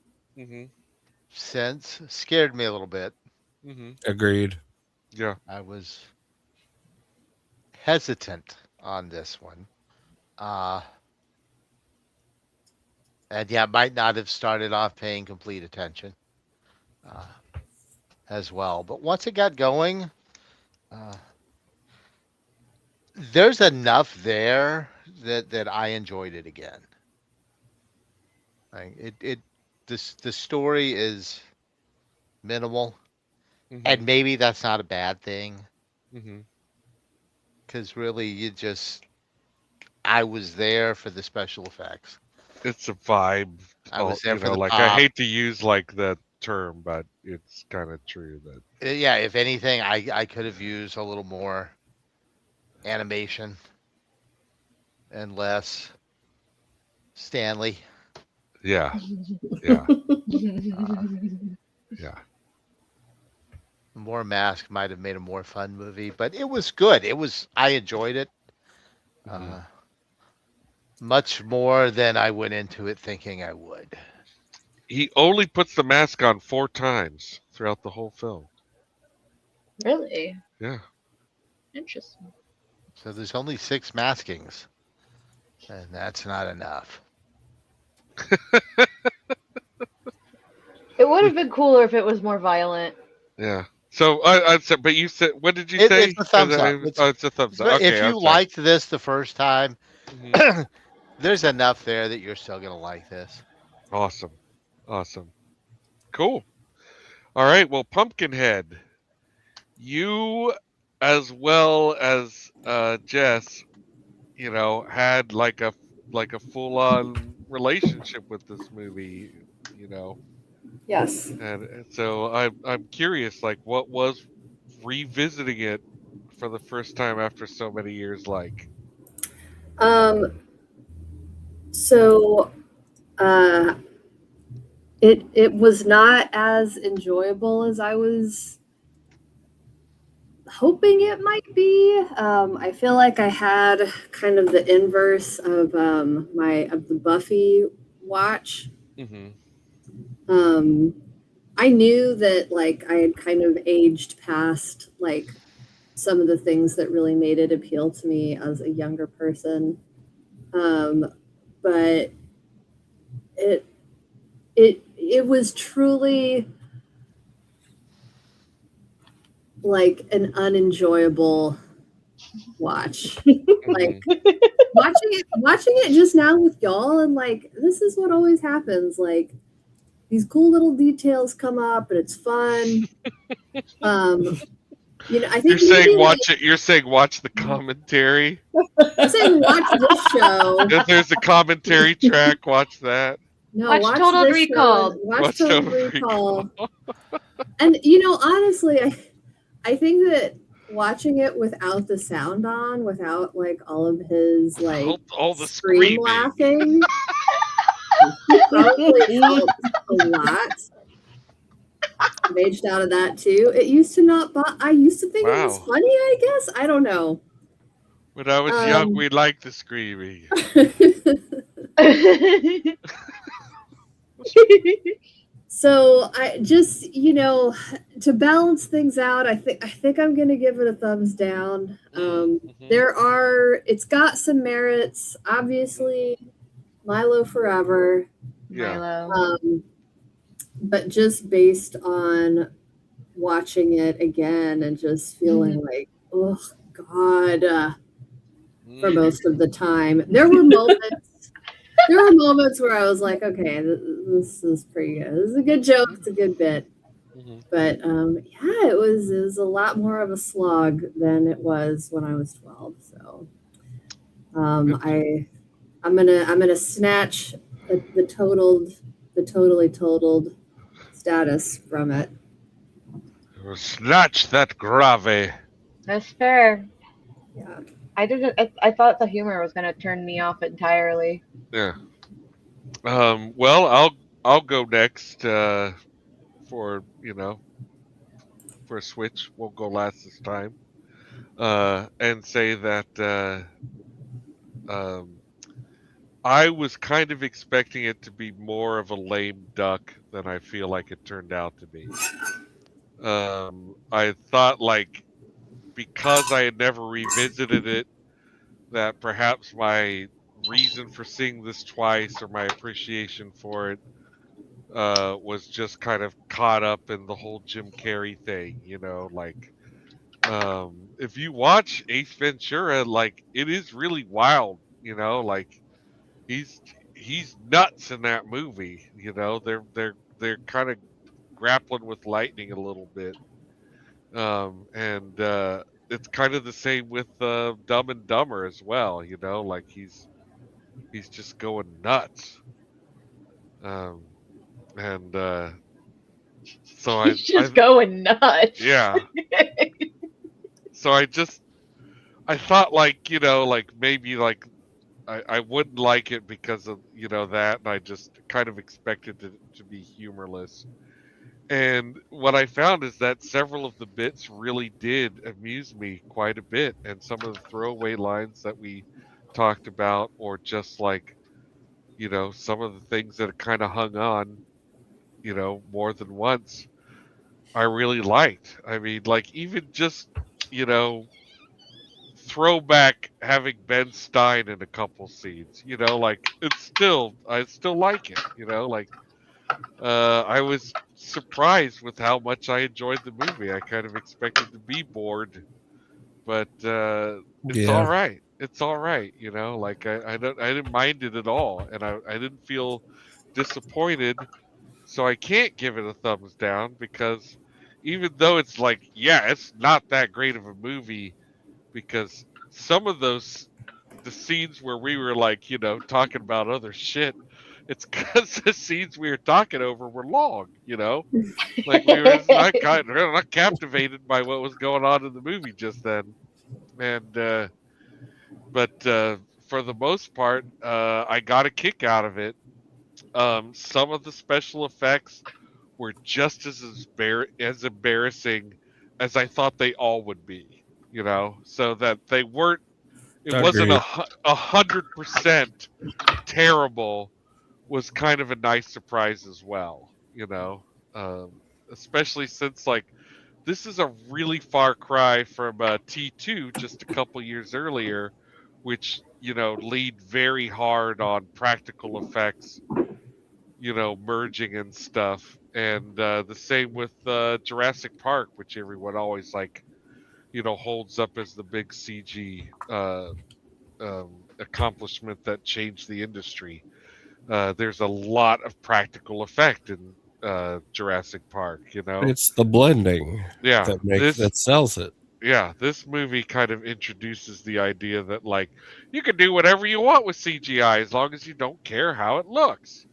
since scared me a little bit. Agreed. Yeah. I was hesitant on this one. And yeah, might not have started off paying complete attention as well. But once it got going, there's enough there that I enjoyed it again. Like the story is minimal, and maybe that's not a bad thing. Because really, I was there for the special effects. It's a vibe. I was there for the like pop. I hate to use like the term, but it's kind of true that. Yeah, if anything, I could have used a little more animation and less Stanley. Yeah. Yeah. Yeah. More Mask might have made a more fun movie, but it was good. I enjoyed it. Much more than I went into it thinking I would. He only puts the mask on 4 times throughout the whole film. Really? Yeah. Interesting. So there's only 6 maskings, and that's not enough. It would have been cooler if it was more violent. Yeah. So I said, but you said, what did you say? It's a thumbs up. It's a thumbs up. Okay, if you liked this the first time, there's enough there that you're still gonna like this. Awesome. Cool. All right. Well, Pumpkinhead, you as well as Jess, had like a full-on relationship with this movie. Yes. And so I'm curious, like, what was revisiting it for the first time after so many years like? So it was not as enjoyable as I was hoping it might be. I feel like I had kind of the inverse of the Buffy watch. I knew that like I had kind of aged past like some of the things that really made it appeal to me as a younger person. But it was truly like an unenjoyable watch. Like watching it just now with y'all, and like this is what always happens. Like these cool little details come up, and it's fun. You know, I think You're saying maybe, watch it. You're saying watch the commentary. I'm saying watch this show. If there's a commentary track, watch that. No, Watch Total this Recall. show. Watch Total Recall. And honestly, I think that watching it without the sound on, without like all of his like all the scream screaming. laughing, probably helped a lot. I've aged out of that too. It used to not, but I used to think it was funny. I guess I don't know. When I was young, we liked the screaming. So I just, to balance things out, I think I'm going to give it a thumbs down. It's got some merits, obviously. Milo forever. Milo. But just based on watching it again and just feeling like, oh God, for most of the time, there were moments. There were moments where I was like, okay, this is pretty good. This is a good joke. It's a good bit. But yeah, it was a lot more of a slog than it was when I was 12. So I'm gonna snatch the totally totaled status from it. Snatch that grave. That's fair. Yeah. I thought the humor was gonna turn me off entirely. Yeah. Well, I'll go next for a switch. Won't go last this time. And say that I was kind of expecting it to be more of a lame duck than I feel like it turned out to be. I thought, like, because I had never revisited it, that perhaps my reason for seeing this twice, or my appreciation for it, was just kind of caught up in the whole Jim Carrey thing, like, if you watch Ace Ventura, like, it is really wild, like, he's nuts in that movie, they're kind of grappling with lightning a little bit. And it's kind of the same with Dumb and Dumber as well, like he's just going nuts. And so He's just going nuts. Yeah. So I thought, like, like maybe like I wouldn't like it because of that, and I just kind of expected it to be humorless. And what I found is that several of the bits really did amuse me quite a bit, and some of the throwaway lines that we talked about, or just like, some of the things that kind of hung on, more than once, I really liked. I mean, like, even just, throwback having Ben Stein in a couple scenes, like, I still like it, like, I was surprised with how much I enjoyed the movie. I kind of expected to be bored, but it's all right. It's all right, like, I didn't mind it at all, and I didn't feel disappointed. So I can't give it a thumbs down, because even though it's like, yeah, it's not that great of a movie, because some of the scenes where we were like, talking about other shit, it's because the scenes we were talking over were long, like we were not captivated by what was going on in the movie just then. And but for the most part, I got a kick out of it. Some of the special effects were just as embarrassing as I thought they all would be, so that they weren't. It wasn't 100% terrible. Was kind of a nice surprise as well, especially since, like, this is a really far cry from T2 just a couple years earlier, which lead very hard on practical effects, merging and stuff. And the same with Jurassic Park, which everyone always holds up as the big CG accomplishment that changed the industry. There's a lot of practical effect in Jurassic Park. It's the blending Yeah, that sells it. Yeah, this movie kind of introduces the idea that you can do whatever you want with CGI as long as you don't care how it looks.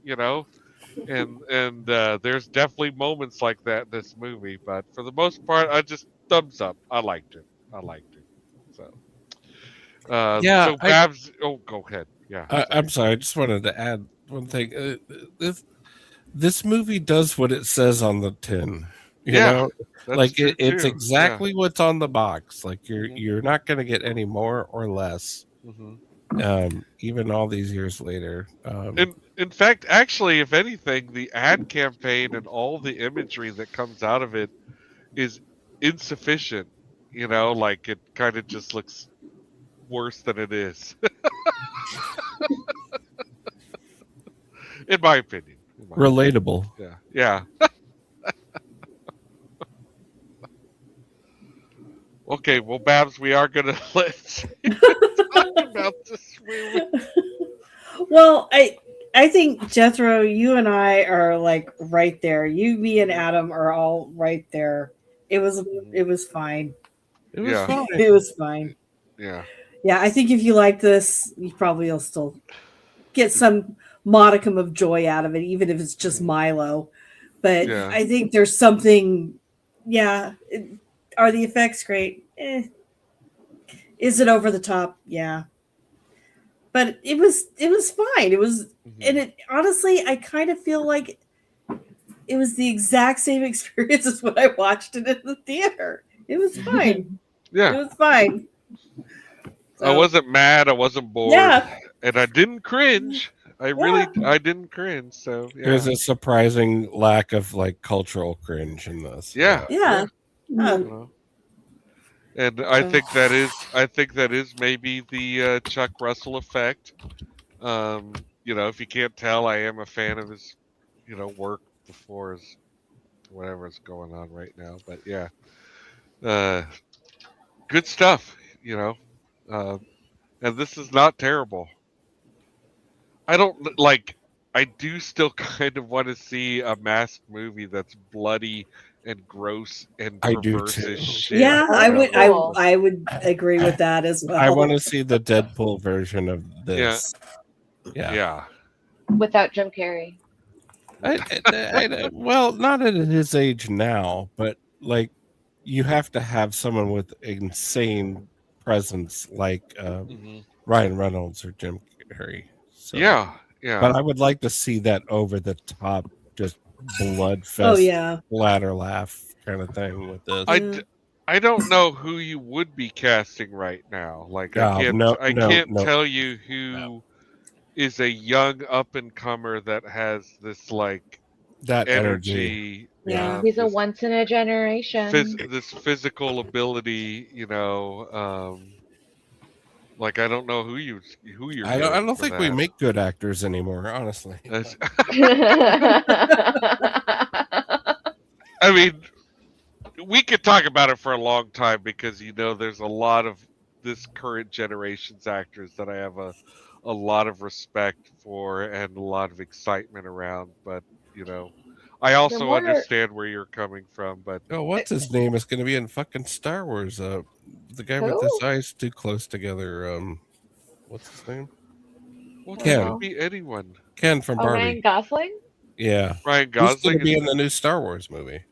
And there's definitely moments like that in this movie, but for the most part, I just thumbs up. I liked it. So, so Babs, go ahead. Yeah, I'm sorry. I just wanted to add one thing. This movie does what it says on the tin. You know, it's exactly what's on the box. Like you're not going to get any more or less. Even all these years later. In fact, actually, if anything, the ad campaign and all the imagery that comes out of it is insufficient. It kind of just looks worse than it is. In my opinion. Relatable. Yeah. Okay, well, Babs, we are going to let's talk about this movie. Well, I think, Jethro, you and I are right there. You, me, and Adam are all right there. It was fine. It was fine. It was fine. Yeah. Yeah, I think if you like this, you probably will still get some modicum of joy out of it, even if it's just Milo. But I think there's something. Yeah, are the effects great? Is it over the top? Yeah. But it was fine. It was, and it honestly, I kind of feel like it was the exact same experience as when I watched it in the theater. It was fine. Yeah, it was fine. So, I wasn't mad. I wasn't bored. Yeah, and I didn't cringe. I didn't cringe. So there's a surprising lack of cultural cringe in this. Yeah. And I think that is maybe the Chuck Russell effect. If you can't tell, I am a fan of his, work before his whatever's going on right now. But yeah, good stuff. And this is not terrible. I don't I do still kind of want to see a masked movie that's bloody and gross and perverse as shit. Yeah, I would agree with that as well. I want to see the Deadpool version of this. Yeah. Without Jim Carrey. Well, not at his age now, but you have to have someone with insane presence like Ryan Reynolds or Jim Carrey. So, yeah. But I would like to see that over the top, just blood fest, bladder laugh kind of thing with this. I don't know who you would be casting right now. I can't tell you who is a young up and comer that has this that energy. Yeah, he's a once in a generation. This physical ability, I don't know who you're. I don't think we make good actors anymore, honestly. I mean, we could talk about it for a long time because there's a lot of this current generation's actors that I have a lot of respect for and a lot of excitement around. But I also understand where you're coming from. But what's his name is going to be in fucking Star Wars? The guy with his eyes too close together. What's his name? Well, Ken. Could be anyone. Ken from Barbie. Ryan Gosling? Yeah. Ryan Gosling. He's going to be in the new Star Wars movie.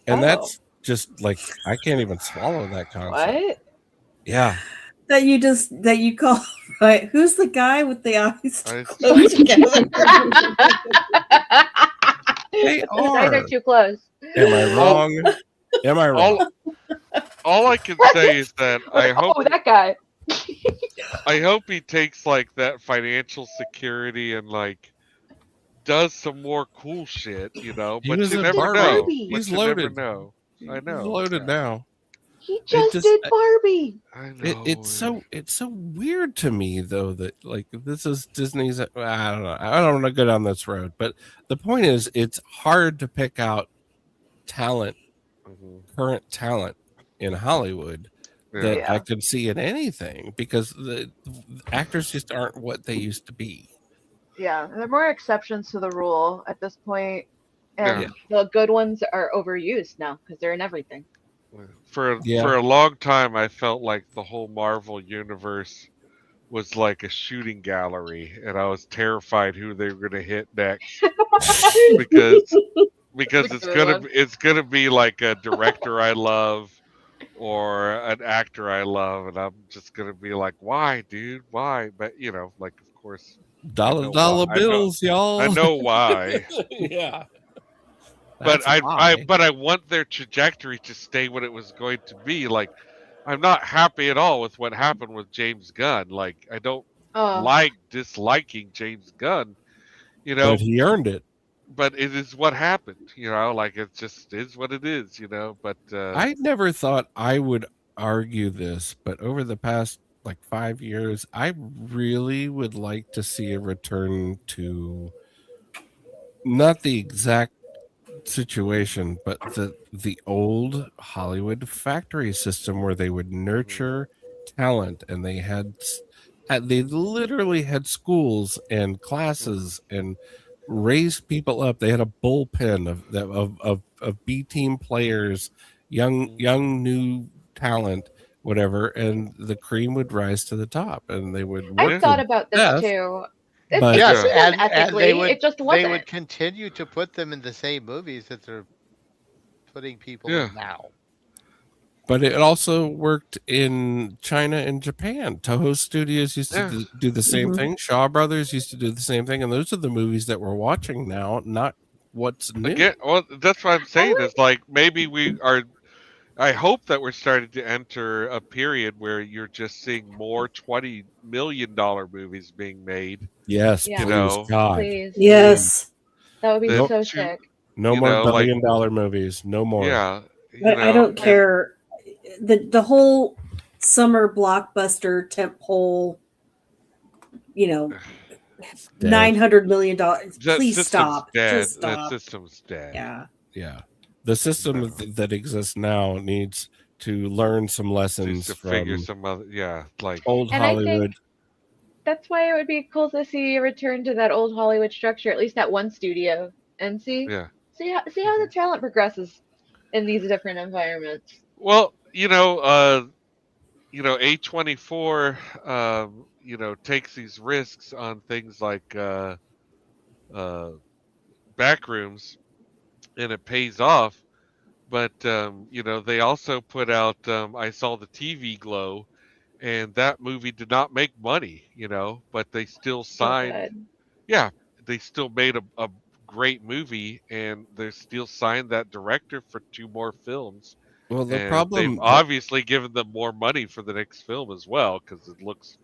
And that's just I can't even swallow that concept. What? Yeah. That you call, right? Who's the guy with the eyes close together? They are. They're too close. Am I wrong? Am I wrong? All I can say is that I hope that guy. I hope he takes that financial security and does some more cool shit, but you never know. He's loaded. I know. He's loaded now. He just just- did Barbie. I know. It's so weird to me though that like this is Disney's. I don't know. I don't want to go down this road, but the point is, it's hard to pick out talent, current talent in Hollywood that Yeah. I can see in anything because the actors just aren't what they used to be. Yeah, there are more exceptions to the rule at this point, and Yeah. the good ones are overused now because they're in everything. For Yeah. a long time, I felt like the whole Marvel universe was like a shooting gallery, and I was terrified who they were going to hit next because it's gonna be like a director I love or an actor I love, and I'm just gonna be like, why, dude, why? But like of course, Dollar why. bills, y'all. I know why. Yeah. But That's why. I want their trajectory to stay what it was going to be. Like, I'm not happy at all with what happened with James Gunn. Like, I don't like disliking James Gunn, But he earned it. But it is what happened, like it just is what it is, But I never thought I would argue this, but over the past like 5 years, I really would like to see a return to not the exact situation, but the old Hollywood factory system where they would nurture talent, and they literally had schools and classes and raised people up. They had a bullpen of B team players, young new talent, whatever, and the cream would rise to the top, and they would work. I thought about this death, too. but- It Yes, wasn't and ethically. they would It just they wasn't. would continue to put them in the same movies that they're putting people Yeah. in now. But it also worked in China and Japan. Toho Studios used to do the same thing. Shaw Brothers used to do the same thing, and those are the movies that we're watching now, not what's new. Again, well, that's what I'm saying is like maybe we are. I hope that we're starting to enter a period where you're just seeing more $20 million movies being made. Yes, Yeah. please, God. Please. Yes. That would be Nope. so sick. No You more know, like- billion-dollar movies. No more. Yeah. But I don't care. The whole summer blockbuster tentpole, Dead. $900 million. That Please system's stop. Dead. Just That stop. system's dead. Yeah. Yeah. The system that exists now needs to learn some Just lessons to from figure some other, like old And I think- Hollywood. That's why it would be cool to see a return to that old Hollywood structure, at least at one studio, and see yeah. how the talent progresses in these different environments. Well, A24, takes these risks on things like backrooms, and it pays off. But they also put out I Saw the TV Glow, and that movie did not make money, but they still signed. Good. Yeah, they still made a great movie, and they still signed that director for 2 more films. Well, the And problem they've obviously given them more money for the next film as well, because it looks.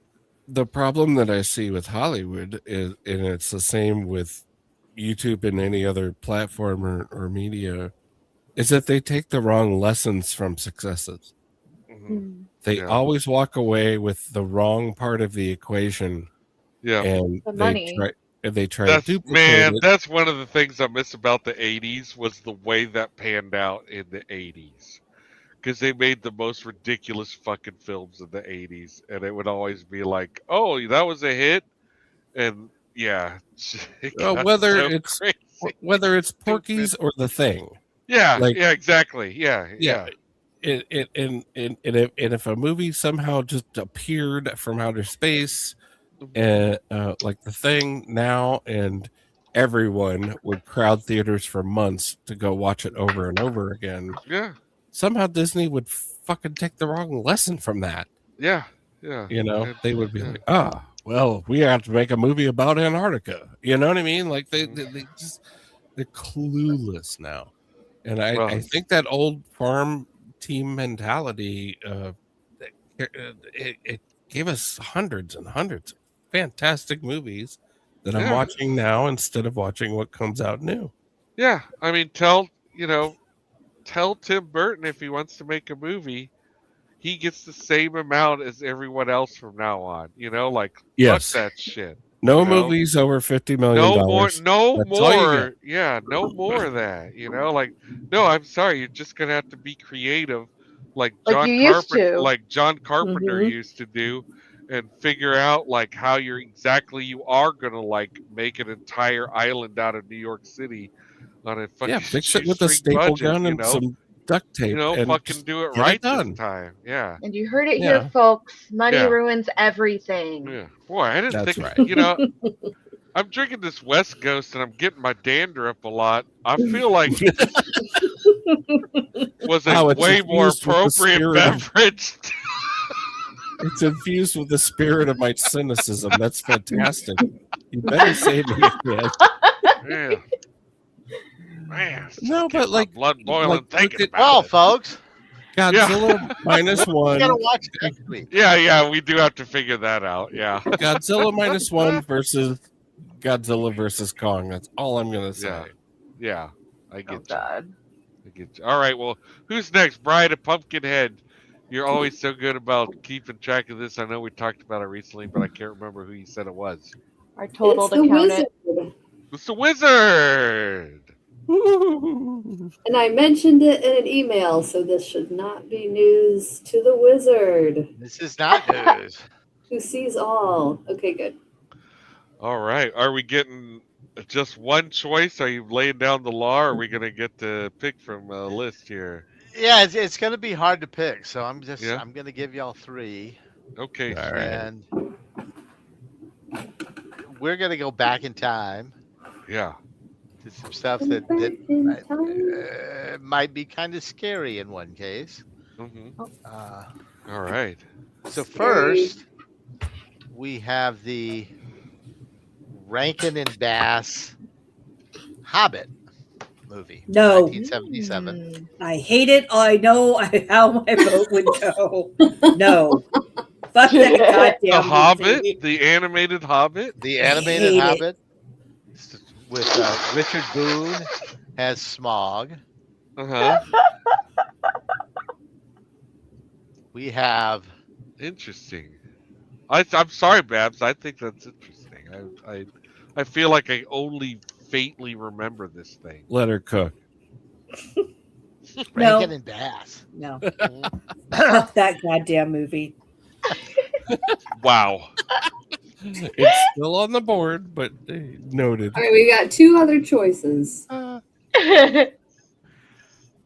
the problem that I see with Hollywood is, and it's the same with YouTube and any other platform or media, is that they take the wrong lessons from successes. Mm. They Yeah. always walk away with the wrong part of the equation, Yeah, and The money. they try that's to duplicate it. that's one of the things I miss about the '80s was the way that panned out in the '80s, because they made the most ridiculous fucking films in the '80s, and it would always be like, "Oh, that was a hit," and yeah, it got whether so it's crazy. whether it's Porky's or The Thing. Yeah, like- yeah, exactly, yeah. And if a movie somehow just appeared from outer space, like The Thing now, and everyone would crowd theaters for months to go watch it over and over again, Yeah, somehow Disney would fucking take the wrong lesson from that. yeah. They would be yeah. like, well, we have to make a movie about Antarctica. You know what I mean? Like they're clueless now. And I think that old farm team mentality, it gave us hundreds and hundreds of fantastic movies that I'm Yeah. watching now instead of watching what comes out new. Yeah, I mean, tell Tim Burton if he wants to make a movie, he gets the same amount as everyone else from now on. You know, like Yes. fuck that shit. No you know? movies over $50 million. No more, no That's all you more. Yeah, no more of that. You know, like no, I'm sorry, you're just gonna have to be creative, like Like you used to. John Carpenter Mhm. used to do, and figure out like how you are gonna like make an entire island out of New York City on a fucking Yeah, fix it with a shoestring staple budget, gun and some duct tape, and fucking just do it get right it done. this time. Yeah. And you heard it Yeah. here, folks. Money Yeah. ruins everything. Yeah. Boy, I didn't That's think, right. I'm drinking this West Coast and I'm getting my dander up a lot. I feel like was a Wow, it's way more infused with the appropriate spirit of- beverage. It's infused with the spirit of my cynicism. That's fantastic. You better say me again. Yeah. Man, it's No, just but getting my like- blood boiling like, thinking look at- about Well, it. folks, Godzilla minus we one. gotta watch it next week. Yeah, we do have to figure that out. Yeah. Godzilla minus one versus Godzilla versus Kong. That's all I'm gonna say. Yeah. Yeah. I Oh get you. God. I get you. All right, well, who's next? Brian of Pumpkinhead. You're always so good about keeping track of this. I know we talked about it recently, but I can't remember who you said it was. I totaled It's the accountant. wizard. It's the Wizard. And I mentioned it in an email, so this should not be news to the wizard, This is not news. who sees all. Okay, good. All right. Are we getting just one choice? Are you laying down the law? Or are we going to get to pick from a list here? Yeah, it's going to be hard to pick, so I'm Yeah. going to give y'all three, Okay. All right. and we're going to go back in time Yeah. to some stuff that might be kind of scary in one case. hmm Uh, All right. so Scary. first, we have the Rankin and Bass Hobbit movie, No. 1977. I hate it. I know how my vote would go. No. Fuck that goddamn The Hobbit, movie. the animated Hobbit. The I animated hate it. Hobbit with Richard Boone as Smog. Uh-huh. We have Interesting. I'm sorry, Babs. I think that's interesting. I feel like I only faintly remember this thing. Let her cook. No. Rankin and Bass. No. Fuck that goddamn movie. Wow. It's still on the board, but noted. All right, we got two other choices.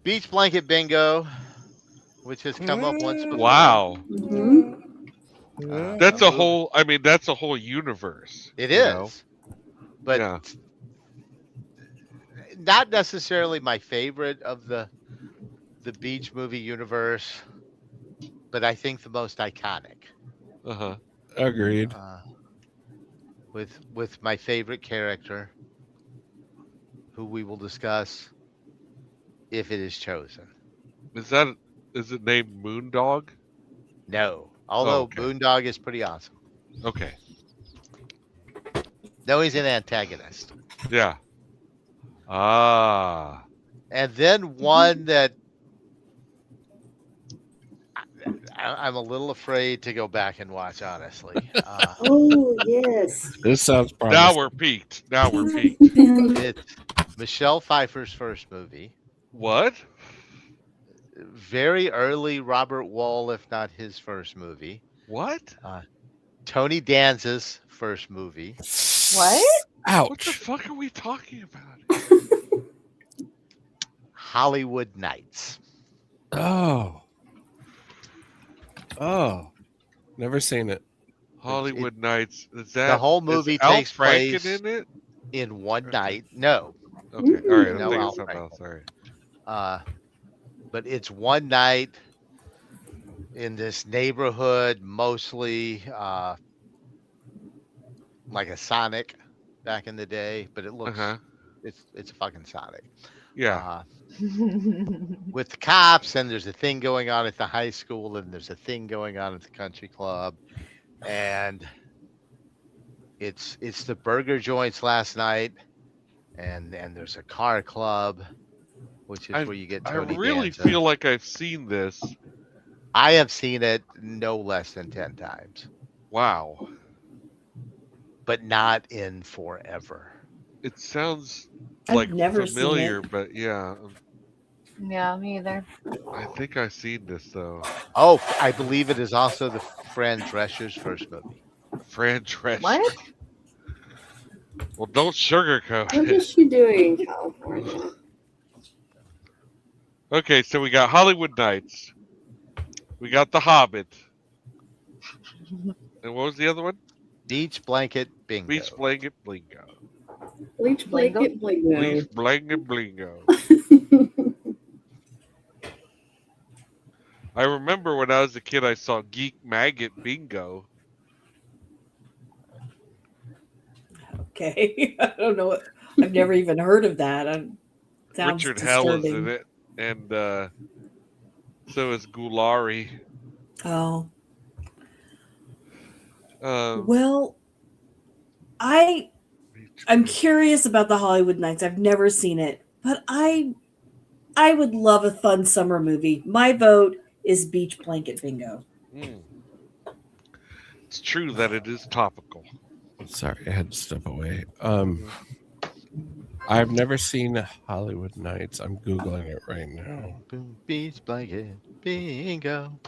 Beach Blanket Bingo, which has come up once before. Wow. Mhm. That's a whole. I mean, that's a whole universe. It you is, know? but Yeah. not necessarily my favorite of the beach movie universe, but I think the most iconic. Uh-huh. Agreed. With my favorite character, who we will discuss if it is chosen. Is it named Moondog? No, although okay. Boondog is pretty awesome. Okay. No, he's an antagonist. Yeah. Ah. And then one that I'm a little afraid to go back and watch, honestly. Oh, yes. This sounds Now promising. we're peaked. Now we're peaked. It's Michelle Pfeiffer's first movie. What? Very early Robert Wall, if not his first movie. What? Tony Danza's first movie. What? What the Ouch. fuck are we talking about? Hollywood Nights. Oh. Never seen it. Hollywood Nights. Is that The whole is movie Al takes Franken place in it? in one night. No. Okay. All right. I'm No, thinking Al something Franken. else. All right. But it's one night in this neighborhood, mostly like a Sonic back in the day, but it looks Uh-huh. it's a fucking Sonic. Yeah. With the cops, and there's a thing going on at the high school, and there's a thing going on at the country club, and it's the burger joints last night, and there's a car club, which is where you get I Tony really Danza. feel like I've seen this, I have seen it no less than 10 times, Wow. but not in forever. It sounds I've like never seen familiar, it. but yeah, Yeah, me either. I think I've seen this though. Oh, I believe it is also the Fran Drescher's first movie. Fran Drescher. What? Well, don't sugarcoat What it. is she doing in California? Okay, so we got Hollywood Nights. We got The Hobbit. And what was the other one? Beach Blanket Bingo. Beach Blanket Blingo. Bleach Blingo? blanket blingo. Beach Blanket Blingo. I remember when I was a kid, I saw Geek Maggot Bingo. Okay. I don't know. I've never even heard of that. Sounds Richard Hell is disturbing. in it, and so is Goulari. Oh. Um, Well, I'm curious about the Hollywood Nights. I've never seen it, but I would love a fun summer movie. My vote is Beach Blanket Bingo. It's true that it is topical. Sorry, I had to step away. I've never seen Hollywood Nights. I'm Googling it right now. Beach Blanket Bingo.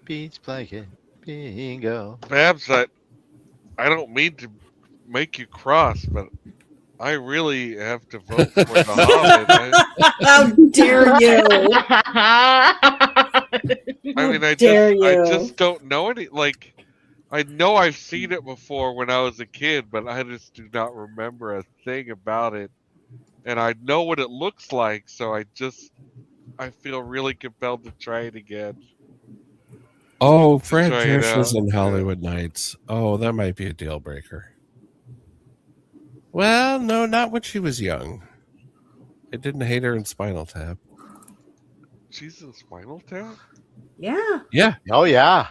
Beach Blanket Bingo. Babs, I don't mean to make you cross, but I really have to vote for The Hobbit. How dare you? I dare just don't know any. Like, I know I've seen it before when I was a kid, but I just do not remember a thing about it. And I know what it looks like, so I feel really compelled to try it again. Oh, Fran try it Drescher's out. in Hollywood Nights. Oh, that might be a deal breaker. Well, no, not when she was young. I didn't hate her in Spinal Tap. She's in Spinal Tap? Yeah. Yeah. Oh, yeah.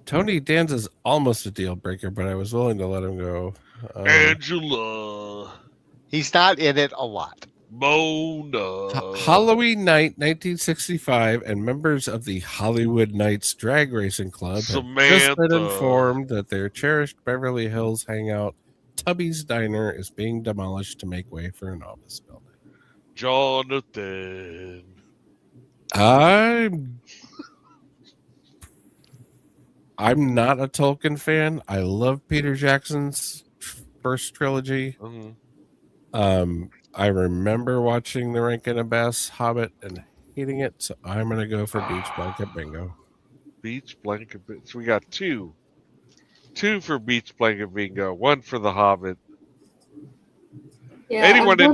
Tony Danza's almost a deal breaker, but I was willing to let him go. Angela. He's not in it a lot. Mona. Halloween Night, 1965, and members of the Hollywood Nights Drag Racing Club have just been Samantha. informed that their cherished Beverly Hills hangout, Tubby's Diner, is being demolished to make way for an office building. Jonathan. I'm not a Tolkien fan. I love Peter Jackson's first trilogy. I remember watching the Rankin and Bass Hobbit and hating it, so I'm going to go for Beach Blanket Bingo. Beach Blanket Bingo. So we got two. Two for Beach Blanket Bingo. One for The Hobbit. Yeah, Anyone in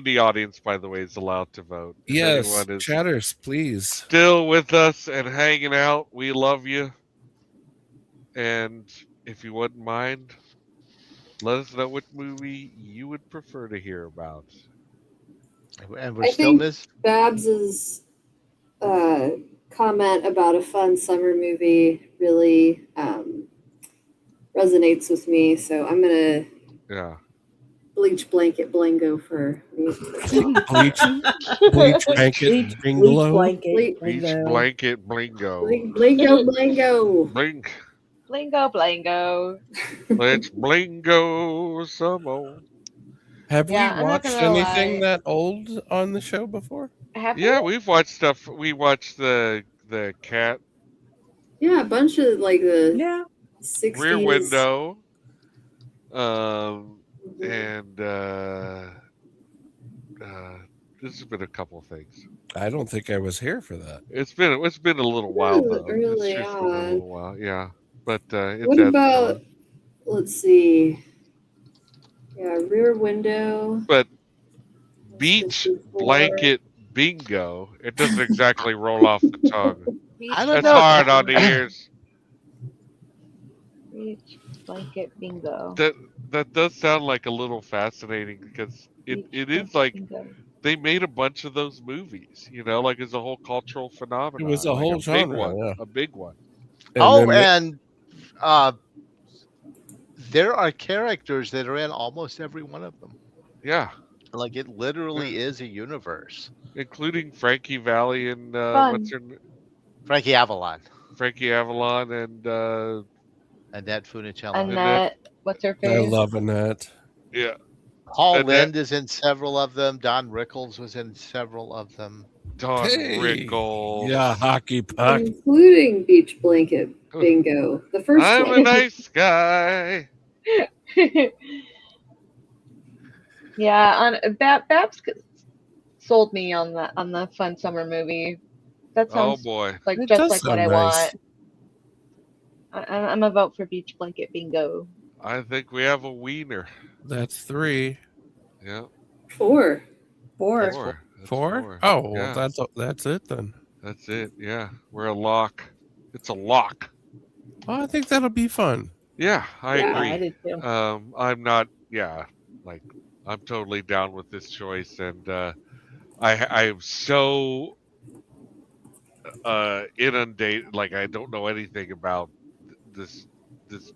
the audience, by the way, is allowed to vote. If Yes, anyone is chatters, please. still with us and hanging out, we love you. And if you wouldn't mind, let us know what movie you would prefer to hear about. And we're I still think missing. Babs's comment about a fun summer movie really resonates with me. So I'm gonna Bleach Blanket Blingo for me. Bleach Blanket Bingalow. Beach Blanket Blingo. Blingo Blingo. Blink. Blingo, blingo. Let's blingo some more. Have Yeah, we I'm not watched gonna anything lie. that old on the show before? Yeah, we've watched stuff. We watched the cat Yeah, a bunch of like the 60s. Rear Window. And there's been a couple of things. I don't think I was here for that. It's been a little while though. Early It's just been a on. little while, yeah. But it's What about? Let's see. Yeah, Rear Window. But Beach Blanket Bingo. It doesn't exactly roll off the tongue. I don't That's know. hard on the ears. Beach Blanket Bingo. That does sound like a little fascinating because it is like Bingo. they made a bunch of those movies, like as a whole cultural phenomenon. It was a like whole big genre, one, yeah. a big one. And there are characters that are in almost every one of them. Yeah. Like it literally is a universe. including Frankie Valley and Fun. what's her n- Frankie Avalon, Frankie Avalon and Annette Funicello. Annette, what's her I face? love Annette. yeah, Paul Annette. Lind is in several of them. Don Rickles was in several of them. Don Hey, Rickles. yeah, hockey puck. Including Beach Blanket Bingo. The first I'm a one. nice guy. Yeah, on Babs sold me on the fun summer movie. That Oh sounds boy. like It just does like what sound I nice. want. I'm a vote for Beach Blanket Bingo. I think we have a wiener. That's 3. Yeah. 4. Four. Four. That's 4? Oh, well, Yeah. that's it then. That's it. Yeah. We're a lock. It's a lock. Well, I think that'll be fun. Yeah, I Yeah, agree. I did too. I'm not. Yeah, like I'm totally down with this choice, and I'm so inundated. Like I don't know anything about this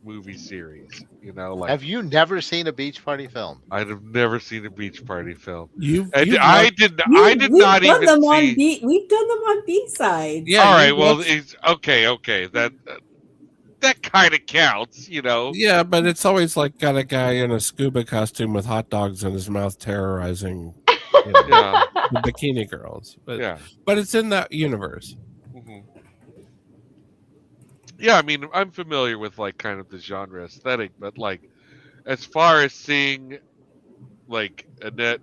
movie series. You know, like Have you never seen a beach party film? I've never seen a beach party film. You've And you've I watched- did. We- I did we've not done even them on see. we've done them on B-sides. Yeah, All right. you've Well, watched- it's okay. Okay. That kind of counts. You know. yeah, but it's always like got a guy in a scuba costume with hot dogs in his mouth terrorizing you know, Yeah. the bikini girls. But Yeah. but it's in that universe. Mhm. Yeah, I mean, I'm familiar with like kind of the genre aesthetic, but like as far as seeing like Annette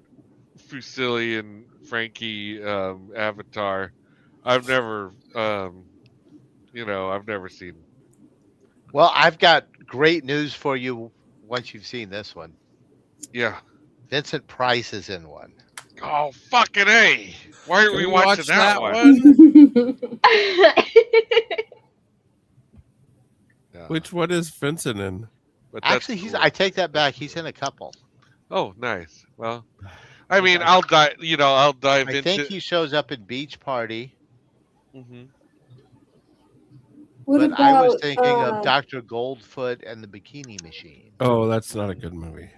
Fusili and Frankie Avatar, I've never I've never seen. Well, I've got great news for you once you've seen this one. Yeah. Vincent Price is in one. Oh, fucking A. Why aren't Can we we watching watch that that one? Yeah. Which what is Vincent in? But that's Actually, cool. I take that back. He's in a couple. Oh, nice. Well, I mean, I'll dive I into. think he shows up in Beach Party, Mhm. What but about, I was thinking of Dr. Goldfoot and the Bikini Machine. Oh, that's not a good movie.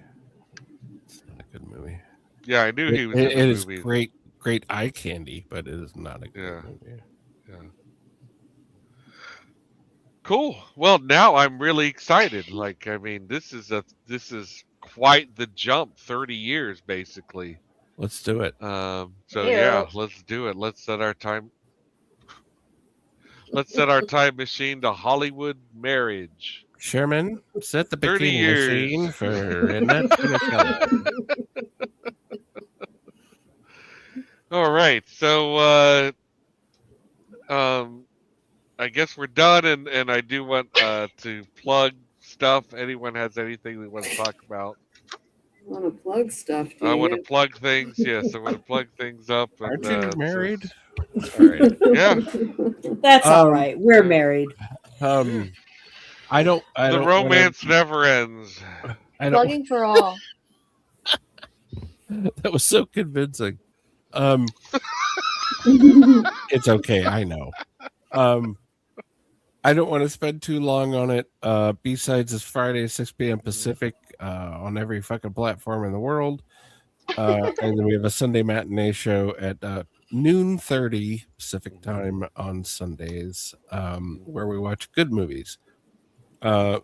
It's not a good movie. Yeah, I knew he was It in the is movie. great eye candy, but it is not a good Yeah. movie. Cool. Well, now I'm really excited. Like, I mean, this is quite the jump. 30 years, basically. Let's do it. So Yeah. yeah, let's do it. Let's set our time. Let's set our time machine to Hollywood marriage. Sherman, set the 30 bikini years. machine for Annette Funicello. All right. So I guess we're done, and I do want to plug stuff. Anyone has anything they want to talk about? I want to plug stuff. Do I want to you? plug things. Yes, I want to plug things up. Aren't And, you married? All right. Yeah. That's all Um, right. We're married. I don't. The romance never ends. I don't. Plugging for all. That was so convincing. It's okay. I know. I don't want to spend too long on it. B-Sides is Friday, 6 p.m. Pacific on every fucking platform in the world. And then we have a Sunday matinee show at noon 30 Pacific time on Sundays where we watch good movies. The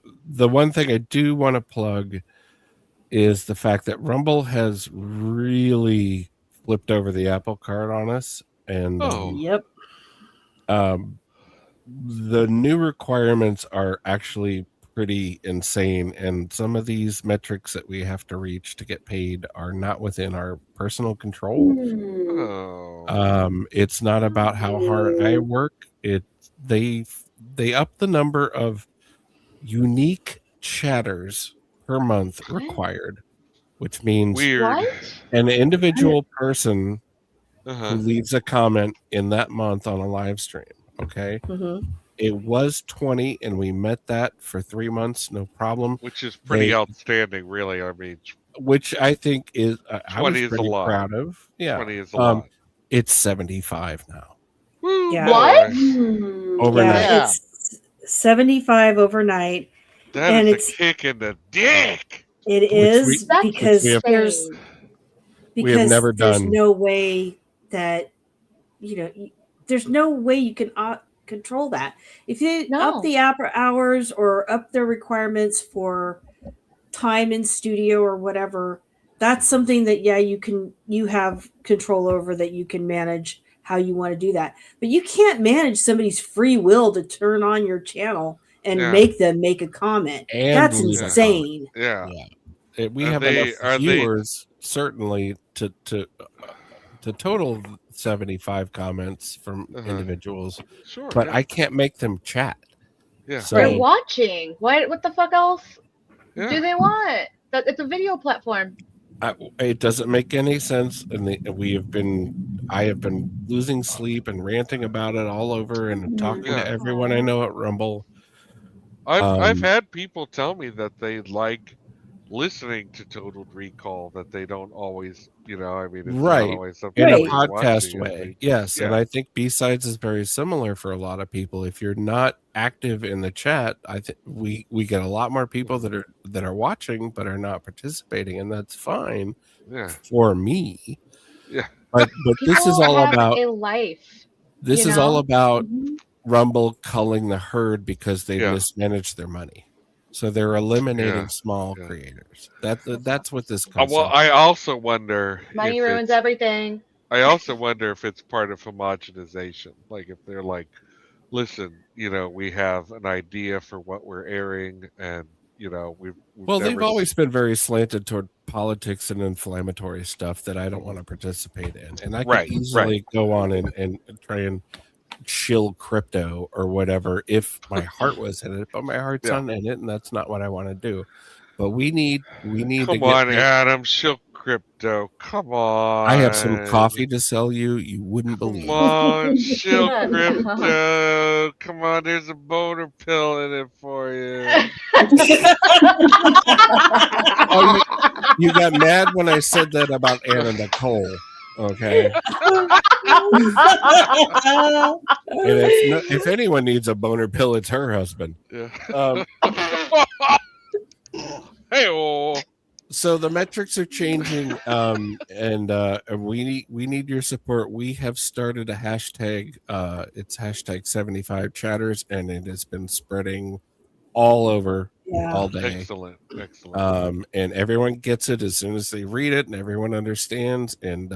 one thing I do want to plug is the fact that Rumble has really flipped over the apple cart on us. And Yep. the new requirements are actually pretty insane, and some of these metrics that we have to reach to get paid are not within our personal control. Hmm. Oh. It's not about how hard I work. They up the number of unique chatters per month required, which means Weird. What? an individual person who Uh-huh. leaves a comment in that month on a live stream. Okay. Mm-hmm. It was 20 and we met that for 3 months, no problem. Which is pretty They- outstanding, really. I mean, Which I think is I 20 was is a pretty lot. proud of. Yeah. 20 is a lot. It's 75 now. Woo, Yeah. What? boy. Hmm. Overnight. Yeah, it's 75 overnight. That And is it's- a kick in the dick. It we- is That's because we have- there's because never there's done. no way that there's no way you can control that. If you up the hours or up their requirements for time in studio or whatever, that's something that you have control over, that you can manage how you want to do that. But you can't manage somebody's free will to turn on your channel and make them make a comment. And that's leave a insane. Yeah. We have enough viewers certainly to total 75 comments from individuals. Sure. But I can't make them chat. Yeah. So, They're watching. What the fuck else do they want? It's a video platform. It doesn't make any sense, and I have been losing sleep and ranting about it all over, and talking to everyone I know at Rumble. I've had people tell me that they like listening to Total Recall, that they don't always, it's not always something in a they're podcast watching. way. Yes, and I think B-Sides is very similar for a lot of people. If you're not active in the chat, I think we get a lot more people that are watching but are not participating, and that's fine for me. Yeah. But this is all about a life. This is all about Rumble culling the herd because they mismanaged their money. So they're eliminating small creators. That's what this comes well, I also wonder money ruins everything. I also wonder if it's part of homogenization. Like if they're like, listen, we have an idea for what we're airing, and they've always been very slanted toward politics and inflammatory stuff that I don't want to participate in. And I could easily go on and try and shill crypto or whatever if my heart was in it, but my heart's not in it, and that's not what I want to do. But we need Come on, Adam, shill crypto. Come on. I have some coffee to sell you. You wouldn't believe. Come on, shill crypto. Come on, there's a boner pill in it for you. You got mad when I said that about Anna Nicole. Okay. And if anyone needs a boner pill, it's her husband. Yeah. Hey-oh. So the metrics are changing, and we need your support. We have started a hashtag. It's hashtag 75 chatters, and it has been spreading all over all day. Excellent. And everyone gets it as soon as they read it, and everyone understands. And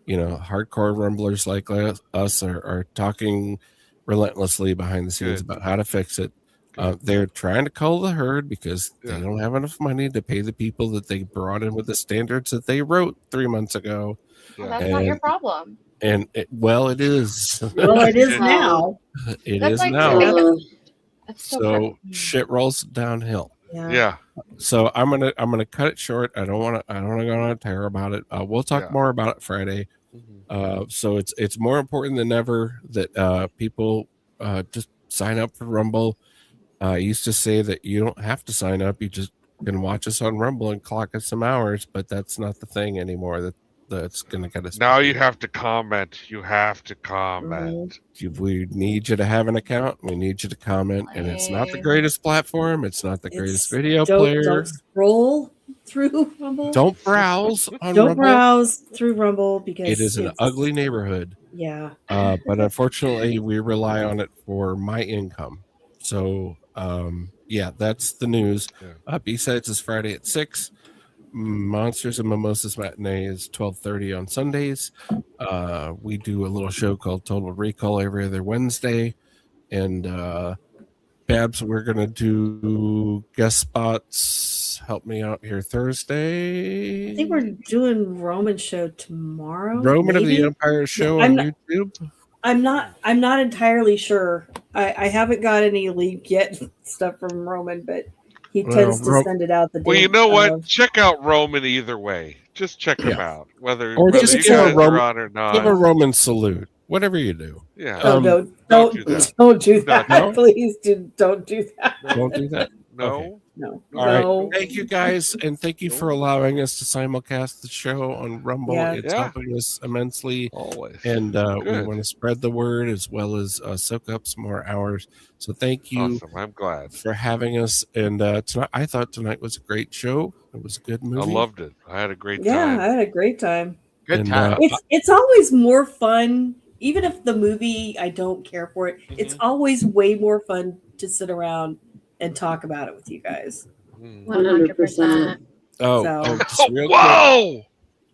hardcore rumblers like us are talking relentlessly behind the scenes about how to fix it. They're trying to cull the herd because they don't have enough money to pay the people that they brought in with the standards that they wrote 3 months ago. Well, that's not your problem. And it is. Well, it is now. It is now. So shit rolls downhill. Yeah. So I'm gonna cut it short. I don't want to go on a tear about it. We'll talk more about it Friday. So it's more important than ever that people just sign up for Rumble. I used to say that you don't have to sign up. You just can watch us on Rumble and clock us some hours, but that's not the thing anymore. That's going to get us. Now you have to comment. You have to comment. We need you to have an account. We need you to comment. And it's not the greatest platform. It's not the greatest video player. Don't scroll through Rumble. Don't browse on Don't Rumble. browse through Rumble because it is an ugly neighborhood. Yeah. But unfortunately, we rely on it for my income. So, that's the news. B-Sides is Friday at 6. Monsters and Mimosas Matinee is 12:30 on Sundays. We do a little show called Total Recall every other Wednesday. And Babs, we're going to do guest spots. Help me out here Thursday. I think we're doing Roman's show tomorrow. Roman of the Empire show on YouTube. I'm not entirely sure. I haven't got any leak yet stuff from Roman, but he tends to send it out the day. Well, you know what? Check out Roman either way. Just check him out, whether just you guys are on or not. Give a Roman salute. Whatever you do. Yeah. Don't do that. No? Please don't do that. Don't do that. No. No. All right. No. Thank you guys, and thank you for allowing us to simulcast the show on Rumble. Yeah. It's helping us immensely, Always. and we Good. want to spread the word as well as soak up some more hours. So thank you Awesome. I'm glad. for having us. And tonight, I thought tonight was a great show. It was a good I movie. loved it. I had a great Yeah, time. I had a great time. Good And, time. It's always more fun, even if the movie I don't care for it. It's always way more fun to sit around and talk about it with you guys. 100%. Just real Whoa!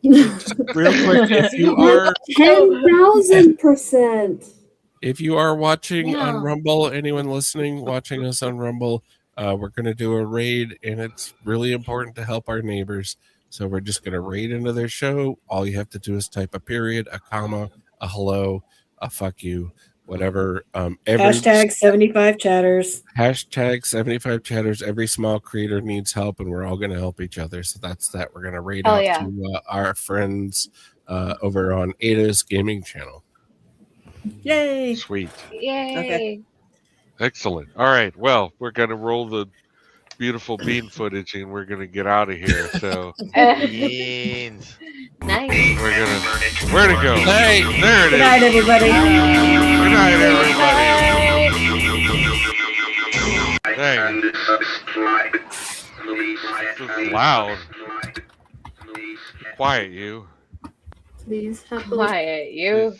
quick, if you are 10,000%. if you are watching on Yeah. Rumble, anyone listening watching us on Rumble, we're going to do a raid, and it's really important to help our neighbors. So we're just going to raid into their show. All you have to do is type a period, a comma, a hello, a fuck you, whatever. Hashtag 75 chatters. Hashtag 75 chatters. Every small creator needs help, and we're all going to help each other. So that's that. We're going to raid out to our friends over on Ada's gaming channel. Yay. Sweet. Yay. Okay. Excellent. All right. Well, we're going to roll the beautiful bean footage, and we're going to get out of here. So Beans. Nice. we're going to go. Night. There it Good is. night, everybody. Good night, everybody. Dang. And subscribe. Please. This is loud. Quiet, you. Please have Quiet, you.